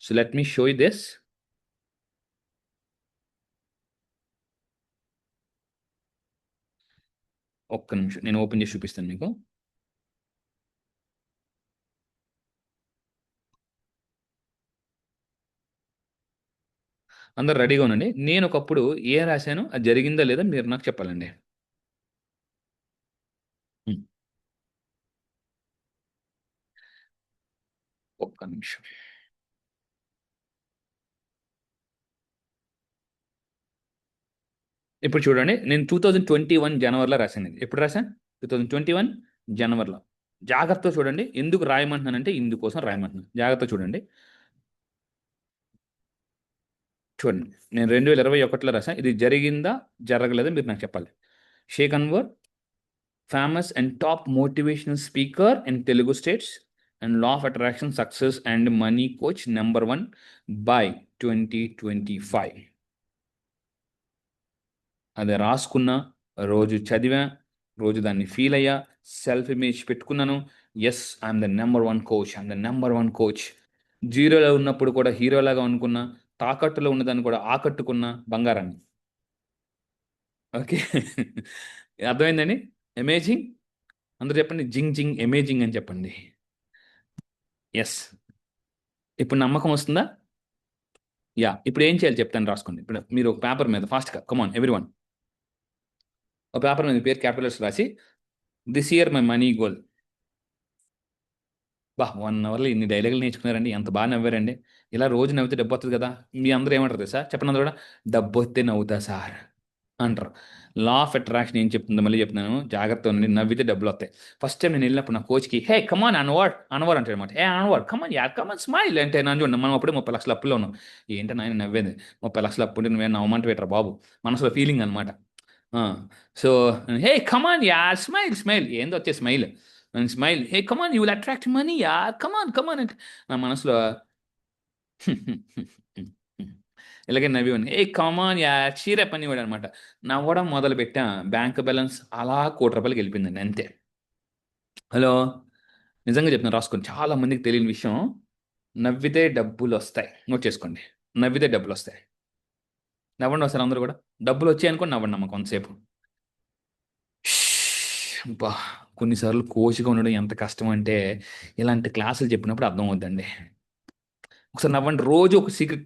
so let me show you this. ఒక్క నిమిషం, నేను ఓపెన్ చేసి చూపిస్తాను మీకు. అందరు రెడీగా ఉండండి. నేను ఒకప్పుడు ఏ రాశాను, అది జరిగిందా లేదా మీరు నాకు చెప్పాలండి. ఒక్క నిమిషం. ఇప్పుడు చూడండి, నేను 2021 జనవరిలో రాశాను. ఇది ఎప్పుడు రాశాను? 2021 జనవరిలో. జాగ్రత్తగా చూడండి, ఎందుకు రాయమంటున్నానంటే ఇందుకోసం రాయమంటున్నాను. జాగ్రత్తగా చూడండి. నేను 2021లో రాశాను. ఇది జరిగిందా జరగలేదా మీరు నాకు చెప్పాలి. Sheikh Anwar, famous and top motivational speaker in Telugu states and law of attraction success and money coach #1 by 2025. అది రాసుకున్నా, రోజు చదివా, రోజు దాన్ని ఫీల్ అయ్యా, సెల్ఫ్ ఇమేజ్ పెట్టుకున్నాను. Yes, I'm the #1 coach, I'm the #1 coach. జీరోలో ఉన్నప్పుడు కూడా హీరోలాగా అనుకున్నా, తాకట్టులో ఉన్నదాన్ని కూడా ఆకట్టుకున్న బంగారాన్ని. ఓకే. అర్థమైందండి? అమేజింగ్. అందరూ చెప్పండి, జింగ్ జింగ్ అమేజింగ్ అని చెప్పండి. ఎస్, ఇప్పుడు నమ్మకం వస్తుందా? యా, ఇప్పుడు ఏం చేయాలి చెప్తాను, రాసుకోండి. ఇప్పుడు మీరు ఒక పేపర్ మీద ఫాస్ట్గా, కమాన్ ఎవ్రీవన్, ఒక పేపర్ మీద పేరు క్యాపిటల్స్ రాసి, this year my money goal. 1 అవర్లో ఇన్ని డైలాగులు నేర్చుకున్నారండి, ఎంత బాగా నవ్వారండి. ఇలా రోజు నవ్వితే డబ్బు వస్తుంది కదా. మీ అందరూ ఏమంటారు సార్, చెప్పండి అందరూ కూడా, డబ్బు వస్తే నవ్వుతా సార్ అంటారు. లా ఆఫ్ అట్రాక్షన్ ఏం చెప్తుందో మళ్ళీ చెప్తున్నాను, జాగ్రత్త ఉండండి. నవ్వితే డబ్బులు వస్తాయి. ఫస్ట్ టైం నేను వెళ్ళినప్పుడు నా కోచ్కి, హే కమాన్ అనవార్ అంటే అనమాట. అనవార్ కమాన్ యార్ కమాన్ స్మైల్ అంటే, నన్ను చూడండి, మనం అప్పుడే 30 లక్షల అప్పుల్లో ఉన్నాం. ఏంటో నాయన నవ్వేది, 30 లక్షల అప్పు ఉంటే నువ్వే నవ్వమంటే పెట్టరా బాబు, మనసులో ఫీలింగ్ అనమాట. సో హే కమాన్ యార్ స్మైల్ ఏందో వచ్చే smile, smile, hey come on you will attract money యార్, కమాన్ అంటే నా మనసులో ఇలాగే నవ్వేవాడిని. ఏ కమాన్ యా చీరప్ అనేవాడు అనమాట. నవ్వడం మొదలు పెట్టా, బ్యాంక్ బ్యాలెన్స్ అలా ₹1,00,00,000 వెళ్ళిపోయిందండి అంతే. హలో, నిజంగా చెప్తున్నాను, రాసుకోండి. చాలా మందికి తెలియని విషయం, నవ్వితే డబ్బులు వస్తాయి. నోట్ చేసుకోండి, నవ్వితే డబ్బులు వస్తాయి. నవ్వండి ఒకసారి అందరూ కూడా. డబ్బులు వచ్చాయి అనుకోండి, నవ్వండి అమ్మ కొంతసేపు. అబ్బా, కొన్నిసార్లు కోచ్గా ఉండడం ఎంత కష్టం అంటే, ఇలాంటి క్లాసులు చెప్పినప్పుడు అర్థం అవుద్దండి. ఒకసారి నవ్వండి. రోజు ఒక సీక్రెట్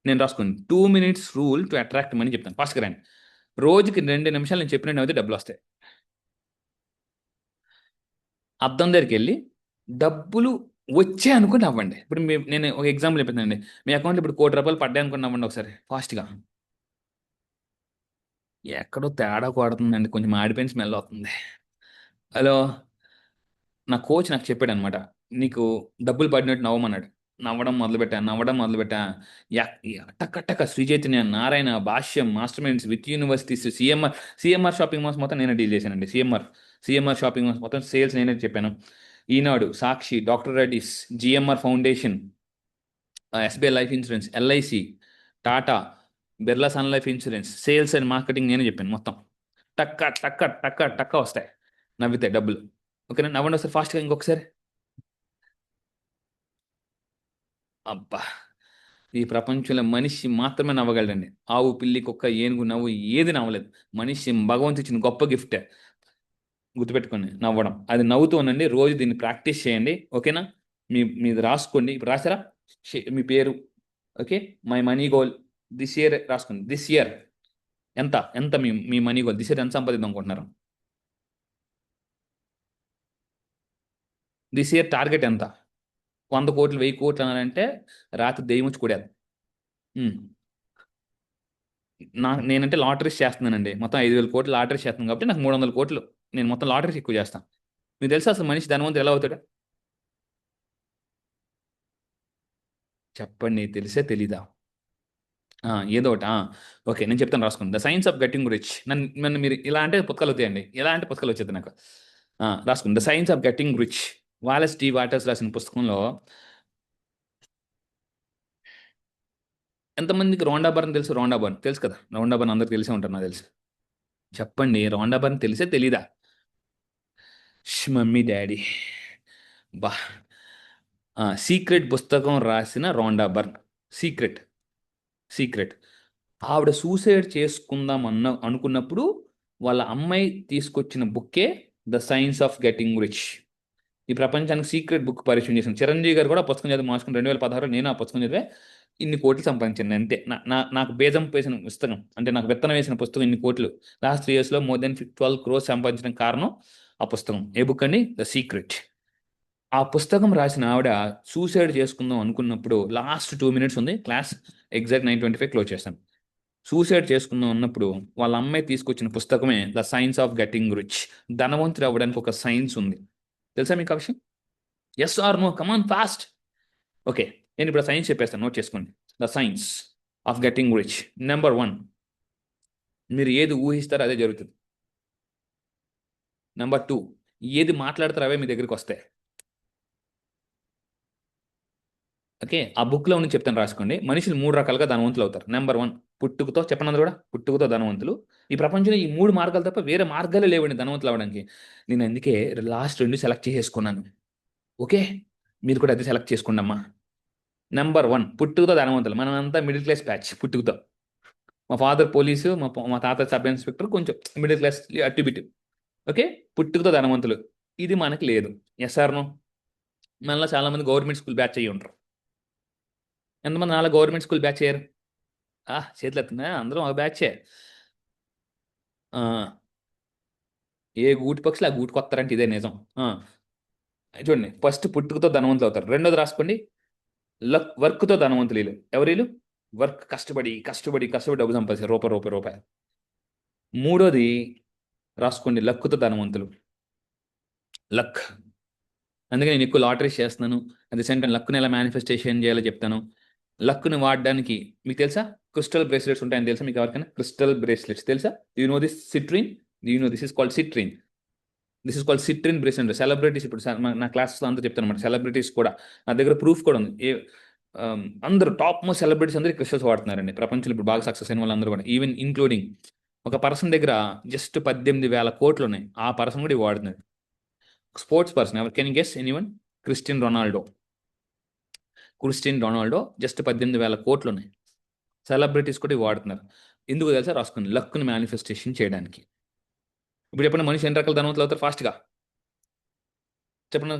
నేను రాసుకోండి. 2 minutes rule to attract money చెప్తాను. ఫాస్ట్గా రండి. రోజుకి 2 నిమిషాలు నేను చెప్పినట్టు నవ్వితే డబ్బులు వస్తాయి. అద్దం దగ్గరికి వెళ్ళి డబ్బులు వచ్చాయి అనుకుని నవ్వండి. ఇప్పుడు నేను ఒక ఎగ్జాంపుల్ చెప్తానండి. మీ అకౌంట్లో ఇప్పుడు ₹1,00,00,000 పడ్డాయి అనుకుని నవ్వండి ఒకసారి ఫాస్ట్గా. ఎక్కడో తేడా కొడుతుందండి, కొంచెం మాడిపోయిన స్మెల్ వస్తుంది. హలో, నా కోచ్ నాకు చెప్పాడు అనమాట, నీకు డబ్బులు పడినట్టు నవ్వమన్నాడు. నవ్వడం మొదలుపెట్టా. టక్క టక్క Sri Chaitanya, Narayana, Bhashyam, Master Minds, with universities, CMR shopping malls మొత్తం నేనే డీల్ చేశానండి. సిఎంఆర్ షాపింగ్ మాల్స్ మొత్తం సేల్స్ నేనే చెప్పాను. Eenadu, Sakshi, Doctor Reddy's, GMR Foundation, SBI Life Insurance, LIC, Tata, Birla Sun Life Insurance, sales and marketing నేనే చెప్పాను మొత్తం. టక్క టక్క టక్క టక్క వస్తాయి నవ్వితే డబ్బులు. ఓకేనా, నవ్వండి ఒకసారి ఫాస్ట్గా ఇంకొకసారి. అబ్బా, ఈ ప్రపంచంలో మనిషి మాత్రమే నవ్వగలడండి. ఆవు, పిల్లి, కుక్క, ఏనుగు నవ్వు ఏది నవ్వలేదు. మనిషి భగవంతు ఇచ్చిన గొప్ప గిఫ్ట్. గుర్తుపెట్టుకోండి, నవ్వడం. అది నవ్వుతూ ఉండండి. రోజు దీన్ని ప్రాక్టీస్ చేయండి. ఓకేనా, మీది రాసుకోండి. ఇప్పుడు రాసారా మీ పేరు? Okay, my money goal this year రాసుకోండి. దిస్ ఇయర్ ఎంత ఎంత మీ మనీ గోల్ దిస్ ఇయర్ ఎంత సంపాదిద్దాం అనుకుంటున్నారు? దిస్ ఇయర్ టార్గెట్ ఎంత? 100 కోట్లు, 1000 కోట్లు అన్నారంటే రాత్రి దెయ్యం వచ్చి కూడారు. నేనంటే లాటరీస్ చేస్తున్నానండి. మొత్తం 5,000 కోట్లు లాటరీస్ చేస్తున్నాను కాబట్టి నాకు 300 కోట్లు. నేను మొత్తం లాటరీస్ ఎక్కువ చేస్తాను. మీకు తెలుసా అసలు మనిషి ధనవంతుడు ఎలా అవుతాడు? చెప్పండి, తెలిసే తెలీదా? ఏదో ఒకటి. ఓకే, నేను చెప్తాను, రాసుకోండి. The science of getting rich. నన్ను మీరు ఇలా అంటే పుస్తకాలు అవుతాయండి. ఎలా అంటే పుస్తకాలు వచ్చేది నాకు. రాసుకోండి. The science of getting rich, Wallace D Wattles రాసిన పుస్తకంలో. ఎంతమందికి రోండా బర్న్ తెలుసు? రోండా బర్న్ తెలుసు కదా. రోండా బర్న్ అందరికి తెలిసే ఉంటారు నాకు తెలుసు. చెప్పండి, రోండా బర్న్ తెలిసే తెలీదా? మమ్మీ డాడీ బా. సీక్రెట్ పుస్తకం రాసిన రోండా బర్న్. సీక్రెట్ సీక్రెట్ ఆవిడ సూసైడ్ చేసుకుందాం అనుకున్నప్పుడు వాళ్ళ అమ్మాయి తీసుకొచ్చిన బుక్కే the science of getting rich. ఈ ప్రపంచానికి సీక్రెట్ బుక్ పరిచయం చేసిన చిరంజీవి గారు కూడా ఆ పుస్తకం చదివి మార్చుకుని 2016 నేను ఆ పుస్తకం చదివే ఇన్ని కోట్లు సంపాదించాను అంతే. నాకు బేజం వేసిన పుస్తకం అంటే నాకు విత్తనం వేసిన పుస్తకం ఇన్ని కోట్లు. లాస్ట్ 3 yearsలో more than 12 crores సంపాదించడానికి కారణం ఆ పుస్తకం. ఏ బుక్ అండి? The secret. ఆ పుస్తకం రాసిన ఆవిడ సూసైడ్ చేసుకుందాం అనుకున్నప్పుడు లాస్ట్ 2 minutes ఉంది క్లాస్, ఎగ్జాక్ట్ 9:25 క్లోజ్ చేస్తాను. సూసైడ్ చేసుకుందాం అన్నప్పుడు వాళ్ళ అమ్మాయి తీసుకొచ్చిన పుస్తకమే the science of getting rich. ధనవంతుడు అవ్వడానికి ఒక సైన్స్ ఉంది. తెలుసా మీకు ఆ విషయం? Yes or no? Come on fast. Okay, నేను ఇప్పుడు సైన్స్ చెప్పేస్తాను, నోట్ చేసుకోండి. The science of getting rich. Number 1, మీరు ఏది ఊహిస్తారో అదే జరుగుతుంది. నెంబర్ 2, ఏది మాట్లాడతారో అవే మీ దగ్గరికి వస్తాయి. ఓకే, ఆ బుక్లో ఉన్న చెప్తాను, రాసుకోండి. మనుషులు 3 రకాలుగా ధనవంతులు అవుతారు. నెంబర్ 1, పుట్టుకతో, చెప్పనందు కూడా పుట్టుకతో ధనవంతులు. ఈ ప్రపంచంలో ఈ 3 మార్గాలు తప్ప వేరే మార్గాలే లేవండి ధనవంతులు అవడానికి. నేను అందుకే లాస్ట్ 2 సెలెక్ట్ చేసేసుకున్నాను. ఓకే, మీరు కూడా అది సెలెక్ట్ చేసుకోండి అమ్మా. నెంబర్ 1, పుట్టుకతో ధనవంతులు. మనం అంతా మిడిల్ క్లాస్ బ్యాచ్. పుట్టుకతో మా ఫాదర్ పోలీసు, మా తాత సబ్ ఇన్స్పెక్టర్, కొంచెం మిడిల్ క్లాస్ అటు బిటు. ఓకే, పుట్టుకతో ధనవంతులు. ఇది మనకి లేదు. Yes or no? మనలో చాలామంది గవర్నమెంట్ స్కూల్ బ్యాచ్ అయ్యి ఉంటారు. ఎంతమంది నాలా గవర్నమెంట్ స్కూల్ బ్యాచ్ అయ్యారు? చేతులు ఎత్తున్నా, అందరం ఒక బ్యాచే. ఏ గూటి పక్షులు ఆ గూటికి వస్తారంటే ఇదే నిజం. చూడండి, ఫస్ట్ పుట్టుకతో ధనవంతులు అవుతారు. రెండోది రాసుకోండి, వర్క్తో ధనవంతులు. వీళ్ళు ఎవరు? వీళ్ళు వర్క్, కష్టపడి కష్టపడి కష్టపడి డబ్బు సంపాదిస్తారు, రూపాయి. మూడోది రాసుకోండి, లక్తో ధనవంతులు. లక్. అందుకే నేను ఎక్కువ లాటరీస్ చేస్తున్నాను. అట్ ది సేమ్ టైం లక్ని ఎలా మేనిఫెస్టేషన్ చేయాలో చెప్తాను. లక్ని వాడడానికి మీకు తెలుసా, క్రిస్టల్ బ్రేస్లెట్స్ ఉంటాయని తెలుసా మీకు ఎవరికైనా? క్రిస్టల్ బ్రేస్లెట్స్ తెలుసా? You know this సిట్రిన్? You know this is called సిట్రిన్. This is called సిట్రిన్ bracelet. Celebrities ఇప్పుడు నా క్లాసెస్లో అంతా చెప్తాను అనమాట. సెలబ్రిటీస్ కూడా నా దగ్గర ప్రూఫ్ కూడా ఉంది. అందరూ టాప్ మోస్ట్ సెలబ్రిటీస్ అందరూ క్రిస్టల్స్ వాడుతున్నారండి. ప్రపంచంలో ఇప్పుడు బాగా సక్సెస్ అయిన వాళ్ళందరూ కూడా, ఈవెన్ ఇంక్లూడింగ్ ఒక పర్సన్ దగ్గర జస్ట్ 18,000 కోట్లు ఉన్నాయి. ఆ పర్సన్ కూడా ఇవి వాడుతున్నారు. స్పోర్ట్స్ పర్సన్ ఎవరు, can guess anyone? Christian Ronaldo just 18,000 కోట్లు ఉన్నాయి. సెలబ్రిటీస్ కూడా ఇవి వాడుతున్నారు. ఎందుకు తెలుసా? రాసుకుని లక్ని మేనిఫెస్టేషన్ చేయడానికి. ఇప్పుడు చెప్పండి, మనిషి ఎన్ని రకాల ధనవంతులు అవుతారు ఫాస్ట్గా? చెప్పండి.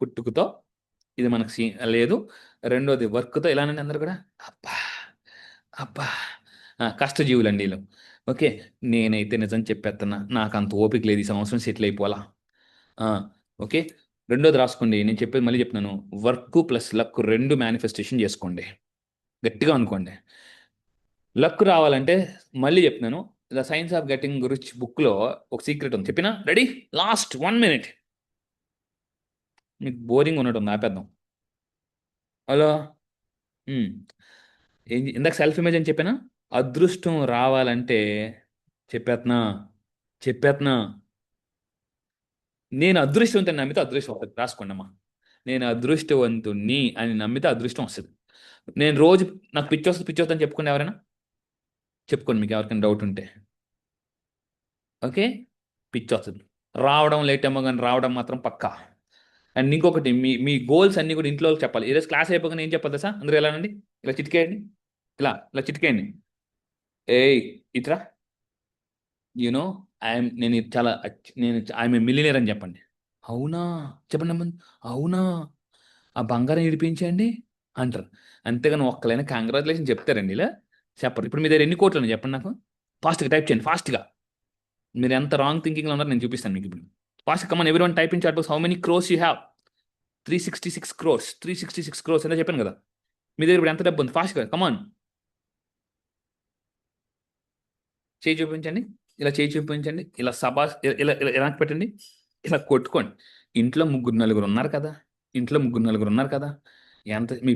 పుట్టుకతో, ఇది మనకు లేదు. రెండోది వర్క్తో, ఇలానండి అందరు కూడా అబ్బా అబ్బా కష్టజీవులండి వీళ్ళు. ఓకే, నేనైతే నిజం చెప్పేస్తున్నా, నాకు అంత ఓపిక లేదు, ఈ సంవత్సరం సెటిల్ అయిపోవాలా. ఓకే, రెండోది రాసుకోండి. నేను చెప్పేది మళ్ళీ చెప్తున్నాను, వర్క్ ప్లస్ లక్ రెండు మేనిఫెస్టేషన్ చేసుకోండి, గట్టిగా అనుకోండి. లక్ రావాలంటే మళ్ళీ చెప్తున్నాను, the science of getting rich బుక్లో ఒక సీక్రెట్ ఉంది, చెప్పినా? రెడీ? Last 1 minute. మీకు బోరింగ్ ఉన్నట్టు ఆపేద్దాం. హలో, ఇందాక సెల్ఫ్ ఇమేజ్ అని చెప్పానా? అదృష్టం రావాలంటే చెప్పేస్తున్నా నేను అదృష్టవంతుని నమ్మితే అదృష్టం వస్తుంది. రాసుకోండి అమ్మా, నేను అదృష్టవంతుణ్ణి అని నమ్మితే అదృష్టం వస్తుంది. నేను రోజు నాకు పిచ్చి వస్తుంది అని చెప్పుకోండి. ఎవరైనా చెప్పుకోండి, మీకు ఎవరికైనా డౌట్ ఉంటే. ఓకే, పిచ్చి వస్తుంది, రావడం లేట్ ఏమో కానీ రావడం మాత్రం పక్కా. అండ్ ఇంకొకటి, మీ గోల్స్ అన్నీ కూడా ఇంట్లో వాళ్ళకి చెప్పాలి. ఈరోజు క్లాస్ అయిపోగానే ఏం చెప్పాలి సార్? అందరూ ఎలానండి, ఇలా చిటికేయండి, ఇలా చిటికేయండి. ఏయ్ ఇట్రా, యూనో నేను ఐఎమ్ ఏ మిలియనర్ అని చెప్పండి. అవునా? చెప్పండి అమ్మ. అవునా? ఆ బంగారం ఇడిపించండి అంటారు. అంతేగాని ఒక్కలైనా కంగ్రాచులేషన్ చెప్తారండి, ఇలా చెప్పరు. ఇప్పుడు మీ దగ్గర ఎన్ని కోట్లు ఉన్నాయి చెప్పండి నాకు. ఫాస్ట్గా టైప్ చేయండి, ఫాస్ట్గా. మీరు ఎంత రాంగ్ థింకింగ్లో ఉన్నారో నేను చూపిస్తాను మీకు ఇప్పుడు. Fast come on everyone, type in chat box how many crores you have. 366 crores. 366 crores అంటే చెప్పాను కదా. మీ దగ్గర ఇప్పుడు ఎంత డబ్బు ఉంది? ఫాస్ట్గా కమాన్, చేయి చూపించండి, ఇలా చేయి చూపించండి, ఇలా ఇలా ఇలా ఇలా పెట్టండి, ఇలా కొట్టుకోండి. ఇంట్లో ముగ్గురు నలుగురు ఉన్నారు కదా. ఎంత మీ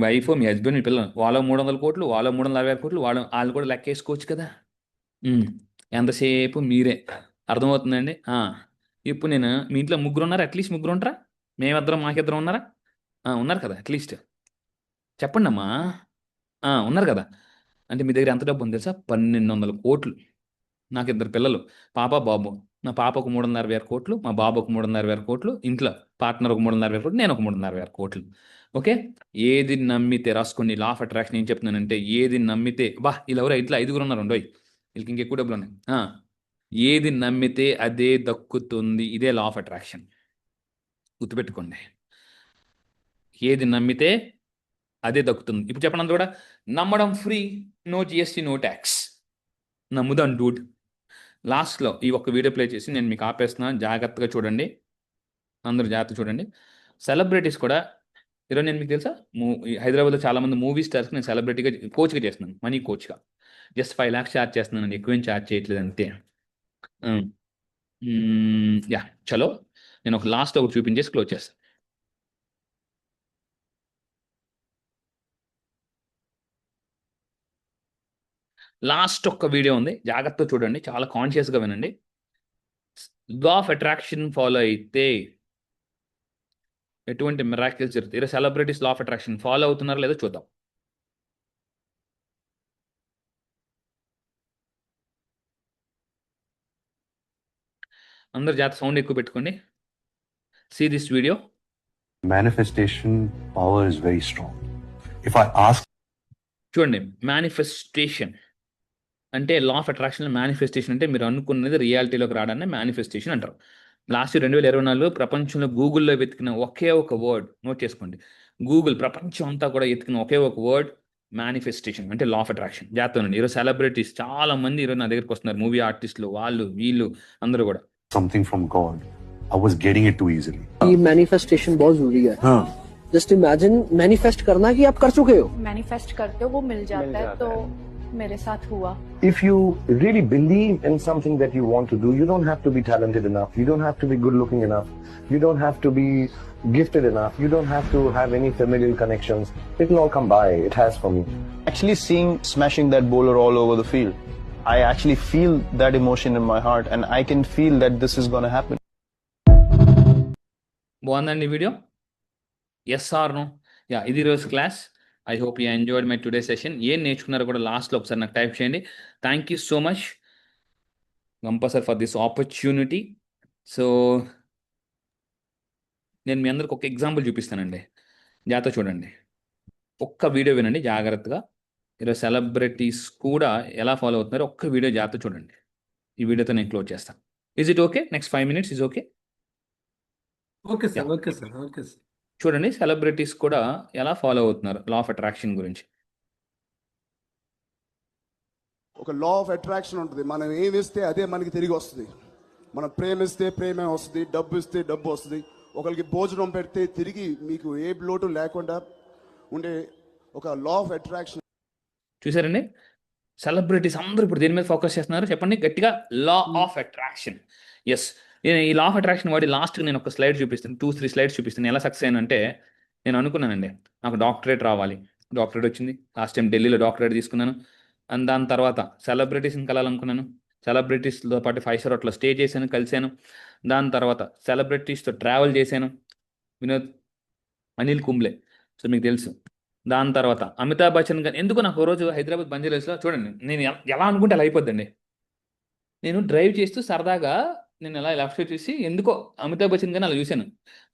వైఫ్, మీ హస్బెండ్, మీ పిల్లలు, వాళ్ళ 300 కోట్లు, వాళ్ళ 360 కోట్లు, వాళ్ళు కూడా లెక్కేసుకోవచ్చు కదా. ఎంతసేపు మీరే. అర్థమవుతుందండి? ఇప్పుడు నేను, మీ ఇంట్లో ముగ్గురు ఉన్నారు, అట్లీస్ట్ ముగ్గురు ఉంటారా? మేమిద్దరం, మాకిద్దరం ఉన్నారా? ఉన్నారు కదా అట్లీస్ట్. చెప్పండి అమ్మా. ఉన్నారు కదా. అంటే మీ దగ్గర ఎంత డబ్బు ఉంది తెలుసా? 1,200 కోట్లు. నాకు 2 పిల్లలు, పాప బాబు. నా పాపకు 3,60,000 కోట్లు, మా బాబుకు 3,60,000 కోట్లు, ఇంట్లో పార్ట్నర్ ఒక 3,60,000 కోట్లు, నేను ఒక 3,60,000 కోట్లు. ఓకే, ఏది నమ్మితే రాసుకోండి. లా ఆఫ్ అట్రాక్షన్ ఏం చెప్తున్నానంటే, ఏది నమ్మితే, వీళ్ళు ఎవరో ఇంట్లో 5 ఉన్నారు, వీళ్ళకి ఇంకెక్కువ డబ్బులు ఉన్నాయి. ఏది నమ్మితే అదే దక్కుతుంది. ఇదే లా ఆఫ్ అట్రాక్షన్, గుర్తుపెట్టుకోండి. ఏది నమ్మితే అదే దక్కుతుంది. ఇప్పుడు చెప్పండి అందరూ కూడా, నమ్మడం free, no GST, no tax. నమ్ముదాం డూడ్. లాస్ట్లో ఈ ఒక్క వీడియో ప్లే చేసి నేను మీకు ఆపేస్తున్నాను, జాగ్రత్తగా చూడండి, అందరూ జాగ్రత్తగా చూడండి. సెలబ్రిటీస్ కూడా, ఈరోజు నేను మీకు తెలుసా, హైదరాబాద్లో చాలామంది మూవీ స్టార్స్కి నేను సెలబ్రిటీగా కోచ్గా చేస్తున్నాను, మనీ కోచ్గా. జస్ట్ 5 lakhs ఛార్జ్ చేస్తున్నాను, ఎక్కువేం ఛార్జ్ చేయట్లేదు అంతే. చలో, నేను ఒక లాస్ట్ ఒకటి చూపించేసి క్లోజ్ చేస్తాను. లాస్ట్ ఒక్క వీడియో ఉంది, జాగ్రత్తగా చూడండి, చాలా కాన్షియస్గా వినండి. లా ఆఫ్ అట్రాక్షన్ ఫాలో అయితే ఎటువంటి మిరాకిల్స్ జరుగుతాయి. ఈరోజు celebrities law of attraction follow అవుతున్నారో లేదో చూద్దాం. అందరు జాగ్రత్త, సౌండ్ ఎక్కువ పెట్టుకోండి. See this video. Manifestation power is very strong. If I ask, చూడండి, మేనిఫెస్టేషన్ అంటే లా ఆఫ్ అట్రాక్షన్. మేనిఫెస్టేషన్ అంటే మీరు అనుకున్నది రియాలిటీలోకి రావడాన్ని మేనిఫెస్టేషన్ అంటారు. లాస్ట్ 2024 ప్రపంచంలో గూగుల్లో వెతికిన ఒకే ఒక వర్డ్, నోట్ చేసుకోండి, గూగుల్ ప్రపంచం అంతా కూడా వెతికిన ఒకే ఒక వర్డ్ మేనిఫెస్టేషన్, అంటే లా ఆఫ్ అట్రాక్షన్. జాగ్రత్తగా. ఈరోజు సెలబ్రిటీస్ చాలా మంది ఈరోజు నా దగ్గరికి వస్తున్నారు, మూవీ ఆర్టిస్టులు, వాళ్ళు వీళ్ళు అందరూ కూడా. something from God, I was getting it too easily. ये मैनिफेस्टेशन बहुत जरूरी है. जस्ट इमेजिन मैनिफेस्ट करना कि आप कर चुके हो. मैनिफेस्ट करते हो वो मिल जाता है, तो मेरे साथ हुआ. If you really believe in something that you want to do, you don't have to be talented enough, you don't have to be good looking enough, you don't have to be gifted enough, you don't have to have any familial connections. It will all come by. It has for me. Actually seeing smashing that bowler all over the field, I actually feel that emotion in my heart and I can feel that this is going to happen. బాగుందండి వీడియో. Yes or no? Yeah, ఇది రోజు class. I hope you enjoyed my today session. ఏం నేర్చుకున్నారో కూడా లాస్ట్లో ఒకసారి నాకు టైప్ చేయండి. Thank you so much Gampa sir for this opportunity. So నేను మీ అందరికి ఒక ఎగ్జాంపుల్ చూపిస్తానండి, జాగ్రత్త చూడండి. ఒక్క వీడియో వినండి జాగ్రత్తగా. ఈరోజు సెలబ్రిటీస్ కూడా ఎలా ఫాలో అవుతున్నారో ఒక్క వీడియో జాగ్రత్త చూడండి. ఈ వీడియోతో నేను క్లోజ్ చేస్తాను. Is it okay? Next 5 minutes is okay? Okay sir, okay sir, okay sir. చూడండి సెలబ్రిటీస్ కూడా ఎలా ఫాలో అవుతున్నారు లా ఆఫ్ అట్రాక్షన్ గురించి. ఒక లా ఆఫ్ అట్రాక్షన్ ఉంటుంది. మనం ఏమి ఇస్తే అదే మనకి తిరిగి వస్తుంది. మనం ప్రేమిస్తే ప్రేమే వస్తుంది, డబ్బు ఇస్తే డబ్బు వస్తుంది. ఒకరికి భోజనం పెడితే తిరిగి మీకు ఏ లోటు లేకుండా ఉండే ఒక లా ఆఫ్ అట్రాక్షన్. చూసారండి, సెలబ్రిటీస్ అందరూ ఇప్పుడు దేని మీద ఫోకస్ చేస్తున్నారు చెప్పండి గట్టిగా? లా ఆఫ్ అట్రాక్షన్. ఎస్, నేను ఈ లా ఆఫ్ అట్రాక్షన్ వాడి లాస్ట్కి నేను ఒక స్లైడ్ చూపిస్తాను, 2-3 slides చూపిస్తాను. ఎలా సక్సెస్ అయ్యానంటే, నేను అనుకున్నానండి నాకు డాక్టరేట్ రావాలి. డాక్టరేట్ వచ్చింది. లాస్ట్ టైం ఢిల్లీలో డాక్టరేట్ తీసుకున్నాను. అండ్ దాని తర్వాత సెలబ్రిటీస్ని కలాలనుకున్నాను. సెలబ్రిటీస్తో పాటు 5 star హోటల్లో స్టే చేశాను, కలిశాను. దాని తర్వాత సెలబ్రిటీస్తో ట్రావెల్ చేశాను. వినోద్, అనిల్ కుంబ్లే, సో మీకు తెలుసు. దాని తర్వాత అమితాబ్ బచ్చన్ గారు. ఎందుకు నాకు ఓ రోజు హైదరాబాద్ బంజారాస్లో చూడండి, నేను ఎలా అనుకుంటే అలా అయిపోద్దండి. నేను డ్రైవ్ చేస్తూ సరదాగా నేను ఎలా లెఫ్ట్ సైడ్ చూసి ఎందుకో అమితాబ్ బచ్చన్ గారిని అలా చూశాను.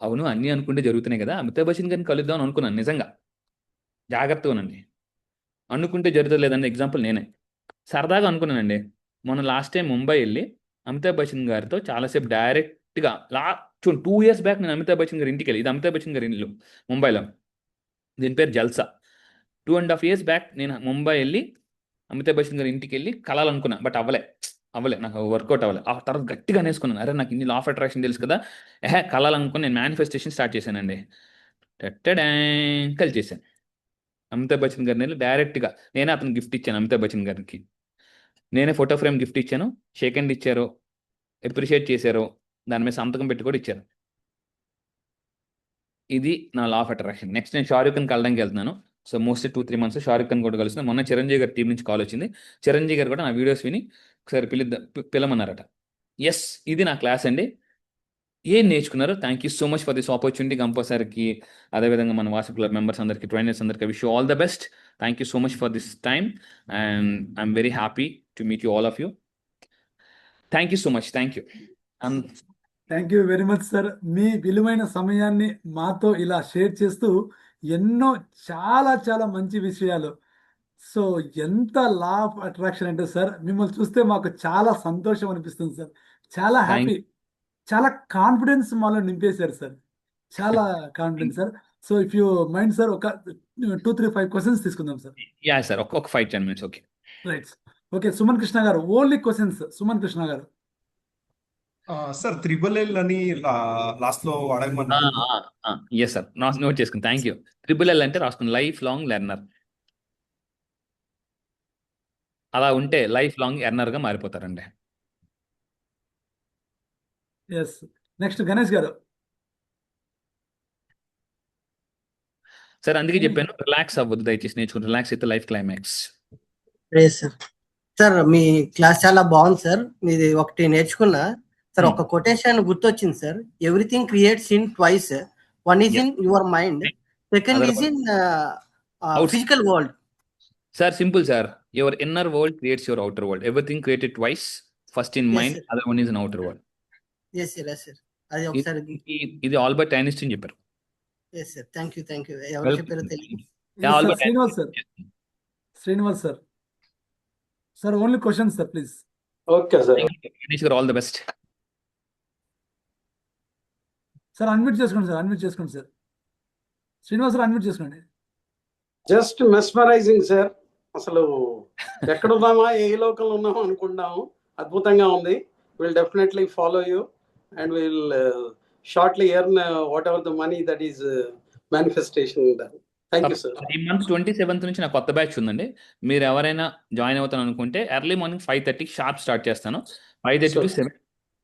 అవును, అన్నీ అనుకుంటే జరుగుతున్నాయి కదా, అమితాబ్ బచ్చన్ గారిని కలుద్దాం అని అనుకున్నాను. నిజంగా జాగ్రత్తగానండి, అనుకుంటే జరుగుతుంది లేదండి. ఎగ్జాంపుల్ నేనే సరదాగా అనుకున్నానండి. మొన్న లాస్ట్ టైం ముంబై వెళ్ళి అమితాబ్ బచ్చన్ గారితో చాలాసేపు డైరెక్ట్గా చూడండి 2 years బ్యాక్ నేను అమితాబ్ బచ్చన్ గారి ఇంటికి వెళ్ళి, ఇది అమితాబ్ బచ్చన్ గారి ఇల్లు ముంబైలో, దీని పేరు జల్సా. 2.5 years బ్యాక్ నేను ముంబై వెళ్ళి అమితాబ్ బచ్చన్ గారి ఇంటికి వెళ్ళి కలాలనుకున్నా. బట్ అవ్వలే, నాకు వర్కౌట్ అవ్వలే. ఆ తర్వాత గట్టిగా అనేసుకున్నాను, అరే నాకు ఇన్ని లా ఆఫ్ అట్రాక్షన్ తెలుసు కదా, కలాలనుకుని నేను మేనిఫెస్టేషన్ స్టార్ట్ చేశానండి. కలిసేసాను అమితాబ్ బచ్చన్ గారిని వెళ్ళి డైరెక్ట్గా. నేనే అతను గిఫ్ట్ ఇచ్చాను అమితాబ్ బచ్చన్ గారికి. నేనే ఫోటో ఫ్రేమ్ గిఫ్ట్ ఇచ్చాను. షేక్ హ్యాండ్ ఇచ్చారు, అప్రిషియేట్ చేశారు, దాని మీద సంతకం పెట్టి కూడా ఇచ్చారు. ఇది నా లా ఆఫ్ అట్రాక్షన్. నెక్స్ట్ నేను షారూఖ్ ఖాన్ కలడానికి వెళ్తున్నాను. So mostly 2-3 months Shah Rukh Khan కూడా కలుస్తున్నాను. మొన్న చిరంజీవి గారి టీం నుంచి కాల్ వచ్చింది. చిరంజీవి గారు కూడా నా వీడియోస్ విని ఒకసారి పిలమన్నారట. ఎస్, ఇది నా క్లాస్ అండి. ఏం నేర్చుకున్నారు? Thank you so much for this opportunity Gampa సార్కి, అదేవిధంగా మన వాట్సాప్ క్లబ్ మెంబర్స్ అందరికీ, ట్రైనర్స్ అందరికీ wish you all the best. Thank you so much for this time and I'm very happy to meet you all of you. Thank you so much. Thank you. Thank you very much sir. మీ విలువైన సమయాన్ని మాతో ఇలా share చేస్తూ ఎన్నో చాలా చాలా మంచి విషయాలు. సో ఎంత లా ఆఫ్ అట్రాక్షన్ అంటే సార్, మిమ్మల్ని చూస్తే మాకు చాలా సంతోషం అనిపిస్తుంది సార్. చాలా హ్యాపీ, చాలా కాన్ఫిడెన్స్ మాలో నింపేశారు సార్. చాలా confidence sir. So if you mind sir, ఒక 2-3-5 questions తీసుకుందాం సార్. యా సార్, ఒక 5-10 minutes. Okay right. Okay, Suman Krishna గారు, ఓన్లీ క్వశ్చన్స్. సుమన్ కృష్ణ గారు. సార్ LLL అని లాస్ట్ లో అడగమన్నారు. ఎస్ సార్, నోట్ చేసుకుని థ్యాంక్ యూ. LLL అంటే రాసుకుని లైఫ్ లాంగ్ లెర్నర్. అలా ఉంటే లైఫ్ లాంగ్ ఎర్నర్గా మారిపోతారండి. ఎస్. నెక్స్ట్ గణేష్ గారు. సార్ అందుకే చెప్పాను, రిలాక్స్ అవ్వద్దు దయచేసి, నేర్చుకుని రిలాక్స్ అయితే లైఫ్ క్లైమాక్స్. సార్ సార్ మీ క్లాస్ చాలా బాగుంది సార్. మీది ఒకటి నేర్చుకున్నా సార్. ఒక కొటేషన్ గుర్తొచ్చింది sir. Everything creates in twice. One is in your mind, second is in physical world. Sir simple sir, your inner world creates your outer world. Everything created twice, first in mind, other one is in outer world. Yes sir, yes sir. అది ఒకసారి ఇది Albert Einstein చెప్పారు. Yes sir, thank you. ఎవరు చెప్పారో తెలియదు. Srinivas sir. Srinivas sir. Sir only questions sir please. Okay sir. Ganesh గారు all the best. Sir unmute చేసుకోండి sir, unmute చేసుకోండి సార్. శ్రీనివాస్ సార్ అన్మ్యూట్ చేసుకోండి. Just mesmerizing sir. అసలు ఎక్కడున్నామా, ఏ లోకంలో ఉన్నామా అనుకుంటాము. అద్భుతంగా ఉంది. Will definitely follow you and will shortly earn whatever the money that is manifestation. Thank you sir. ఈ మంత్ 27th నుంచి నాకు కొత్త బ్యాచ్ ఉందండి. మీరు ఎవరైనా జాయిన్ అవుతాను అనుకుంటే ఎర్లీ మార్నింగ్ 5:30 షార్ప్ స్టార్ట్ చేస్తాను. 5:30 to 7,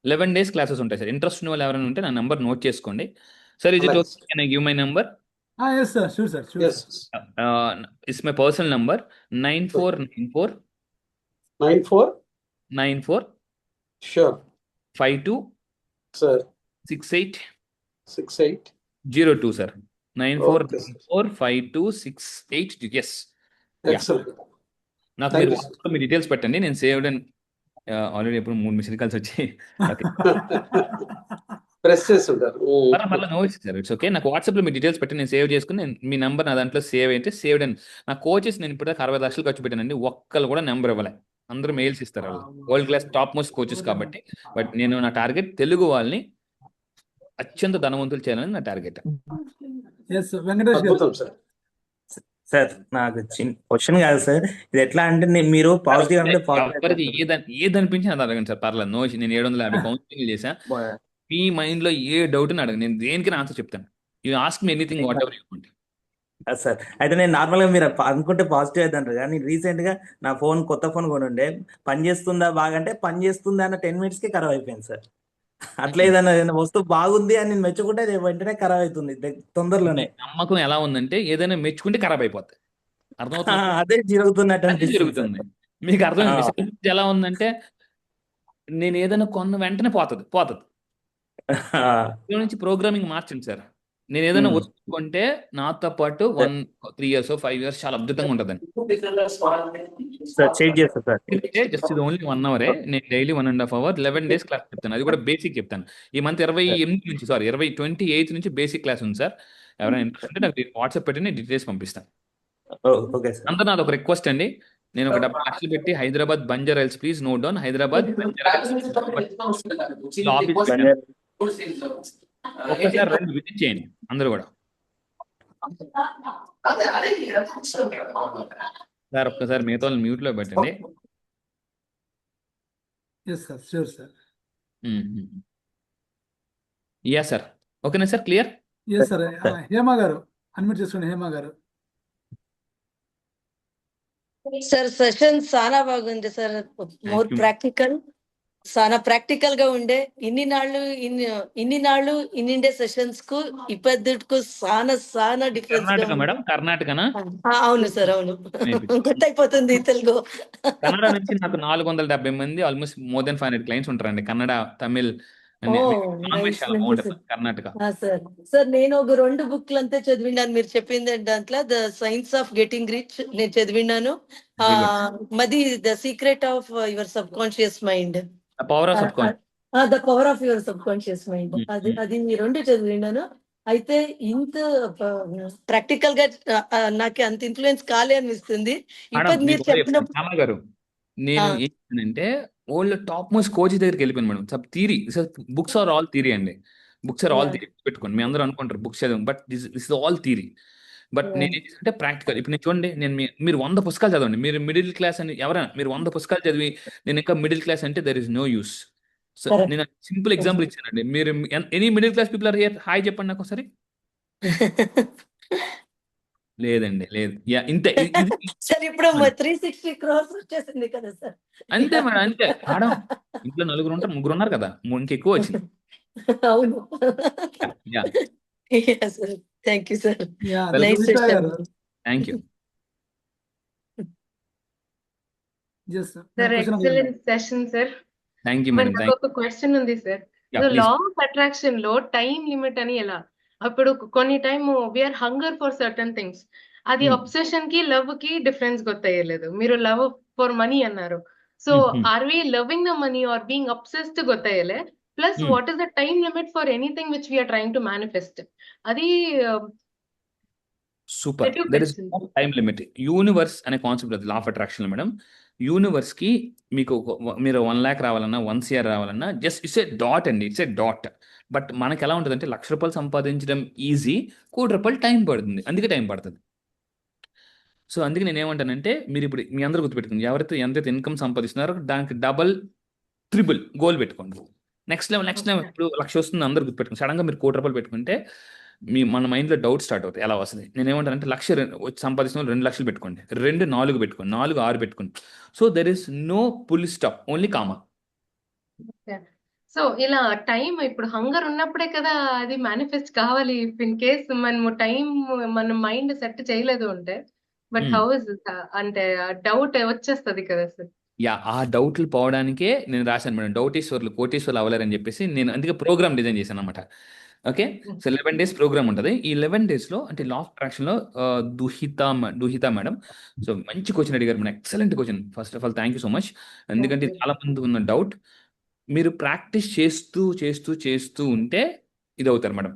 11 days క్లాసెస్ ఉంటాయి సార్. ఇంట్రెస్ట్ ఉన్న వాళ్ళు ఎవరైనా ఉంటే నా నెంబర్ నోట్ చేసుకోండి. Sir is it okay? Can I give my number? Yes sir, sure sir, sure. It's my personal number 9494 94 sure 52 sir 68 68 02 sir. Okay sir 94945268. Yes. Yeah, excellent నాకు thank మీరు యూ సార్ వాట్సాప్లో మీ details పెట్టండి. నేను saved and already ఎప్పుడు 3 missed calls వచ్చాయి. Okay, press చేసి ఉంటారు మళ్ళీ no issue sir, it's okay. నాకు వాట్సాప్లో మీ డీటెయిల్స్ పెట్టి నేను సేవ్ చేసుకుని మీ నెంబర్ నా దాంట్లో సేవ్ అయితే సేవ్డ్ అండ్ నా కోచెస్ నేను ఇప్పుడు 60 లక్షలు ఖర్చు పెట్టానండి, ఒక్కళ్ళు కూడా నెంబర్ ఇవ్వలే. అందరూ మెయిల్స్ ఇస్తారు, వాళ్ళు world class top most coaches కాబట్టి. బట్ నేను నా టార్గెట్ తెలుగు వాళ్ళని అత్యంత ధనవంతులు చేయాలని నా టార్గెట్. ఎస్ వెంకటేష్ గారు. అద్భుతం సార్ సార్ నాకు చిన్న క్వశ్చన్ కాదు సార్, ఇది ఎట్లా అంటే మీరు పాజిటివ్ అంటే ఎవరికి ఏది అనిపించి అది అడగండి సార్, పర్లేదు. No issue. నేను 750 కౌన్సిలింగ్ చేశా. మీ మైండ్ లో ఏ డౌట్ అని అడగండి, నేను దేనికి ఆన్సర్ చెప్తాను. You ask me anything what ever you want. Sir అయితే నేను నార్మల్ గా మీరు అనుకుంటే పాజిటివ్ అయితే అంటారు, కానీ రీసెంట్ గా నా ఫోన్ కొత్త ఫోన్ కొని ఉండే, పని చేస్తుందా బాగా అంటే పని చేస్తుందా అన్న 10 minutes కి ఖరాబ్ అయిపోయింది సార్. అట్లా ఏదైనా వస్తువు బాగుంది అని నేను మెచ్చుకుంటే అది వెంటనే ఖరాబ్ అవుతుంది తొందరలోనే. నమ్మకం ఎలా ఉందంటే ఏదైనా మెచ్చుకుంటే ఖరాబ్ అయిపోతుంది. అర్థమవుతుంది? అదే జరుగుతున్నట్టు అదే అనిపిస్తుంది జరుగుతుంది. మీకు అర్థమైంది ఎలా ఉందంటే, నేను ఏదైనా కొన్న వెంటనే పోతుంది. ఇక్కడ నుంచి ప్రోగ్రామింగ్ మార్చండి సార్. నేను ఏదైనా వస్తువు కొంటే నాతో పాటు 3 years 5 years చాలా అద్భుతంగా ఉంటుందండి. సార్ చేంజ్ చేస్తా సార్. జస్ట్ ఇది ఓన్లీ 1 hour. నేను డైలీ 1.5 hour 11 days క్లాస్ చెప్తాను. అది కూడా బేసిక్ చెప్తాను. ఈ మంత్ 28 నుంచి బేసిక్ క్లాస్ ఉంది సార్. ఎవరైనా ఇంట్రెస్ట్ ఉంటే నాకు వాట్సాప్ పెట్టి నేను డీటెయిల్స్ పంపిస్తాను. Okay sir. అంతా నాది ఒక రిక్వెస్ట్ అండి. నేను ఒక 70 లక్షలు పెట్టి Hyderabad Banjara hills, please note down, Hyderabad Banjara hills ఒక్కసారి రండి, విజిట్ చేయండి అందరూ కూడా. సార్ ఒక్కసారి మిగతా వాళ్ళని మ్యూట్ లో పెట్టండి. Yes sir, sure sir. Yeah sir, ఓకేనా sir, clear? Yes sir. Hema గారు అన్మ్యూట్ చేసుకోండి. హేమ గారు. సార్ సెషన్ చాలా బాగుంది సార్, మోర్ ప్రాక్టికల్, చాలా ప్రాక్టికల్ గా ఉండే. ఇన్ని నాళ్ళు ఇన్నిండే సెషన్స్ కు ఇప్పటికు చాలా డిఫరెన్స్ కర్ణాటక మేడం, కర్ణాటకనా? అవును సార్, అవును. గుర్తయిపోతుంది తెలుగు. కన్నడ నుంచి నాకు 470 మంది, ఆల్మోస్ట్ మోర్ దెన్ 500 క్లయింట్స్ ఉంటారండి. కన్నడ, తమిళ్, కర్ణాటక. సార్ నేను ఒక 2 బుక్లు అంతే చదివినాను మీరు చెప్పింది దాంట్లో. The science of getting rich నేను చదివినాను. మది the secret of your sub conscious mind, the power of your sub conscious mind, అది ఈ 2 చదివినాను. అయితే ఇంత ప్రాక్టికల్ గా నాకు అంత ఇన్ఫ్లుయెన్స్ కాలే అనిపిస్తుంది ఇప్పుడు మీరు చెప్పినప్పుడు. గారు నేను ఏంటంటే ఓల్డ్ టాప్ మోస్ట్ కోచ్ దగ్గరికి వెళ్ళిపోయాను మేడం. సబ్ theory, books are all theory అండి. బుక్స్ ఆర్ ఆల్ థియరీ పెట్టుకోండి. మీ అందరూ అనుకుంటారు బుక్స్ చదవం, but this all theory. But నేను ఏం చేశానంటే ప్రాక్టికల్. ఇప్పుడు నేను చూడండి, మీరు 100 పుస్తకాలు చదవండి, మీరు మిడిల్ క్లాస్ అని ఎవరైనా మీరు 100 పుస్తకాలు చదివి నేను ఇంకా మిడిల్ క్లాస్ అంటే there is no use. So నేను సింపుల్ ఎగ్జాంపుల్ ఇచ్చానండి. మీరు any middle class people are here? Hi చెప్పండి నాకు ఒకసారి. లేదండి, లేదు. ఇంతే. సార్ ఇప్పుడు 360 crores వచ్చేసింది కదా సార్. అంతే మేడం, అంతే. మేడం ఇంట్లో 4 ఉంటారు, 3 ఉన్నారు కదా, ఇంకెక్కువ వచ్చింది. అవును. Thank you sir. Thank you sir. Excellent session sir. Thank you madam. నాకు ఒక క్వశ్చన్ ఉంది సార్. లా ఆఫ్ అట్రాక్షన్ లో టైం లిమిట్ అని ఎలా? అప్పుడు కొన్ని time we are hunger for certain things, అది అబ్సెషన్ కి లవ్ కి డిఫరెన్స్ ಗೊತ್ತಾಗలేదు. మీరు లవ్ ఫర్ మనీ అన్నారు. So are we loving the money or being obsessed ಗೊತ್ತಾಗలే. Plus what is the time limit for anything which we are trying to manifest? అది super. There is no time limit. Universe అనే concept అది law of attraction madam. Universe కి మీకు మీరు 1 lakh రావాలన్నా 1 crore రావాలన్నా just it's a dot అండి, it's a dot. But మనకి ఎలా ఉంటుంది అంటే ₹1,00,000 సంపాదించడం ఈజీ, ₹1,00,00,000 టైం పడుతుంది. అందుకే టైం పడుతుంది. సో అందుకే నేను ఏమంటానంటే, మీరు ఇప్పుడు మీ అందరూ గుర్తుపెట్టుకోండి, ఎవరైతే ఎంతైతే ఇన్కమ్ సంపాదిస్తున్నారో దానికి డబల్ ట్రిపుల్ గోల్ పెట్టుకోండి. నెక్స్ట్ లెవెల్ ఇప్పుడు 1,00,000 వస్తుంది అందరూ గుర్తుపెట్టుకోండి. సడన్గా మీరు ₹1,00,00,000 పెట్టుకుంటే మన మైండ్లో డౌట్ స్టార్ట్ అవుతాయి, ఎలా వస్తుంది. నేను ఏమంటానంటే 1,00,000 సంపాదిస్తున్న 2,00,000 పెట్టుకోండి, 2 4 పెట్టుకోండి, 4 6 పెట్టుకోండి. So there is no full stop, only comma. So ఇలా టైం ఇప్పుడు హంగర్ ఉన్నప్పుడే కదా అది మేనిఫెస్ట్ కావాలి. ఇఫ్ ఇన్ కేస్ మనము టైం మన మైండ్ సెట్ చేయలేదు అంటే, బట్ హౌ ఇస్ అంటే డౌట్ వచ్చేస్తుంది కదా సార్. ఆ డౌట్లు పోవడానికే నేను రాశాను మేడం, డౌటీశ్వర్లు కోటీశ్వర్లు అవ్వలేరని చెప్పేసి. నేను అందుకే ప్రోగ్రామ్ డిజైన్ చేశాను అనమాట. ఓకే. సో 11 డేస్ ప్రోగ్రామ్ ఉంటుంది. ఈ 11 డేస్లో అంటే లా ఆఫ్ అట్రాక్షన్లో దుహిత మేడం సో మంచి క్వశ్చన్ అడిగారు madam. Excellent question. First of all thank you so much. ఎందుకంటే ఓకే. చాలా మంది ఉన్న డౌట్, మీరు ప్రాక్టీస్ చేస్తూ చేస్తూ చేస్తూ ఉంటే ఇది అవుతారు మేడం.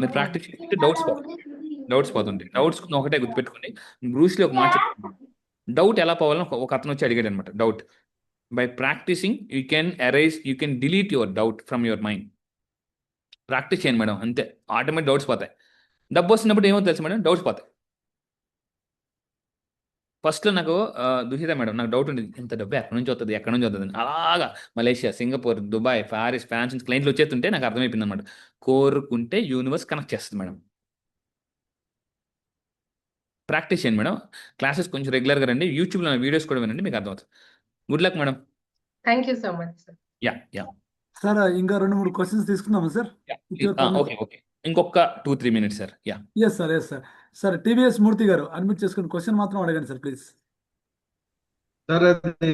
మీరు ప్రాక్టీస్ చేస్తుంటే డౌట్స్ పోతుంటాయి. డౌట్స్ ఒకటే గుర్తుపెట్టుకోండి. బ్రూస్లీ ఒక మాట చెప్పాడు. డౌట్ ఎలా పోవాలని ఒక అతను వచ్చి అడిగాడు అనమాట. Doubt by practicing you can delete your doubt from your mind. Practice చేయండి మేడం, అంతే. ఆటోమేటిక్ డౌట్స్ పోతాయి. డబ్బు వస్తున్నప్పుడు ఏమో తెలుసు మేడం, డౌట్స్ పోతాయి. ఫస్ట్లో నాకు దుహిత మేడం నాకు డౌట్ ఉండేది, ఇంత డబ్బు ఎక్కడి నుంచి వస్తుంది అని. అలాగా Malaysia, Singapore, Dubai, Paris, France నుంచి క్లయింట్లు వచ్చేస్తుంటే నాకు అర్థమైపోయింది అనమాట. కోరుకుంటే యూనివర్స్ కనెక్ట్ చేస్తుంది మేడం. ప్రాక్టీస్ చేయండి మేడం. క్లాసెస్ కొంచెం రెగ్యులర్గా రండి. యూట్యూబ్లో వీడియోస్ కూడా వినండి, మీకు అర్థమవుతుంది. Good luck madam. Thank you so much sir. Yeah sir ఇంకా 2-3 క్వశ్చన్స్ తీసుకుందామా సార్? ఓకే. ఇంకొక 2-3 minutes sir. Yes sir. Sir TVS Murthy గారు అడ్మిట్ చేసుకుని క్వశ్చన్ మాత్రం అడగండి సార్ ప్లీజ్. సార్ అది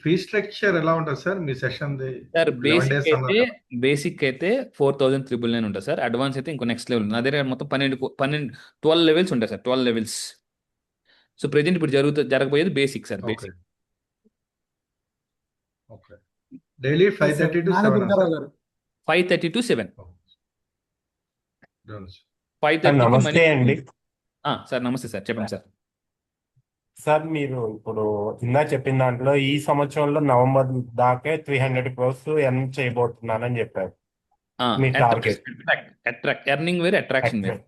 ఫీ స్ట్రక్చర్ ఎలా ఉంటుంది సార్ మీ సెషన్? సార్ బేసిక్ అయితే 4,399 ఉంటుంది సార్. అడ్వాన్స్ అయితే ఇంకో నెక్స్ట్ లెవెల్. నా దగ్గర మొత్తం 12 లెవెల్స్ ఉంటాయి సార్. 12 లెవెల్స్. సో ప్రెజెంట్ ఇప్పుడు జరగబోయేది basic sir. Basic okay. Daily 5:30 to 7 గారు 5:30 to 7. సార్ 5:30 నమస్తే అండి. సార్ నమస్తే సార్, చెప్పండి సార్. సార్ మీరు ఇప్పుడు ఇందాక చెప్పిన దాంట్లో ఈ సంవత్సరంలో నవంబర్ దాకే 300 crores ఎర్న్ చేయబోతున్నానని చెప్పారు మీ టార్గెట్. ఎర్నింగ్ వేరే, అట్రాక్షన్ వేరే.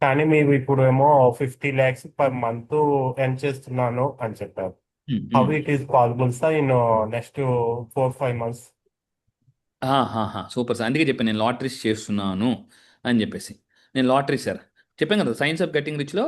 కానీ మీరు ఇప్పుడు ఏమో 50 lakhs పర్ మంత్ ఎర్న్ చేస్తున్నాను అని చెప్పారు. How it is possible sir in next 4-5 months? Super sir. అందుకే చెప్పాను నేను లాటరీస్ చేస్తున్నాను అని చెప్పేసి. నేను లాటరీ సార్ చెప్పాను కదా, సైన్స్ ఆఫ్ గెట్టింగ్ రిచ్లో